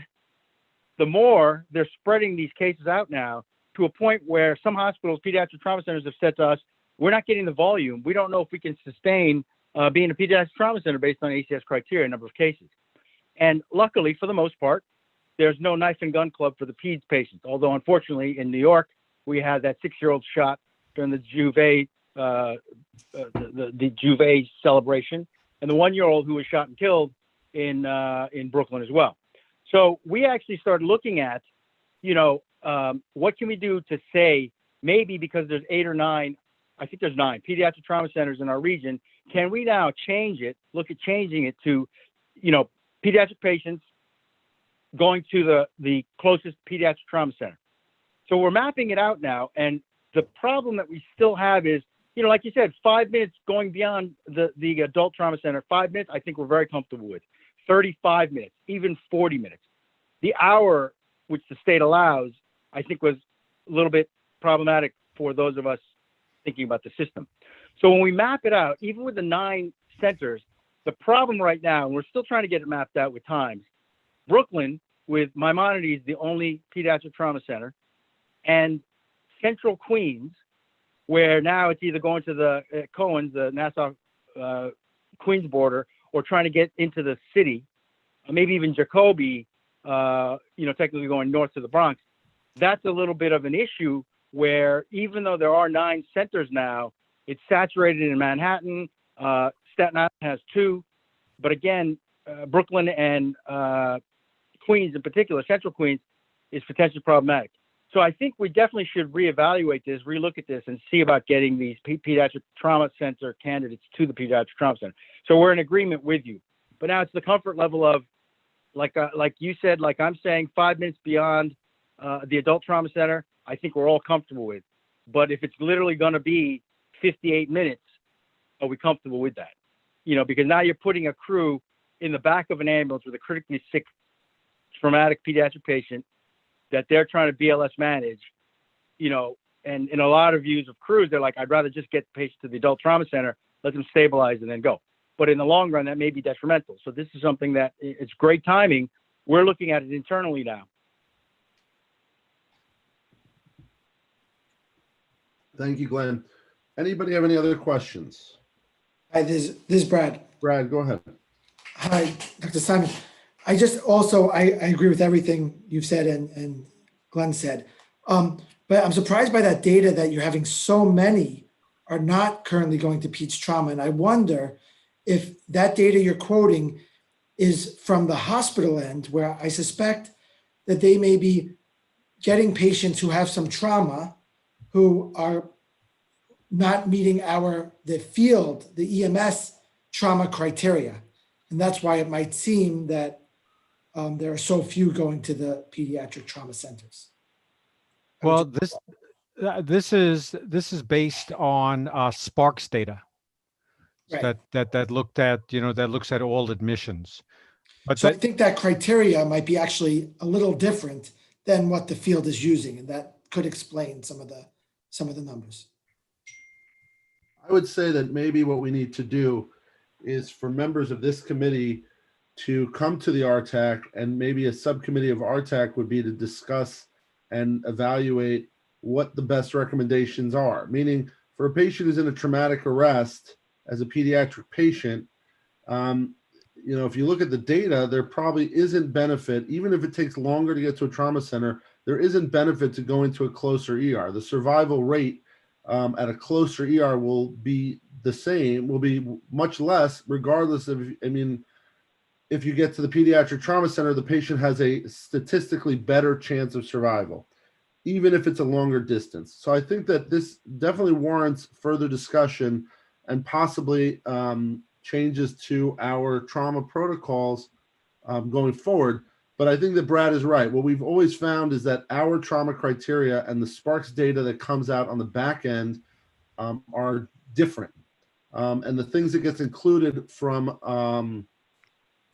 the more they're spreading these cases out now to a point where some hospitals, pediatric trauma centers have said to us, we're not getting the volume. We don't know if we can sustain being a pediatric trauma center based on ACS criteria, number of cases. And luckily, for the most part, there's no knife and gun club for the peds patients. Although, unfortunately, in New York, we had that 6-year-old shot during the Juve the Juve celebration, and the 1-year-old who was shot and killed in Brooklyn as well. So we actually started looking at, you know, what can we do to say maybe because there's 8 or 9, I think there's 9 pediatric trauma centers in our region. Can we now change it, look at changing it to, you know, pediatric patients going to the closest pediatric trauma center? So we're mapping it out now. And the problem that we still have is, you know, like you said, 5 minutes going beyond the adult trauma center, 5 minutes, I think we're very comfortable with. 35 minutes, even 40 minutes. The hour, which the state allows, I think was a little bit problematic for those of us thinking about the system. So when we map it out, even with the 9 centers, the problem right now, and we're still trying to get it mapped out with times, Brooklyn with Maimonides, the only pediatric trauma center, and Central Queens, where now it's either going to the Cohen's, the Nassau Queens border, or trying to get into the city, maybe even Jacoby, technically going north to the Bronx. That's a little bit of an issue where even though there are 9 centers now, it's saturated in Manhattan. Staten Island has 2, but again, Brooklyn and Queens in particular, Central Queens, is potentially problematic. So I think we definitely should reevaluate this, relook at this, and see about getting these pediatric trauma center candidates to the pediatric trauma center. So we're in agreement with you. But now it's the comfort level of, like you said, like I'm saying, 5 minutes beyond the adult trauma center, I think we're all comfortable with. But if it's literally going to be 58 minutes, are we comfortable with that? Because now you're putting a crew in the back of an ambulance with a critically sick, traumatic pediatric patient that they're trying to BLS manage, and in a lot of views of crews, they're like, I'd rather just get the patient to the adult trauma center, let them stabilize and then go. But in the long run, that may be detrimental. So this is something that it's great timing. We're looking at it internally now. Thank you, Glenn. Anybody have any other questions? Hi, this is Brad. Brad, go ahead. Hi, Dr. Simon. I agree with everything you've said and Glenn said. But I'm surprised by that data that you're having so many are not currently going to peds trauma. And I wonder if that data you're quoting is from the hospital end, where I suspect that they may be getting patients who have some trauma who are not meeting the EMS trauma criteria. And that's why it might seem that there are so few going to the pediatric trauma centers. Well, this is based on Sparks data. Right. that looked at, that looks at all admissions. But So I think that criteria might be actually a little different than what the field is using, and that could explain some of the numbers. I would say that maybe what we need to do is for members of this committee to come to the RTAC, and maybe a subcommittee of RTAC would be to discuss and evaluate what the best recommendations are. Meaning, for a patient who's in a traumatic arrest as a pediatric patient, if you look at the data, there probably isn't benefit, even if it takes longer to get to a trauma center, there isn't benefit to going to a closer ER. The survival rate at a closer ER will be the same, will be much less, regardless of, if you get to the pediatric trauma center, the patient has a statistically better chance of survival, even if it's a longer distance. So I think that this definitely warrants further discussion and possibly changes to our trauma protocols going forward. But I think that Brad is right. What we've always found is that our trauma criteria and the Sparks data that comes out on the back end are different. And the things that gets included from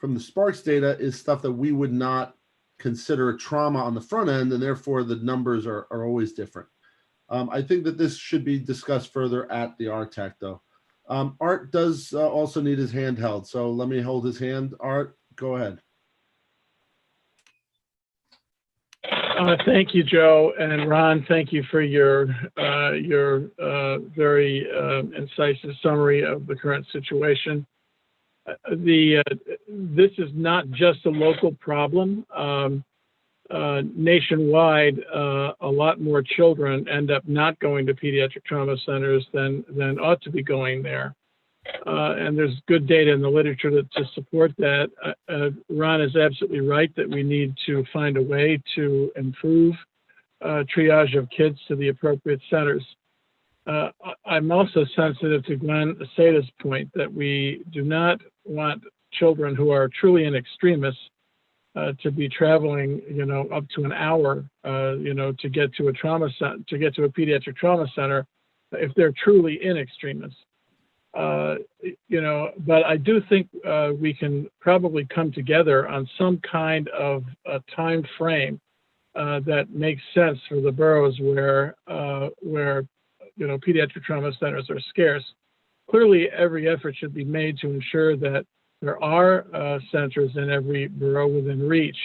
the Sparks data is stuff that we would not consider a trauma on the front end, and therefore the numbers are always different. I think that this should be discussed further at the RTAC, though. Art does also need his hand held, so let me hold his hand. Art, go ahead. Thank you, Joe, and Ron. Thank you for your very incisive summary of the current situation. This is not just a local problem. Nationwide, a lot more children end up not going to pediatric trauma centers than ought to be going there. And there's good data in the literature to support that. Ron is absolutely right that we need to find a way to improve triage of kids to the appropriate centers. I'm also sensitive to Glenn Aceda's point that we do not want children who are truly in extremis to be traveling, up to an hour, to get to a pediatric trauma center if they're truly in extremis. But I do think we can probably come together on some kind of a time frame that makes sense for the boroughs where pediatric trauma centers are scarce. Clearly, every effort should be made to ensure that there are centers in every borough within reach.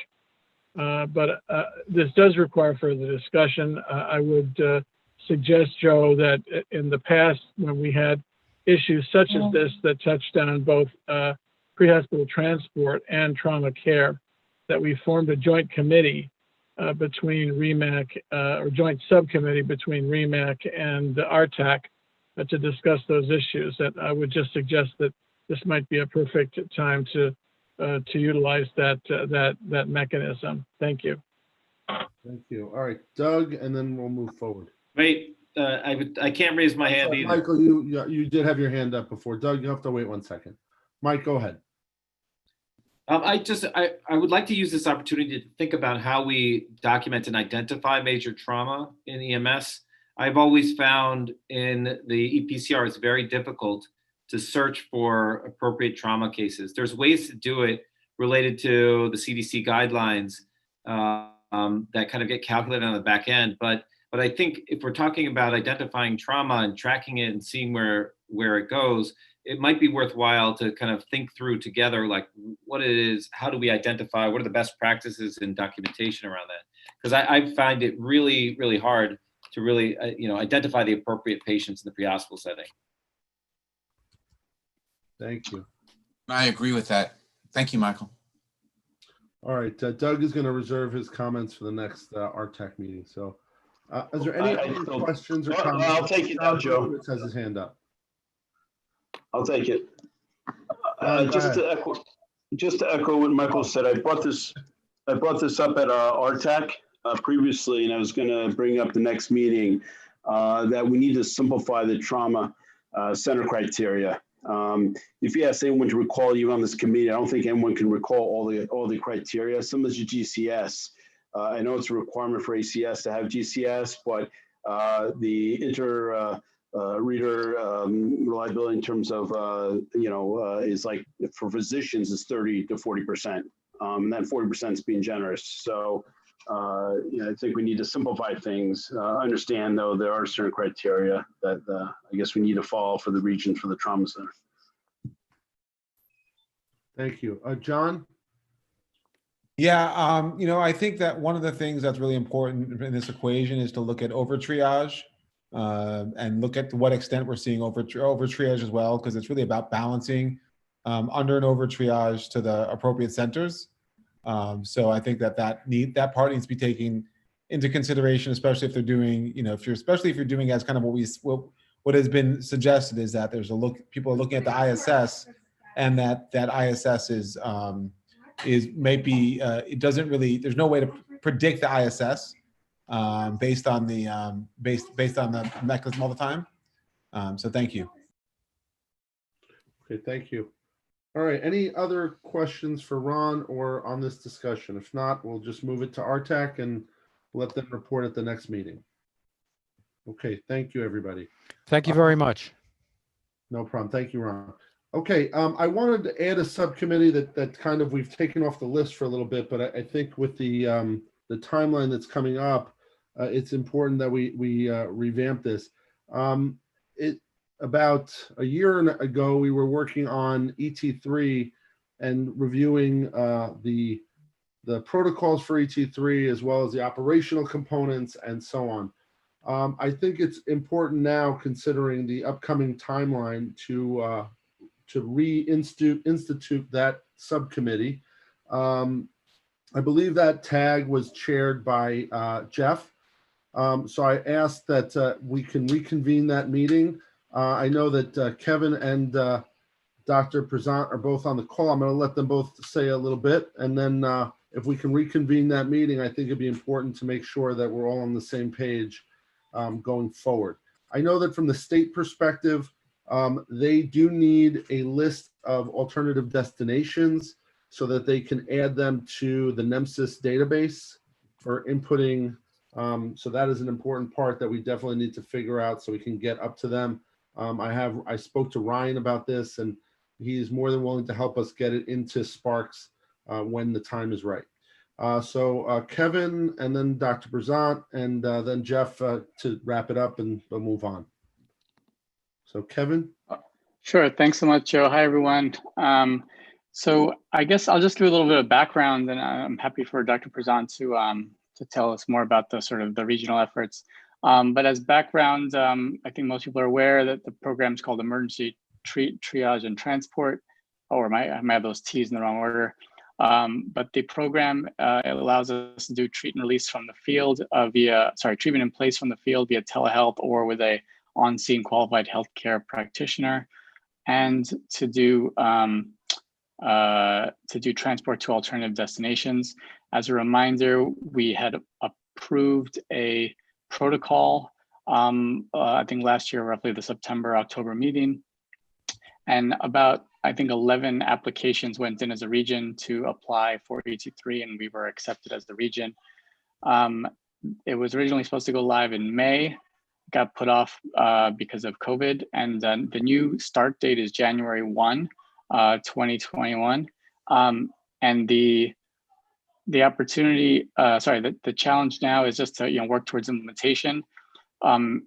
But this does require further discussion. I would suggest, Joe, that in the past, when we had issues such as this that touched on both pre-hospital transport and trauma care, that we formed a joint committee between REMAC, or joint subcommittee between REMAC and RTAC to discuss those issues. That I would just suggest that this might be a perfect time to utilize that mechanism. Thank you. Thank you. All right, Doug, and then we'll move forward. Wait, I can't raise my hand either. Michael, you did have your hand up before. Doug, you have to wait 1 second. Mike, go ahead. I would like to use this opportunity to think about how we document and identify major trauma in EMS. I've always found in the EPCR it's very difficult to search for appropriate trauma cases. There's ways to do it related to the CDC guidelines that kind of get calculated on the back end. But I think if we're talking about identifying trauma and tracking it and seeing where it goes, it might be worthwhile to kind of think through together, like what it is, how do we identify, what are the best practices in documentation around that? Because I find it really, really hard to really, identify the appropriate patients in the pre-hospital setting. Thank you. I agree with that. Thank you, Michael. All right, Doug is going to reserve his comments for the next RTAC meeting. So is there any other questions or comments? I'll take it now, Joe. Has his hand up. I'll take it. Just to echo what Michael said, I brought this up at RTAC previously, and I was going to bring up the next meeting that we need to simplify the trauma center criteria. If you ask anyone to recall you on this committee, I don't think anyone can recall all the criteria. Some is your GCS. I know it's a requirement for ACS to have GCS, but the reader reliability in terms of is like for physicians is 30 to 40%, and that 40% is being generous. So I think we need to simplify things. Understand though there are certain criteria that I guess we need to follow for the region for the trauma center. Thank you, John. Yeah, I think that one of the things that's really important in this equation is to look at over triage. And look at to what extent we're seeing over triage as well, because it's really about balancing under and over triage to the appropriate centers. So I think that part needs to be taken into consideration, especially if they're doing, especially if you're doing as kind of what has been suggested is that people are looking at the ISS, and that ISS is maybe it doesn't really, there's no way to predict the ISS. Based on the based on the mechanism all the time. So thank you. Okay, thank you. All right, any other questions for Ron or on this discussion? If not, we'll just move it to RTAC and let them report at the next meeting. Okay, thank you, everybody. Thank you very much. No problem. Thank you, Ron. Okay, I wanted to add a subcommittee that kind of we've taken off the list for a little bit, but I think with the timeline that's coming up, it's important that we revamp this. About a year ago, we were working on ET3 and reviewing the protocols for ET3 as well as the operational components and so on. I think it's important now, considering the upcoming timeline, to institute that subcommittee. I believe that tag was chaired by Jeff. So I asked that we can reconvene that meeting. I know that Kevin and Dr. Prezant are both on the call. I'm going to let them both say a little bit. And then if we can reconvene that meeting, I think it'd be important to make sure that we're all on the same page going forward. I know that from the state perspective, they do need a list of alternative destinations so that they can add them to the NEMSIS database for inputting. So that is an important part that we definitely need to figure out so we can get up to them. I spoke to Ryan about this, and he is more than willing to help us get it into Sparks when the time is right. So Kevin, and then Dr. Prezant, and then Jeff to wrap it up, and we'll move on. So Kevin? Sure. Thanks so much, Joe. Hi, everyone. So I guess I'll just do a little bit of background, and I'm happy for Dr. Prezant to tell us more about the sort of the regional efforts. But as background, I think most people are aware that the program is called Emergency Triage and Transport, or I might have those T's in the wrong order. But the program it allows us to do treat and release from the field treatment in place from the field via telehealth or with a on-scene qualified healthcare practitioner, and to do transport to alternative destinations. As a reminder, we had approved a protocol, I think last year, roughly the September-October meeting, and about, I think 11 applications went in as a region to apply for ET3, and we were accepted as the region. It was originally supposed to go live in May, got put off because of COVID, and then the new start date is January 1, 2021. And the opportunity, the challenge now is just to work towards implementation.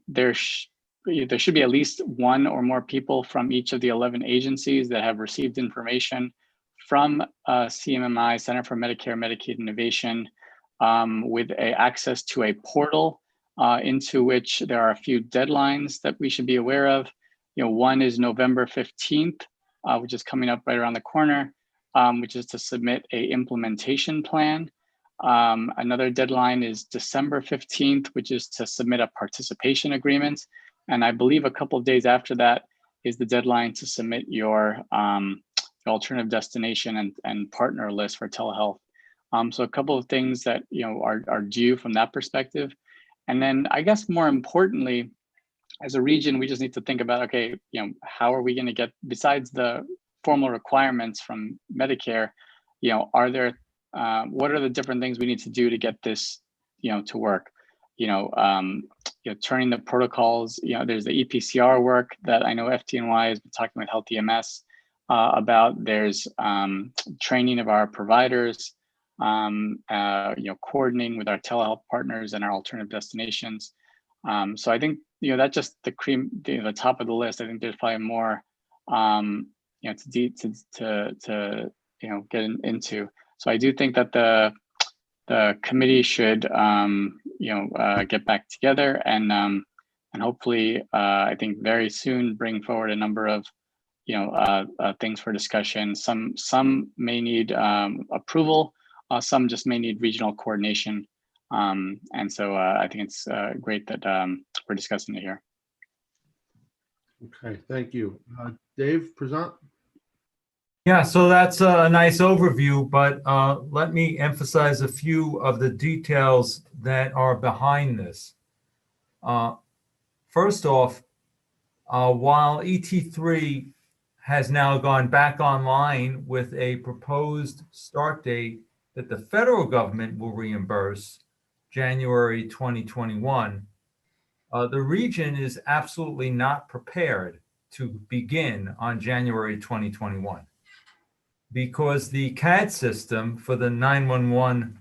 There should be at least one or more people from each of the 11 agencies that have received information from CMMI, Center for Medicare and Medicaid Innovation, with access to a portal into which there are a few deadlines that we should be aware of. One is November 15th, which is coming up right around the corner, which is to submit a implementation plan. Another deadline is December 15th, which is to submit a participation agreement. And I believe a couple of days after that is the deadline to submit your alternative destination and partner list for telehealth. So a couple of things that are due from that perspective. And then I guess more importantly, as a region, we just need to think about, okay, how are we going to get, besides the formal requirements from Medicare, are there, what are the different things we need to do to get this, to work? Turning the protocols, there's the EPCR work that I know FDNY has been talking with Health EMS about. There's training of our providers, coordinating with our telehealth partners and our alternative destinations. So I think, that's just the cream, the top of the list. I think there's probably more, to get into. So I do think that the committee should, get back together and hopefully, I think very soon bring forward a number of, things for discussion. Some may need approval, some just may need regional coordination. And so I think it's great that we're discussing it here. Okay, thank you. Dave, Prezant? Yeah, so that's a nice overview, but let me emphasize a few of the details that are behind this. First off, while ET3 has now gone back online with a proposed start date that the federal government will reimburse, January 2021, the region is absolutely not prepared to begin on January 2021 because the CAD system for the 911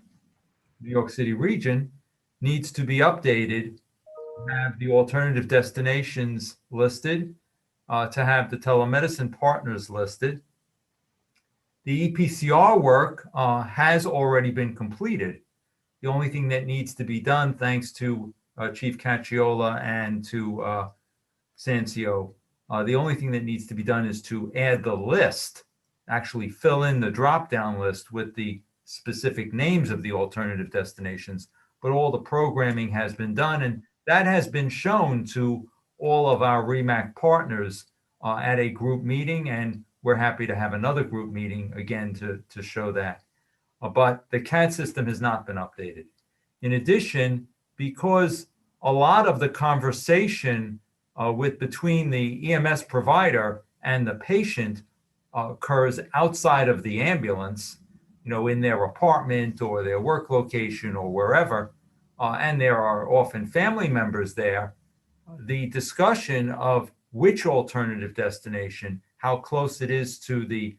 New York City region needs to be updated to have the alternative destinations listed, to have the telemedicine partners listed. The EPCR work has already been completed. The only thing that needs to be done, thanks to Chief Cacciola and to Sancio, the only thing that needs to be done is to add the list, actually fill in the drop-down list with the specific names of the alternative destinations, but all the programming has been done, and that has been shown to all of our REMAC partners at a group meeting, and we're happy to have another group meeting again to show that. But the CAD system has not been updated. In addition, because a lot of the conversation between the EMS provider and the patient occurs outside of the ambulance, in their apartment or their work location or wherever, and there are often family members there, the discussion of which alternative destination, how close it is to the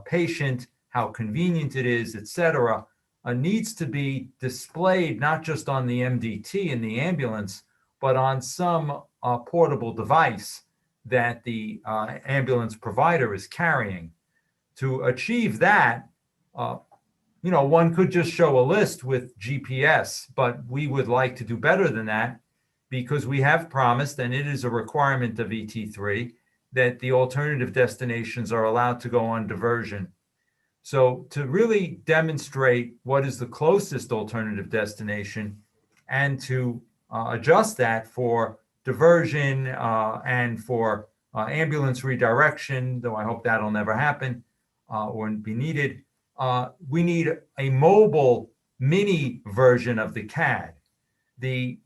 patient, how convenient it is, etc., needs to be displayed not just on the MDT in the ambulance, but on some portable device that the ambulance provider is carrying. To achieve that, one could just show a list with GPS, but we would like to do better than that, because we have promised, and it is a requirement of ET3, that the alternative destinations are allowed to go on diversion. So to really demonstrate what is the closest alternative destination and to adjust that for diversion and for ambulance redirection, though I hope that'll never happen or be needed, we need a mobile mini version of the CAD. The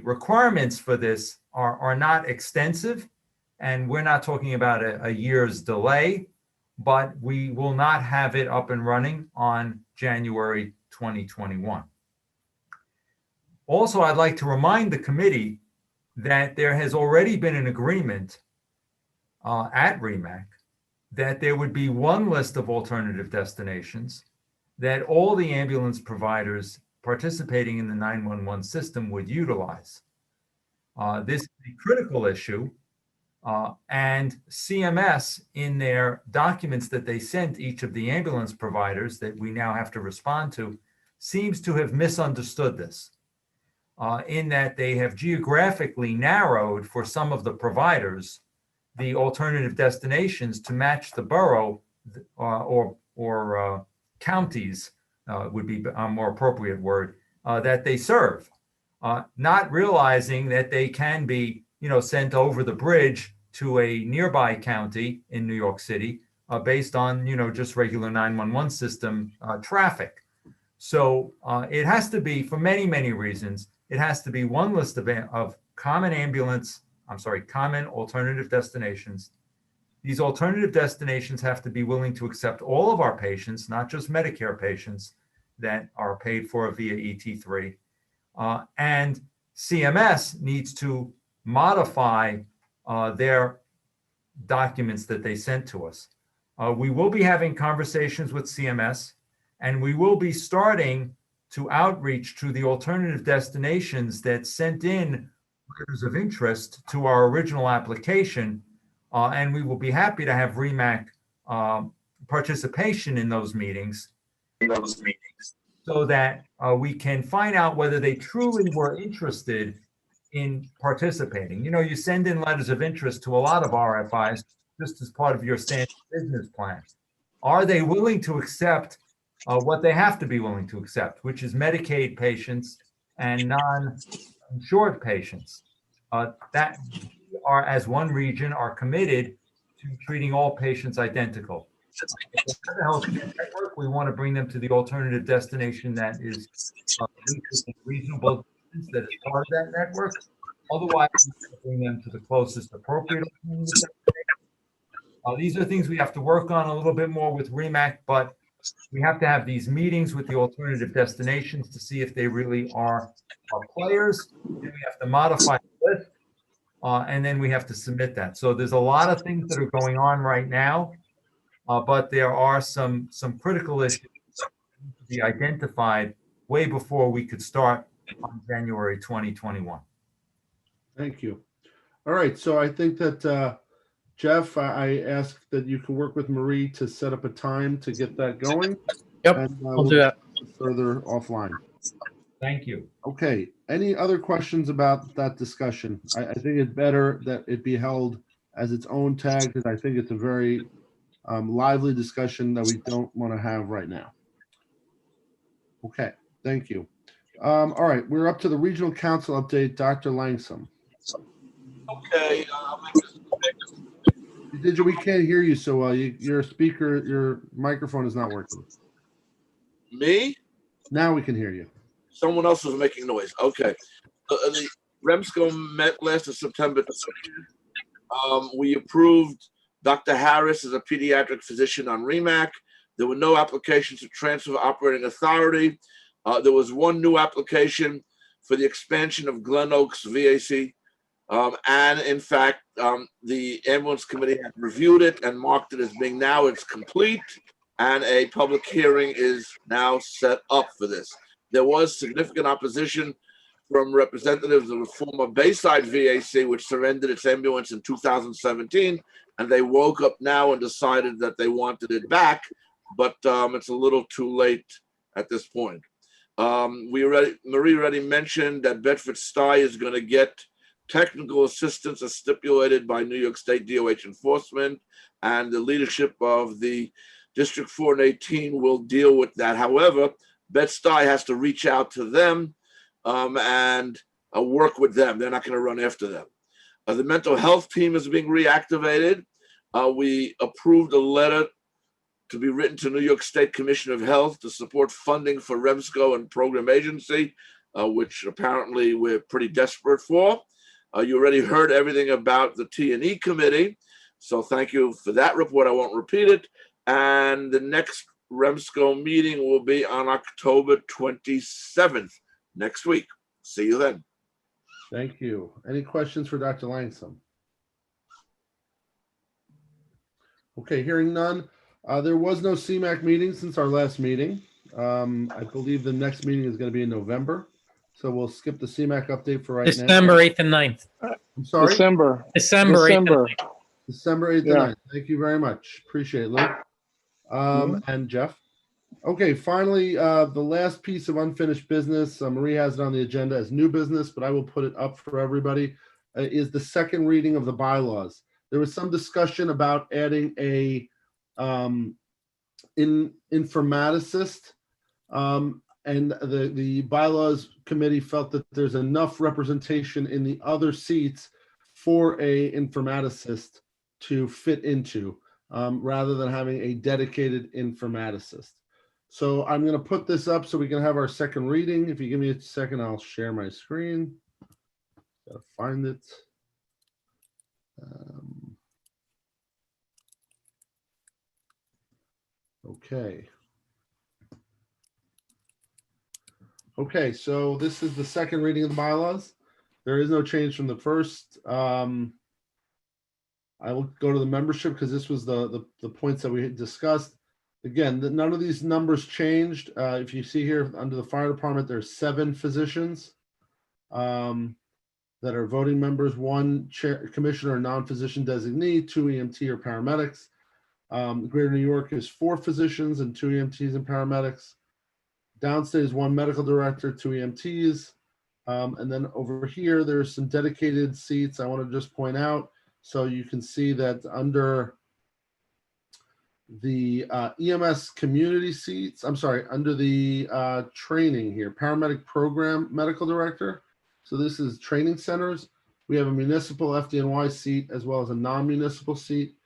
requirements for this are not extensive, and we're not talking about a year's delay, but we will not have it up and running on January 2021. Also, I'd like to remind the committee that there has already been an agreement at REMAC that there would be one list of alternative destinations that all the ambulance providers participating in the 911 system would utilize. This is a critical issue, and CMS, in their documents that they sent each of the ambulance providers that we now have to respond to, seems to have misunderstood this, in that they have geographically narrowed for some of the providers the alternative destinations to match the borough or counties, would be a more appropriate word, that they serve, not realizing that they can be sent over the bridge to a nearby county in New York City based on just regular 911 system traffic. So it has to be, for many, many reasons, it has to be one list of common alternative destinations. These alternative destinations have to be willing to accept all of our patients, not just Medicare patients that are paid for via ET3. And CMS needs to modify their documents that they sent to us. We will be having conversations with CMS, and we will be starting to outreach to the alternative destinations that sent in letters of interest to our original application, and we will be happy to have REMAC participation in those meetings so that we can find out whether they truly were interested in participating. You send in letters of interest to a lot of RFIs just as part of your standard business plan. Are they willing to accept what they have to be willing to accept, which is Medicaid patients and non-insured patients that are, as one region, are committed to treating all patients identical. We want to bring them to the alternative destination that is reasonable, that is part of that network. Otherwise, we bring them to the closest appropriate alternative destination. These are things we have to work on a little bit more with REMAC, but we have to have these meetings with the alternative destinations to see if they really are our players. And we have to modify the list, and then we have to submit that. So there's a lot of things that are going on right now, but there are some critical issues that need to be identified way before we could start on January 2021. Thank you. All right, so I think that Jeff, I ask that you can work with Marie to set up a time to get that going. Yep, and, I'll do that. Further offline. Thank you. Okay, any other questions about that discussion? I think it's better that it be held as its own tag, because I think it's a very lively discussion that we don't want to have right now. Okay, thank you. All right, we're up to the regional council update. Dr. Langsam. Okay, I'll make this quick. We can't hear you so well. Your speaker, your microphone is not working. Me? Now we can hear you. Someone else was making noise. Okay. The REMSCO met last September. We approved Dr. Harris as a pediatric physician on REMAC. There were no applications to transfer operating authority. There was one new application for the expansion of Glen Oaks VAC. And in fact, the ambulance committee had reviewed it and marked it as being now it's complete, and a public hearing is now set up for this. There was significant opposition from representatives of the former Bayside VAC, which surrendered its ambulance in 2017, and they woke up now and decided that they wanted it back, but it's a little too late at this point. Marie already mentioned that Bedford-Stuyvesant is going to get technical assistance as stipulated by New York State DOH enforcement, and the leadership of the District 4 and 18 will deal with that. However, Bed-Stuy has to reach out to them and work with them. They're not going to run after them. The mental health team is being reactivated. We approved a letter to be written to New York State Commission of Health to support funding for REMSCO and program agency, which apparently we're pretty desperate for. You already heard everything about the T&E committee, so thank you for that report. I won't repeat it. And the next REMSCO meeting will be on October 27th, next week. See you then. Thank you. Any questions for Dr. Langsam? Okay, hearing none. There was no CMAC meeting since our last meeting. I believe the next meeting is going to be in November. So we'll skip the CMAC update for right now. December 8th and 9th. I'm sorry? December 8th and 9th. December 8th and 9th. Thank you very much. Appreciate it, Luke. And Jeff. Okay, finally, the last piece of unfinished business, Marie has it on the agenda as new business, but I will put it up for everybody, is the second reading of the bylaws. There was some discussion about adding a informaticist, and the bylaws committee felt that there's enough representation in the other seats for a informaticist to fit into, rather than having a dedicated informaticist. So I'm going to put this up so we can have our second reading. If you give me a second, I'll share my screen. Gotta find it. Okay. Okay, so this is the second reading of the bylaws. There is no change from the first. I will go to the membership because this was the points that we had discussed. Again, none of these numbers changed. If you see here under the fire department, there's 7 physicians that are voting members, 1 chair, commissioner, non-physician designee, 2 EMT or paramedics. Greater New York is 4 physicians and 2 EMTs and paramedics. Downstate is 1 medical director, 2 EMTs. And then over here, there's some dedicated seats I want to just point out. So you can see that under the EMS community seats, under the training here, paramedic program medical director. So this is training centers. We have a municipal FDNY seat as well as a non-municipal seat.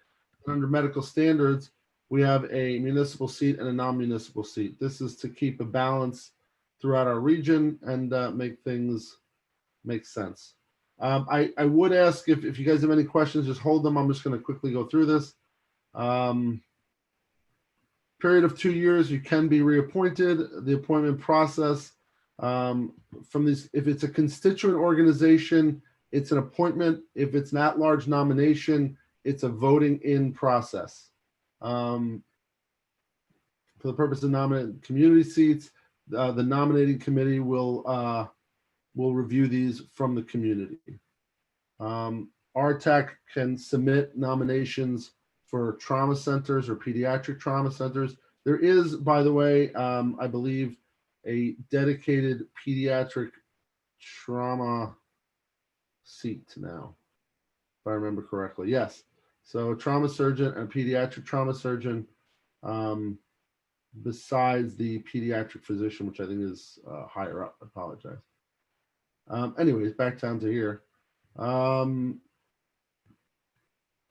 And under medical standards, we have a municipal seat and a non-municipal seat. This is to keep a balance throughout our region and make things make sense. I would ask if you guys have any questions, just hold them. I'm just going to quickly go through this. Period of 2 years, you can be reappointed. The appointment process from these, if it's a constituent organization, it's an appointment. If it's an at-large nomination, it's a voting in process. For the purpose of nominating community seats, the nominating committee will review these from the community. RTAC can submit nominations for trauma centers or pediatric trauma centers. There is, by the way, I believe, a dedicated pediatric trauma seat now, if I remember correctly. Yes. So trauma surgeon and pediatric trauma surgeon, besides the pediatric physician, which I think is higher up. I apologize. Anyways, back down to here.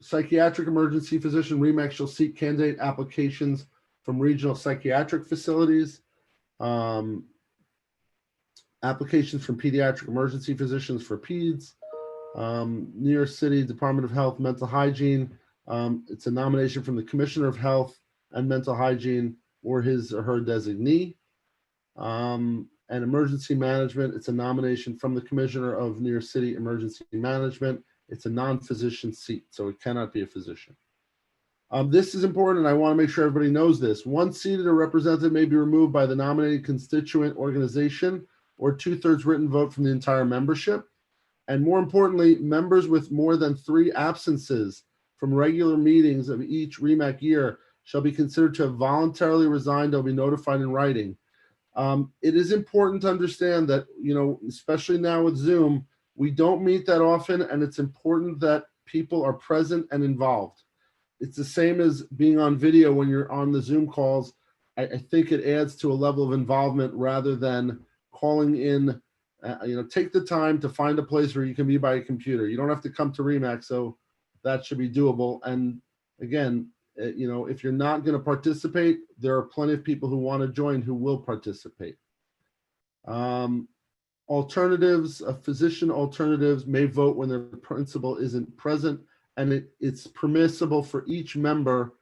Psychiatric emergency physician, REMAC shall seek candidate applications from regional psychiatric facilities. Applications from pediatric emergency physicians for peds. New York City Department of Health Mental Hygiene. It's a nomination from the Commissioner of Health and Mental Hygiene or his or her designee. And emergency management, it's a nomination from the Commissioner of New York City Emergency Management. It's a non-physician seat, so it cannot be a physician. This is important, and I want to make sure everybody knows this. One seated or representative may be removed by the nominated constituent organization or 2/3 written vote from the entire membership. And more importantly, members with more than 3 absences from regular meetings of each REMAC year shall be considered to have voluntarily resigned. They'll be notified in writing. It is important to understand that, especially now with Zoom, we don't meet that often, and it's important that people are present and involved. It's the same as being on video when you're on the Zoom calls. I think it adds to a level of involvement rather than calling in. Take the time to find a place where you can be by a computer. You don't have to come to REMAC, so that should be doable. And again, if you're not going to participate, there are plenty of people who want to join who will participate. Alternatives, physician alternatives may vote when their principal isn't present, and it's permissible for each member.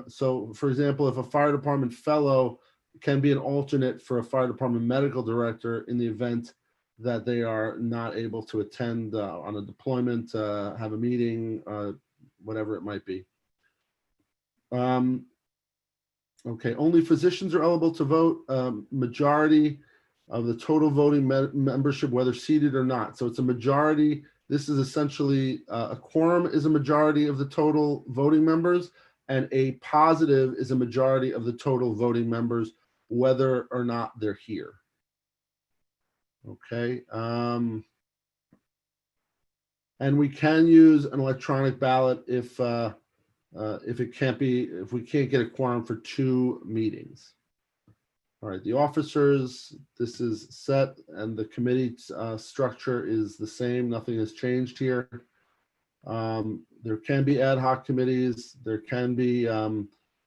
So for example, if a fire department fellow can be an alternate for a fire department medical director in the event that they are not able to attend on a deployment, have a meeting, whatever it might be. Okay, only physicians are eligible to vote, majority of the total voting membership, whether seated or not. So it's a majority. This is essentially a quorum is a majority of the total voting members, and a positive is a majority of the total voting members, whether or not they're here. Okay. And we can use an electronic ballot if we can't get a quorum for 2 meetings. All right, the officers, this is set, and the committee structure is the same. Nothing has changed here. There can be ad hoc committees. There can be,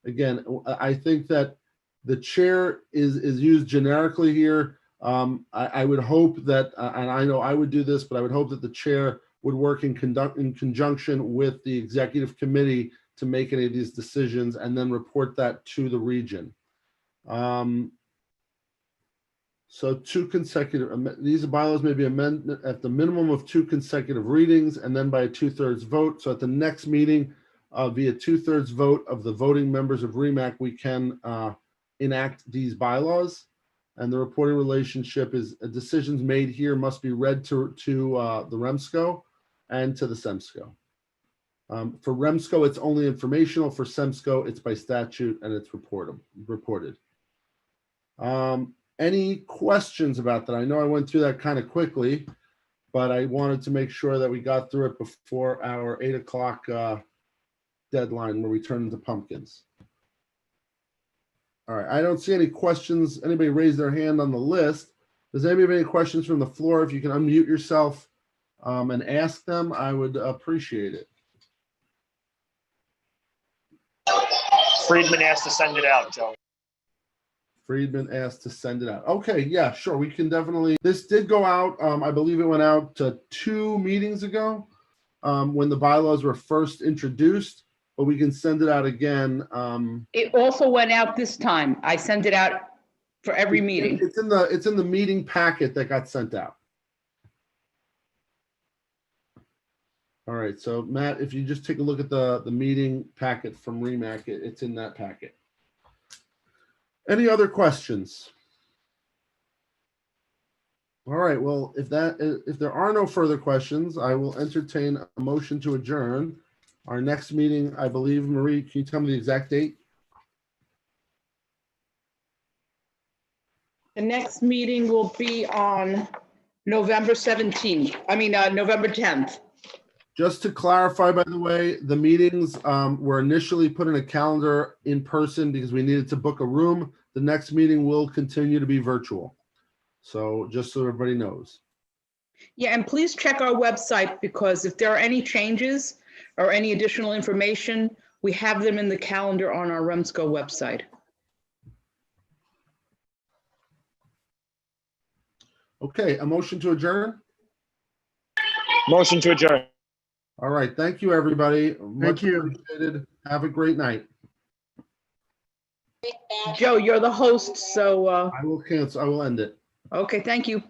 again, I think that the chair is used generically here. I would hope that, and I know I would do this, but I would hope that the chair would work in conjunction with the executive committee to make any of these decisions and then report that to the region. So 2 consecutive, these bylaws may be amended at the minimum of 2 consecutive readings and then by a 2/3 vote. So at the next meeting, via 2/3 vote of the voting members of REMAC, we can enact these bylaws. And the reporting relationship is decisions made here must be read to the REMSCO and to the SEMSCO. For REMSCO, it's only informational. For SEMSCO, it's by statute and it's reported. Any questions about that? I know I went through that kind of quickly, but I wanted to make sure that we got through it before our 8 o'clock deadline where we turn into pumpkins. All right, I don't see any questions. Anybody raise their hand on the list? Does anybody have any questions from the floor? If you can unmute yourself and ask them, I would appreciate it. Friedman asked to send it out, Joe. Friedman asked to send it out. Okay, yeah, sure. We can definitely. This did go out. I believe it went out 2 meetings ago when the bylaws were first introduced, but we can send it out again. It also went out this time. I sent it out for every meeting. It's in the meeting packet that got sent out. All right, so Matt, if you just take a look at the meeting packet from REMAC, it's in that packet. Any other questions? All right, well, if there are no further questions, I will entertain a motion to adjourn. Our next meeting, I believe, Marie, can you tell me the exact date? The next meeting will be on November 17th. I mean, November 10th. Just to clarify, by the way, the meetings were initially put in a calendar in person because we needed to book a room. The next meeting will continue to be virtual. So just so everybody knows. Yeah, and please check our website because if there are any changes or any additional information, we have them in the calendar on our REMSCO website. Okay, a motion to adjourn? Motion to adjourn. All right, thank you, everybody. Thank you. Appreciated. Have a great night. Joe, you're the host, so. I will cancel. I will end it. Okay, thank you.